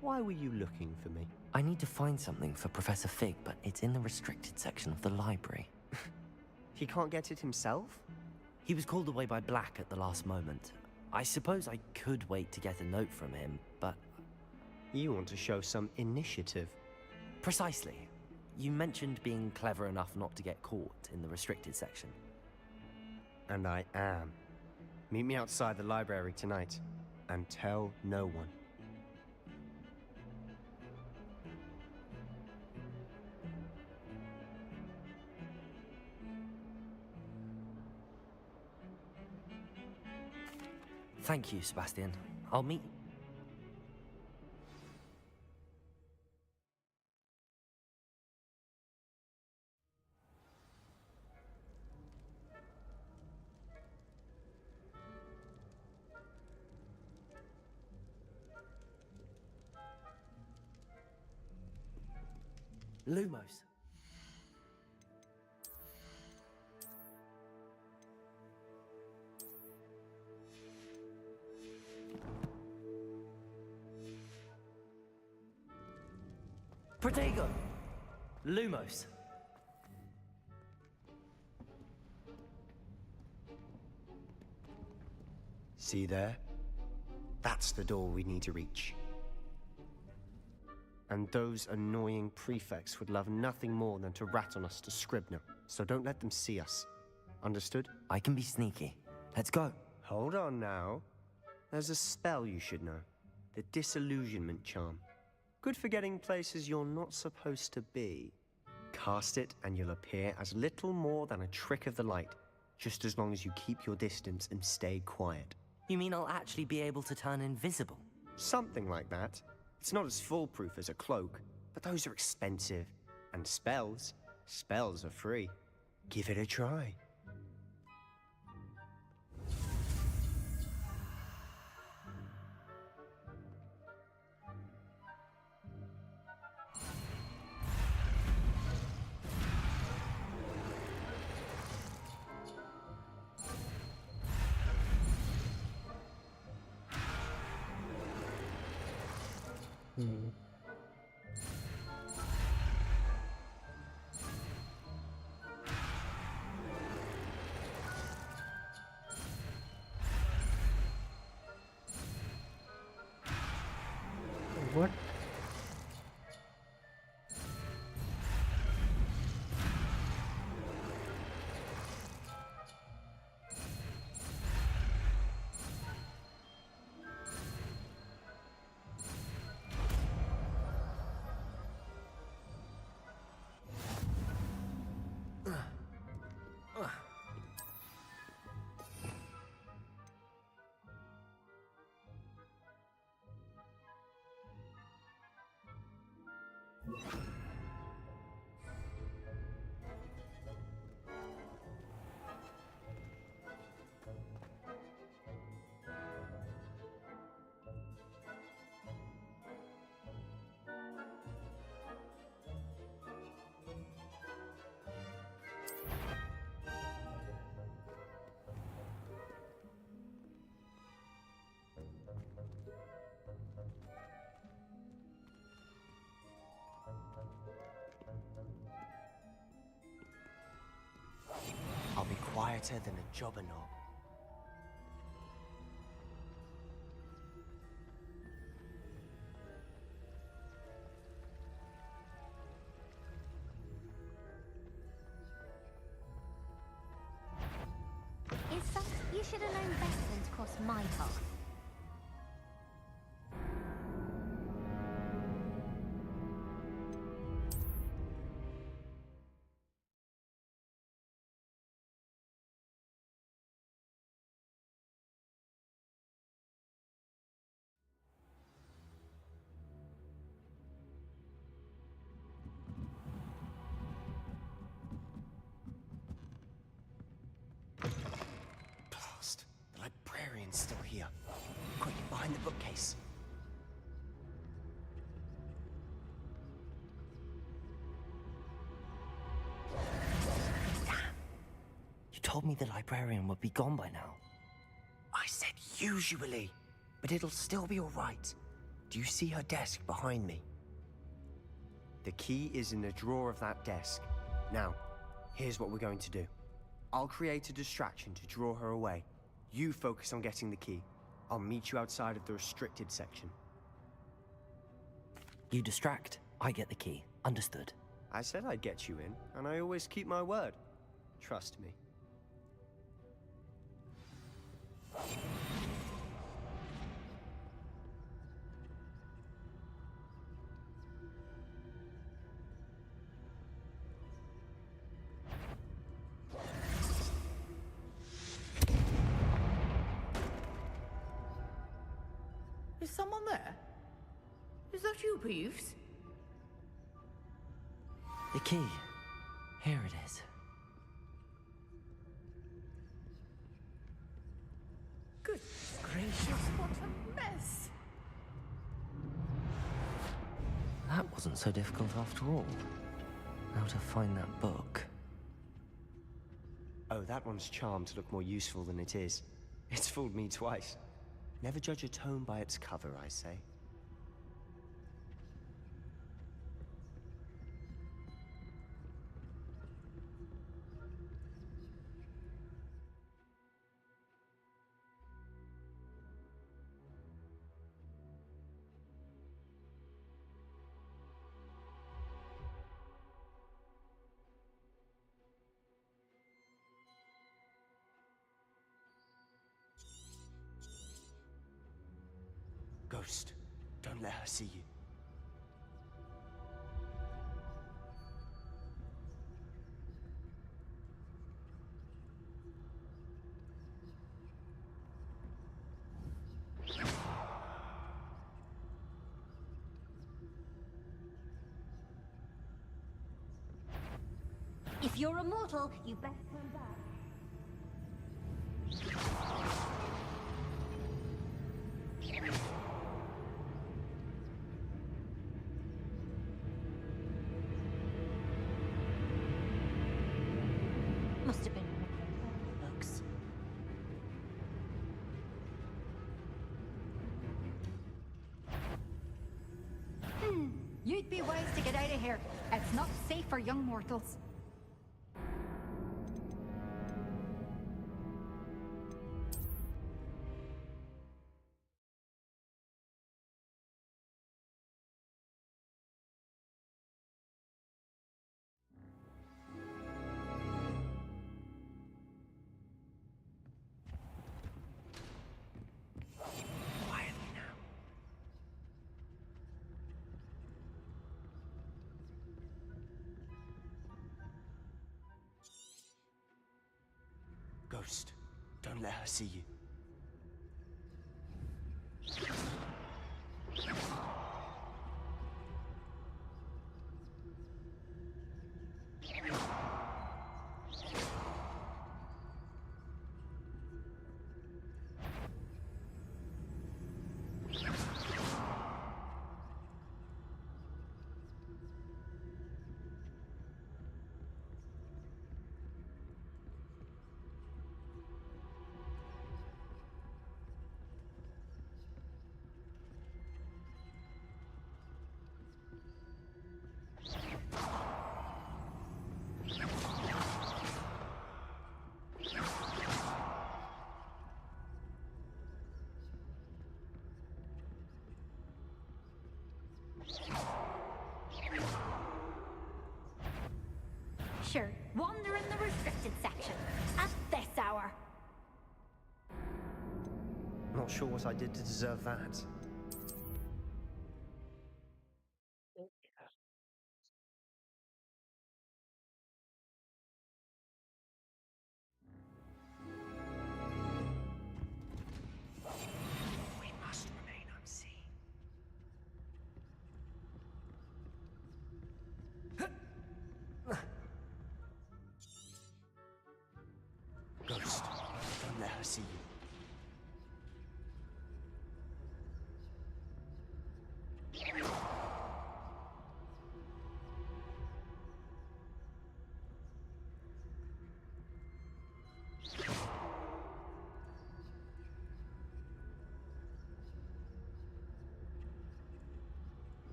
Speaker 1: why were you looking for me?
Speaker 4: I need to find something for Professor Fig, but it's in the restricted section of the library.
Speaker 1: He can't get it himself?
Speaker 4: He was called away by Black at the last moment. I suppose I could wait to get a note from him, but...
Speaker 1: You want to show some initiative.
Speaker 4: Precisely. You mentioned being clever enough not to get caught in the restricted section.
Speaker 1: And I am. Meet me outside the library tonight, and tell no one.
Speaker 4: Thank you, Sebastian. I'll meet... Lumos. Protego! Lumos.
Speaker 1: See there? That's the door we need to reach. And those annoying prefects would love nothing more than to rat on us to Scribner, so don't let them see us. Understood?
Speaker 4: I can be sneaky. Let's go.
Speaker 1: Hold on now. There's a spell you should know. The Disillusionment Charm. Good for getting places you're not supposed to be. Cast it and you'll appear as little more than a trick of the light, just as long as you keep your distance and stay quiet.
Speaker 4: You mean I'll actually be able to turn invisible?
Speaker 1: Something like that. It's not as foolproof as a cloak, but those are expensive. And spells are free. Give it a try.
Speaker 8: What?
Speaker 1: I'll be quieter than a jobberknob.
Speaker 14: should have known better than to cross my path.
Speaker 1: Blast. The librarian's still here. Quick, behind the bookcase.
Speaker 4: You told me the librarian would be gone by now.
Speaker 1: I said usually, but it'll still be all right. Do you see her desk behind me? The key is in the drawer of that desk. Now, here's what we're going to do. I'll create a distraction to draw her away. You focus on getting the key. I'll meet you outside of the restricted section.
Speaker 4: You distract, I get the key. Understood.
Speaker 1: I said I'd get you in, and I always keep my word. Trust me.
Speaker 5: Is someone there? Is that you, Peeves?
Speaker 4: The key. Here it is.
Speaker 5: Good gracious, what a mess!
Speaker 4: That wasn't so difficult after all. How to find that book.
Speaker 1: Oh, that one's charmed to look more useful than it is. It's fooled me twice. Never judge a tome by its cover, I say. Ghost, don't let her see you.
Speaker 14: If you're a mortal, you better turn back. Must have been books.
Speaker 17: You'd be wise to get out of here. It's not safe for young mortals.
Speaker 1: Ghost, don't let her see you.
Speaker 14: Sure, wander in the restricted section. At this hour.
Speaker 1: Not sure what I did to deserve that.
Speaker 4: We must remain unseen.
Speaker 1: Ghost, don't let her see you.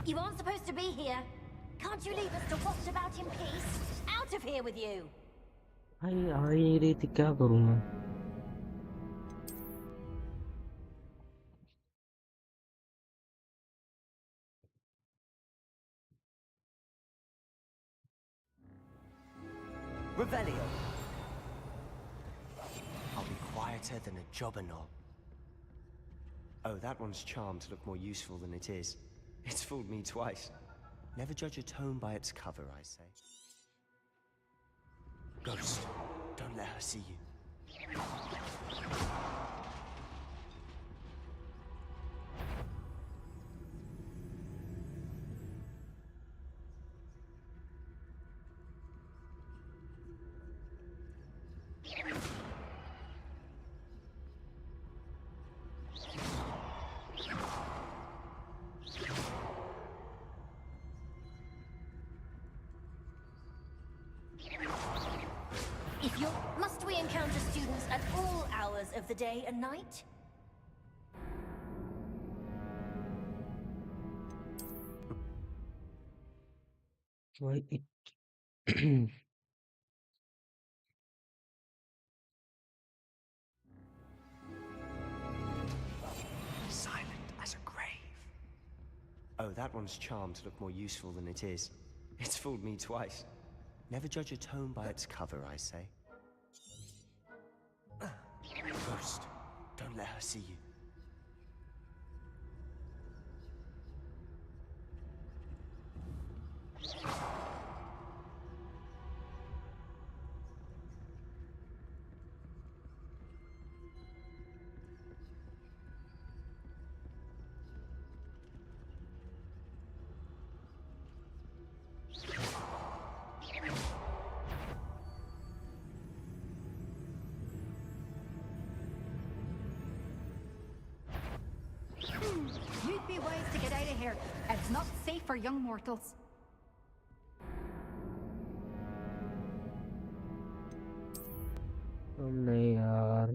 Speaker 14: You aren't supposed to be here. Can't you leave us to watch about in peace? Out of here with you!
Speaker 8: ये रीति क्या करूँ मैं?
Speaker 1: Revelio. I'll be quieter than a jobberknoll. Oh, that one's charmed to look more useful than it is. It's fooled me twice. Never judge a tome by its cover, I say. Ghost, don't let her see you.
Speaker 14: Must we encounter students at all hours of the day and night?
Speaker 8: Why it?
Speaker 1: Silent as a grave. Oh, that one's charmed to look more useful than it is. It's fooled me twice. Never judge a tome by its cover, I say. Ghost, don't let her see you.
Speaker 17: You'd be wise to get out of here. It's not safe for young mortals.
Speaker 8: नहीं यार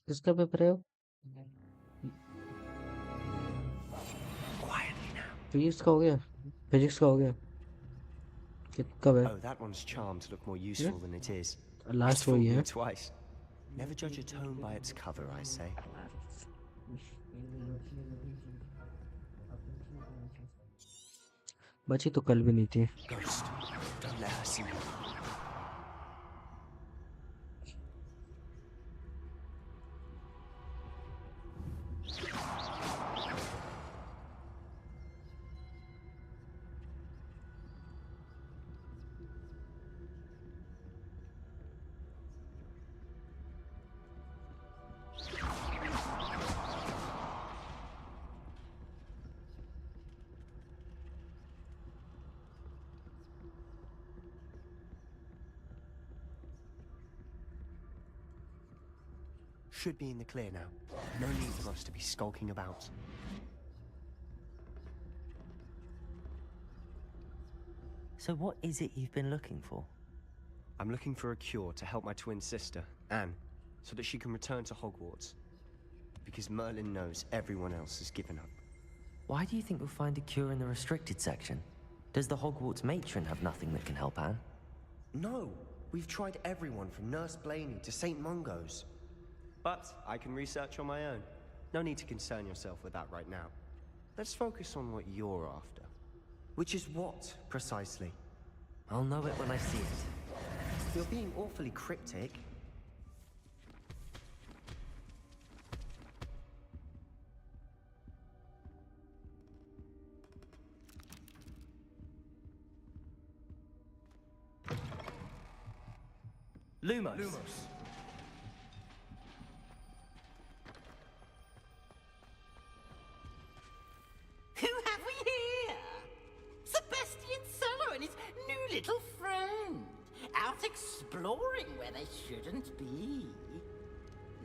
Speaker 8: किसका paper है physics का हो गया physics का हो गया कब है
Speaker 1: Oh, that one's charmed to look more useful than it is.
Speaker 8: Last
Speaker 1: It's
Speaker 8: one,
Speaker 1: fooled me
Speaker 8: yeah.
Speaker 1: twice. Never judge a tome by its cover, I say.
Speaker 8: बची तो कल भी नहीं थी
Speaker 1: Ghost, don't let her see you. Should be in the clear now. No need for us to be skulking about.
Speaker 4: So what is it you've been looking for?
Speaker 1: I'm looking for a cure to help my twin sister, Anne, so that she can return to Hogwarts. Because Merlin knows everyone else has given up.
Speaker 4: Why do you think we'll find a cure in the restricted section? Does the Hogwarts matron have nothing that can help Anne?
Speaker 1: No! We've tried everyone from Nurse Blaney to St. Mungo's. But I can research on my own. No need to concern yourself with that right now. Let's focus on what you're after. Which is what, precisely?
Speaker 4: I'll know it when I see it.
Speaker 1: You're being awfully cryptic.
Speaker 4: Lumos.
Speaker 6: Who have we here? Sebastian Solo and his new little friend. Out exploring where they shouldn't be.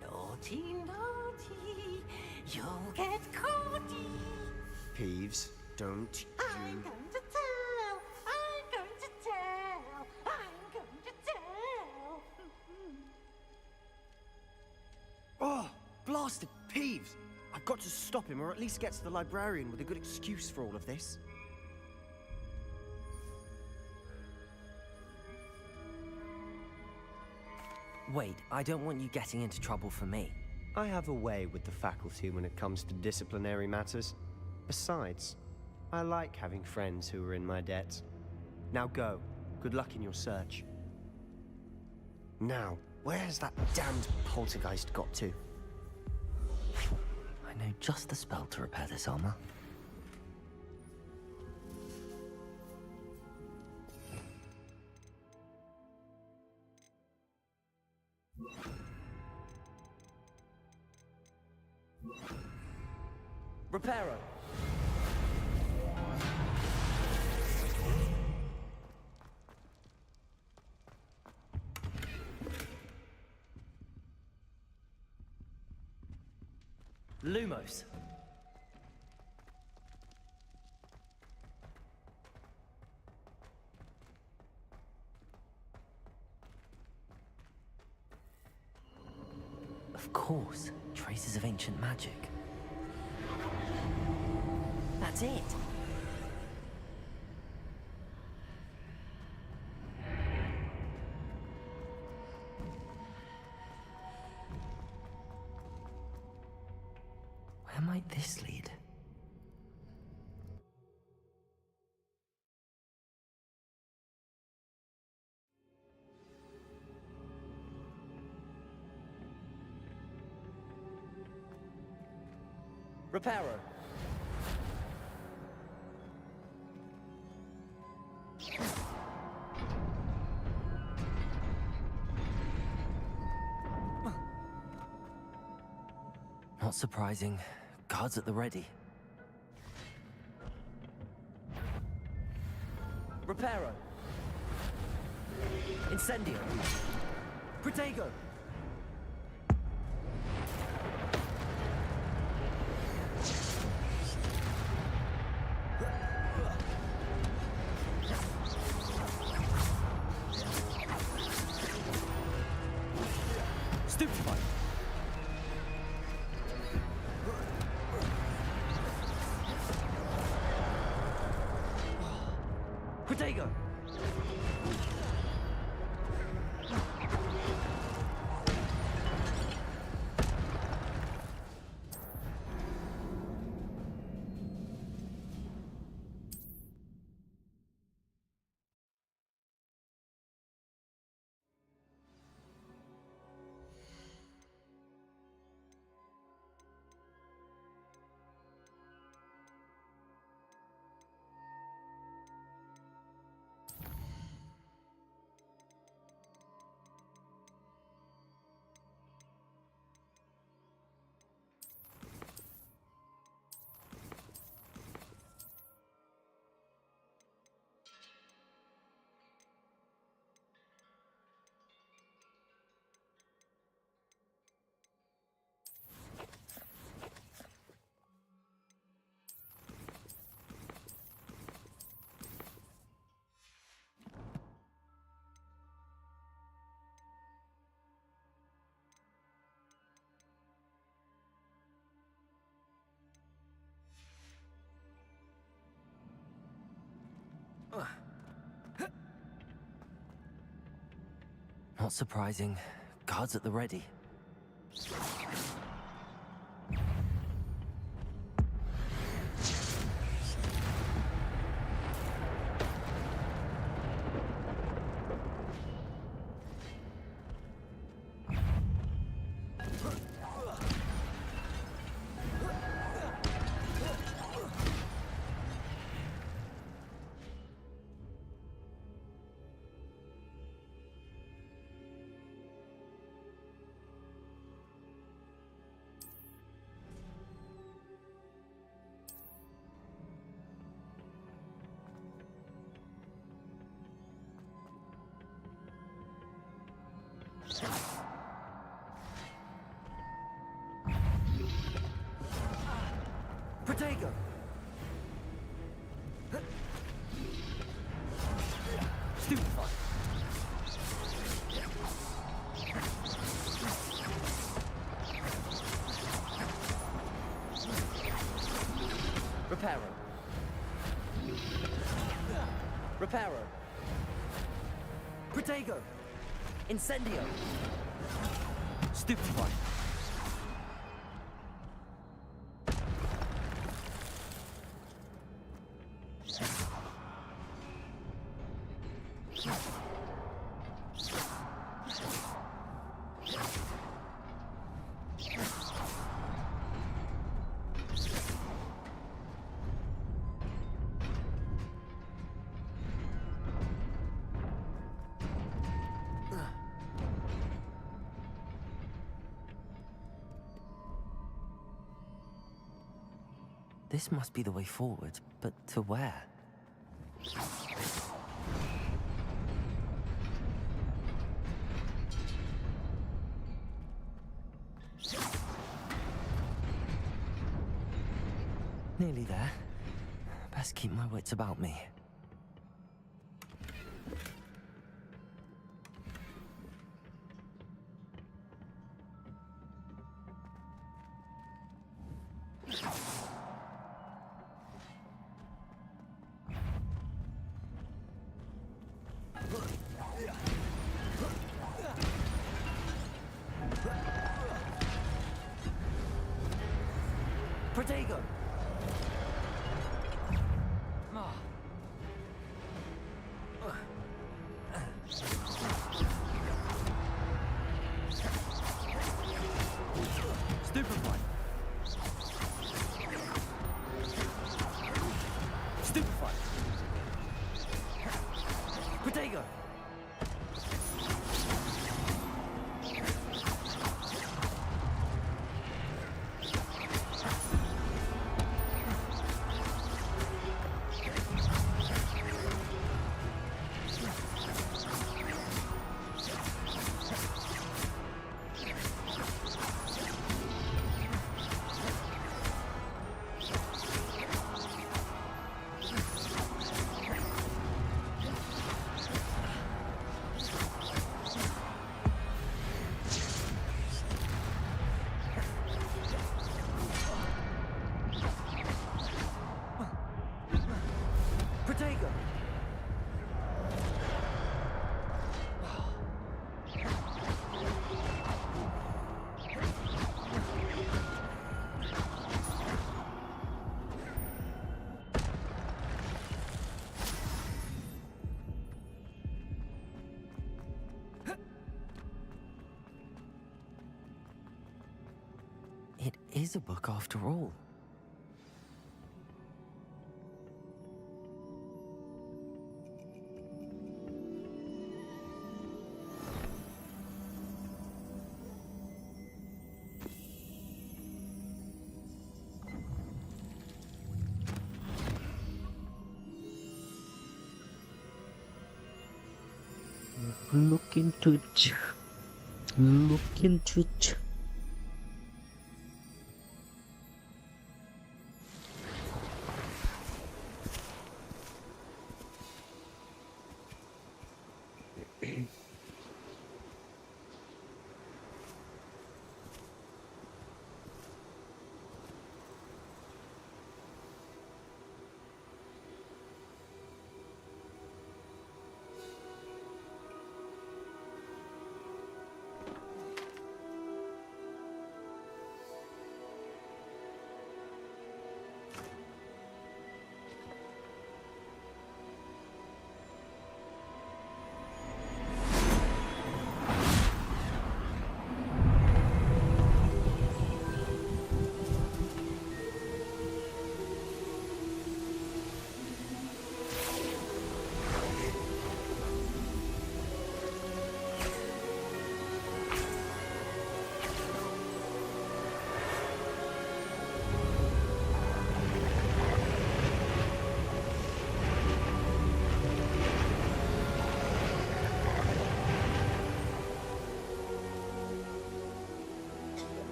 Speaker 6: Naughty, naughty. You'll get caughty.
Speaker 1: Peeves, don't
Speaker 6: I'm going to tell. I'm going to tell. I'm going to tell.
Speaker 1: Oh, blasted Peeves! I've got to stop him, or at least get to the librarian with a good excuse for all of this.
Speaker 4: Wait, I don't want you getting into trouble for me.
Speaker 1: I have a way with the faculty when it comes to disciplinary matters. Besides, I like having friends who are in my debt. Now go. Good luck in your search. Now, where has that damned poltergeist got to?
Speaker 4: I know just the spell to repair this armor. Reparo. Lumos. Of course, traces of ancient magic. That's it. Where might this lead? Reparo. Not surprising. Guards at the ready. Reparo. Incendio. Protego.
Speaker 11: Protego!
Speaker 4: Not surprising. Guards at the ready.
Speaker 11: Protego! Stupefy! Reparo! Reparo! Protego! Incendio! Stupefy!
Speaker 4: This must be the way forward, but to where? Nearly there. Best keep my wits about me.
Speaker 11: Protego! Stupefy! Stupefy! Protego!
Speaker 4: is a book after all.
Speaker 8: Look into it. Look into it.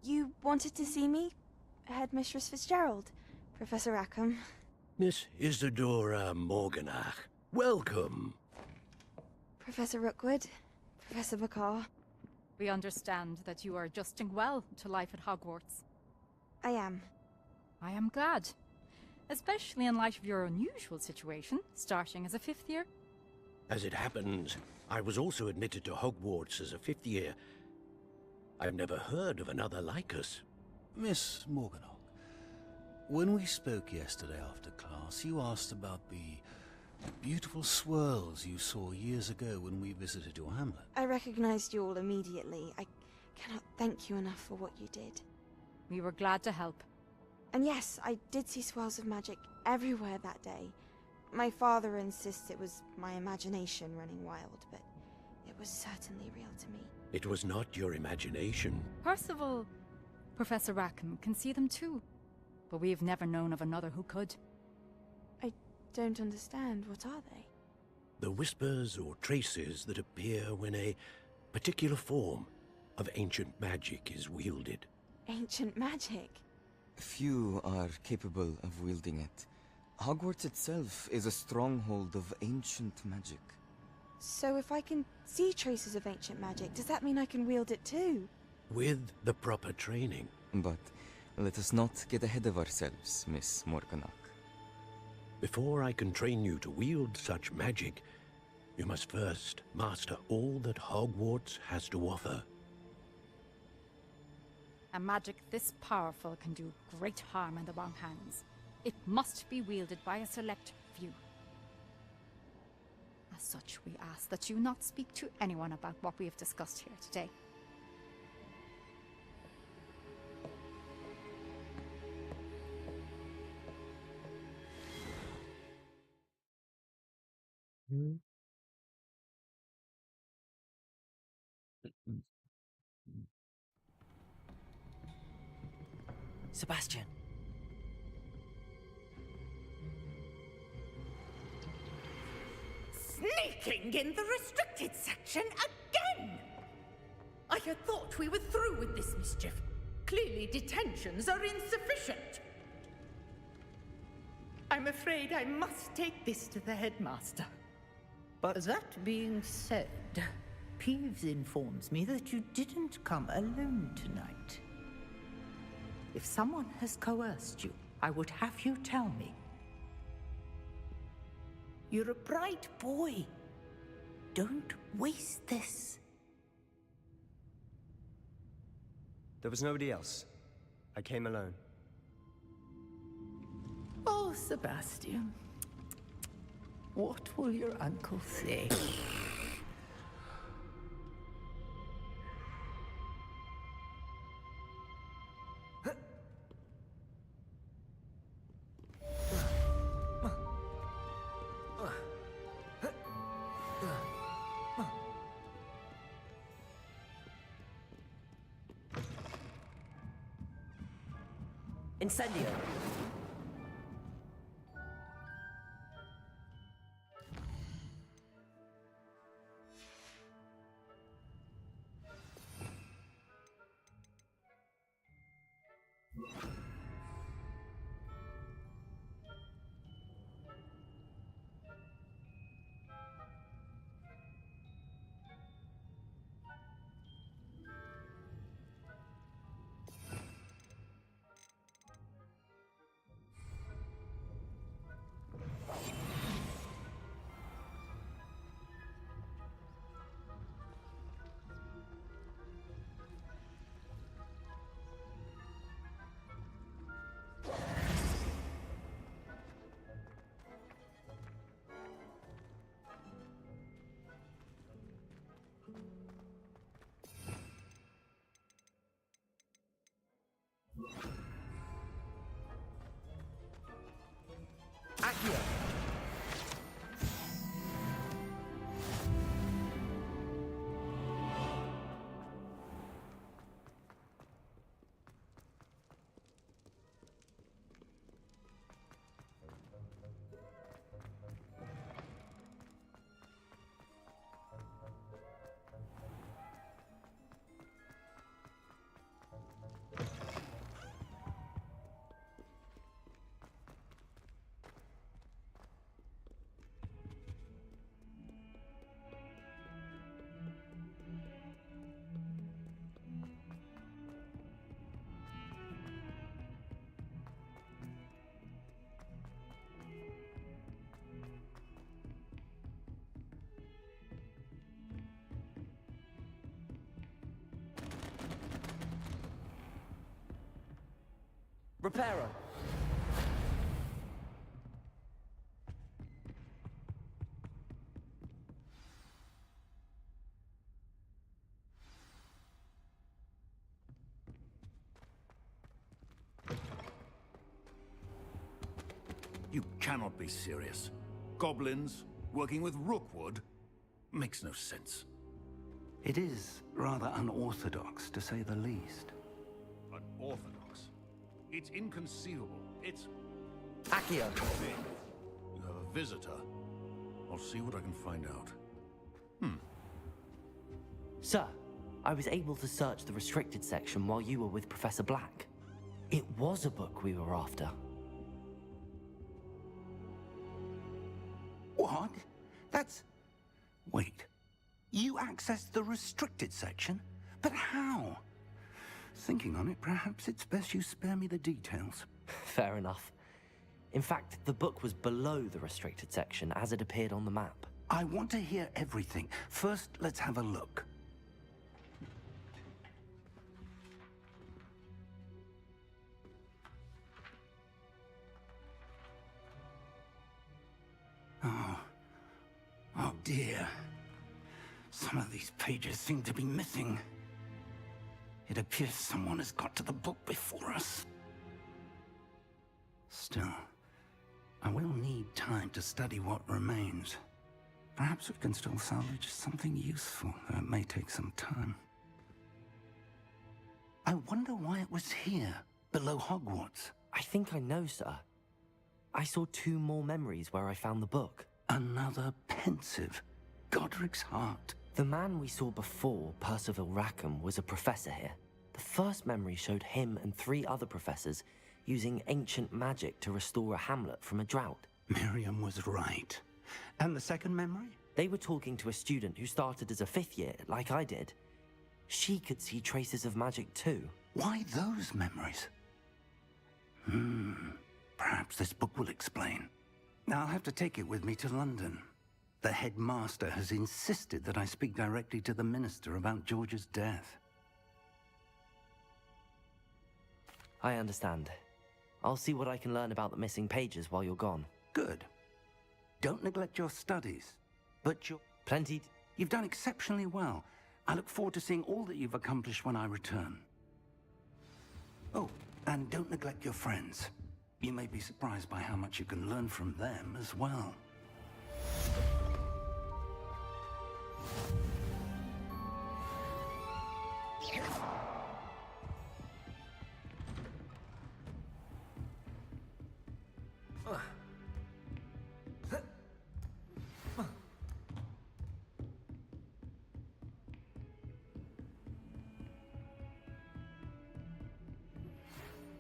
Speaker 12: You wanted to see me? Headmistress Fitzgerald, Professor Rackham.
Speaker 7: Miss Isadora Morganach, welcome.
Speaker 12: Professor Rookwood, Professor Bakar.
Speaker 17: We understand that you are adjusting well to life at Hogwarts.
Speaker 12: I am.
Speaker 17: I am glad. Especially in light of your unusual situation, starting as a 5th year.
Speaker 7: As it happens, I was also admitted to Hogwarts as a 5th year. I've never heard of another like us.
Speaker 19: Miss Morganach, when we spoke yesterday after class, you asked about the beautiful swirls you saw years ago when we visited your hamlet.
Speaker 12: I recognized you all immediately. I cannot thank you enough for what you did.
Speaker 17: We were glad to help.
Speaker 12: And yes, I did see swirls of magic everywhere that day. My father insists it was my imagination running wild, but it was certainly real to me.
Speaker 7: It was not your imagination.
Speaker 17: Percival, Professor Rackham can see them too. But we have never known of another who could.
Speaker 12: I don't understand. What are they?
Speaker 7: The whispers or traces that appear when a particular form of ancient magic is wielded.
Speaker 12: Ancient magic?
Speaker 4: Few are capable of wielding it. Hogwarts itself is a stronghold of ancient magic.
Speaker 12: So if I can see traces of ancient magic, does that mean I can wield it too?
Speaker 7: With the proper training.
Speaker 4: But let us not get ahead of ourselves, Miss Morganach.
Speaker 7: Before I can train you to wield such magic, you must first master all that Hogwarts has to offer.
Speaker 17: A magic this powerful can do great harm in the wrong hands. It must be wielded by a select few. As such, we ask that you not speak to anyone about what we have discussed here today.
Speaker 11: Sebastian.
Speaker 5: Sneaking in the restricted section again! I had thought we were through with this mischief. Clearly detentions are insufficient. I'm afraid I must take this to the headmaster.
Speaker 21: But that being said, Peeves informs me that you didn't come alone tonight. If someone has coerced you, I would have you tell me. You're a bright boy. Don't waste this.
Speaker 1: There was nobody else. I came alone.
Speaker 21: Oh, Sebastian. What will your uncle say?
Speaker 11: Incendio. Accio. Reparo.
Speaker 19: You cannot be serious. Goblins working with Rookwood? Makes no sense.
Speaker 2: It is rather unorthodox, to say the least.
Speaker 19: Unorthodox? It's inconceivable. It's...
Speaker 11: Accio.
Speaker 19: You have a visitor. I'll see what I can find out.
Speaker 4: Sir, I was able to search the restricted section while you were with Professor Black. It was a book we were after.
Speaker 2: What? That's... Wait. You accessed the restricted section? But how? Thinking on it, perhaps it's best you spare me the details.
Speaker 4: Fair enough. In fact, the book was below the restricted section as it appeared on the map.
Speaker 2: I want to hear everything. First, let's have a look. Oh dear. Some of these pages seem to be missing. It appears someone has got to the book before us. Still, I will need time to study what remains. Perhaps we can still salvage something useful, though it may take some time. I wonder why it was here, below Hogwarts.
Speaker 4: I think I know, sir. I saw 2 more memories where I found the book.
Speaker 2: Another pensive. Godric's heart.
Speaker 4: The man we saw before, Percival Rackham, was a professor here. The first memory showed him and 3 other professors using ancient magic to restore a hamlet from a drought.
Speaker 2: Miriam was right. And the second memory?
Speaker 4: They were talking to a student who started as a 5th year, like I did. She could see traces of magic too.
Speaker 19: Why those memories? Perhaps this book will explain. I'll have to take it with me to London. The headmaster has insisted that I speak directly to the minister about George's death.
Speaker 4: I understand. I'll see what I can learn about the missing pages while you're gone.
Speaker 19: Good. Don't neglect your studies. But you've done exceptionally well. I look forward to seeing all that you've accomplished when I return. Oh, and don't neglect your friends. You may be surprised by how much you can learn from them as well.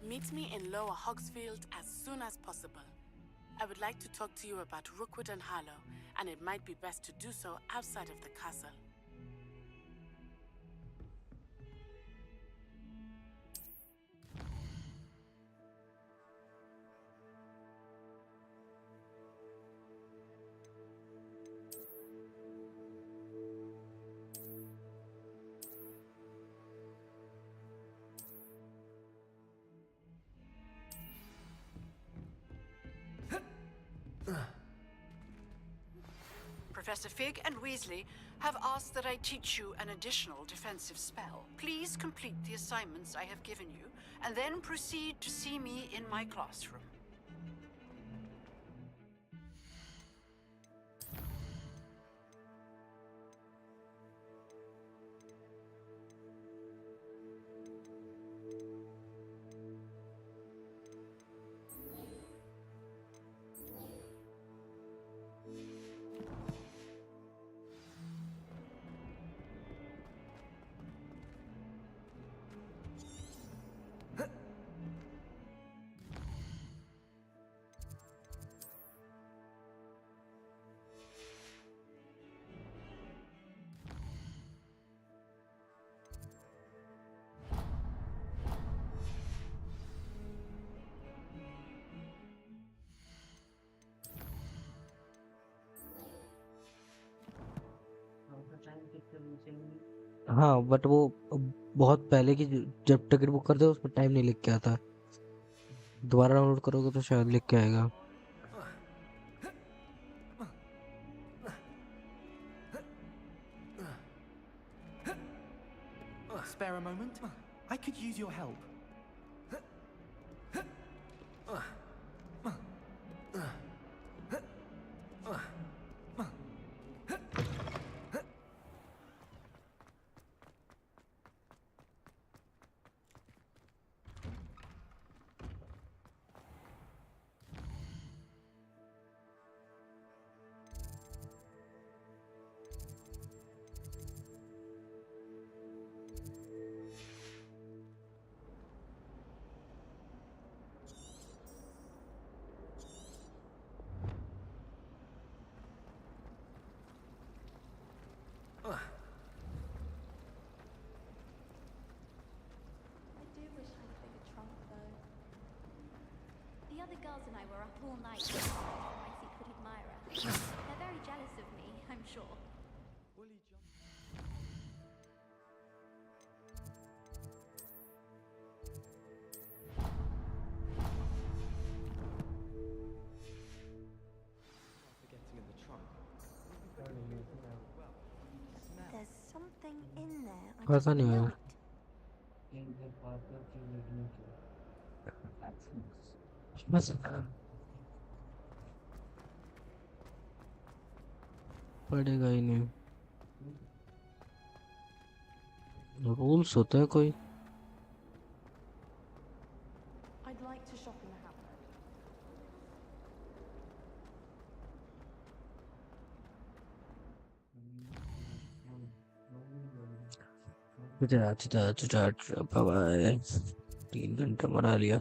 Speaker 18: Meet me in Lower Hogsfield as soon as possible. I would like to talk to you about Rookwood and Harlow, and it might be best to do so outside of the castle.
Speaker 16: Professor Fig and Weasley have asked that I teach you an additional defensive spell. Please complete the assignments I have given you, and then proceed to see me in my classroom.
Speaker 8: हाँ but वो बहुत पहले की जब ticket book करते हो उस पर टाइम नहीं लिख के आता। दोबारा डाउनलोड करोगे तो शायद लिख के आएगा।
Speaker 22: Spare a moment? I could use your help.
Speaker 13: The other girls and I were up all night looking for my secret admirer. They're very jealous of me, I'm sure.
Speaker 12: There's something in there.
Speaker 8: पता नहीं यार। बस पड़ेगा ही नहीं। Rules होते हैं कोई।
Speaker 16: I'd like to shop in the Hamlet.
Speaker 8: Bye bye. 3 घंटा बना लिया।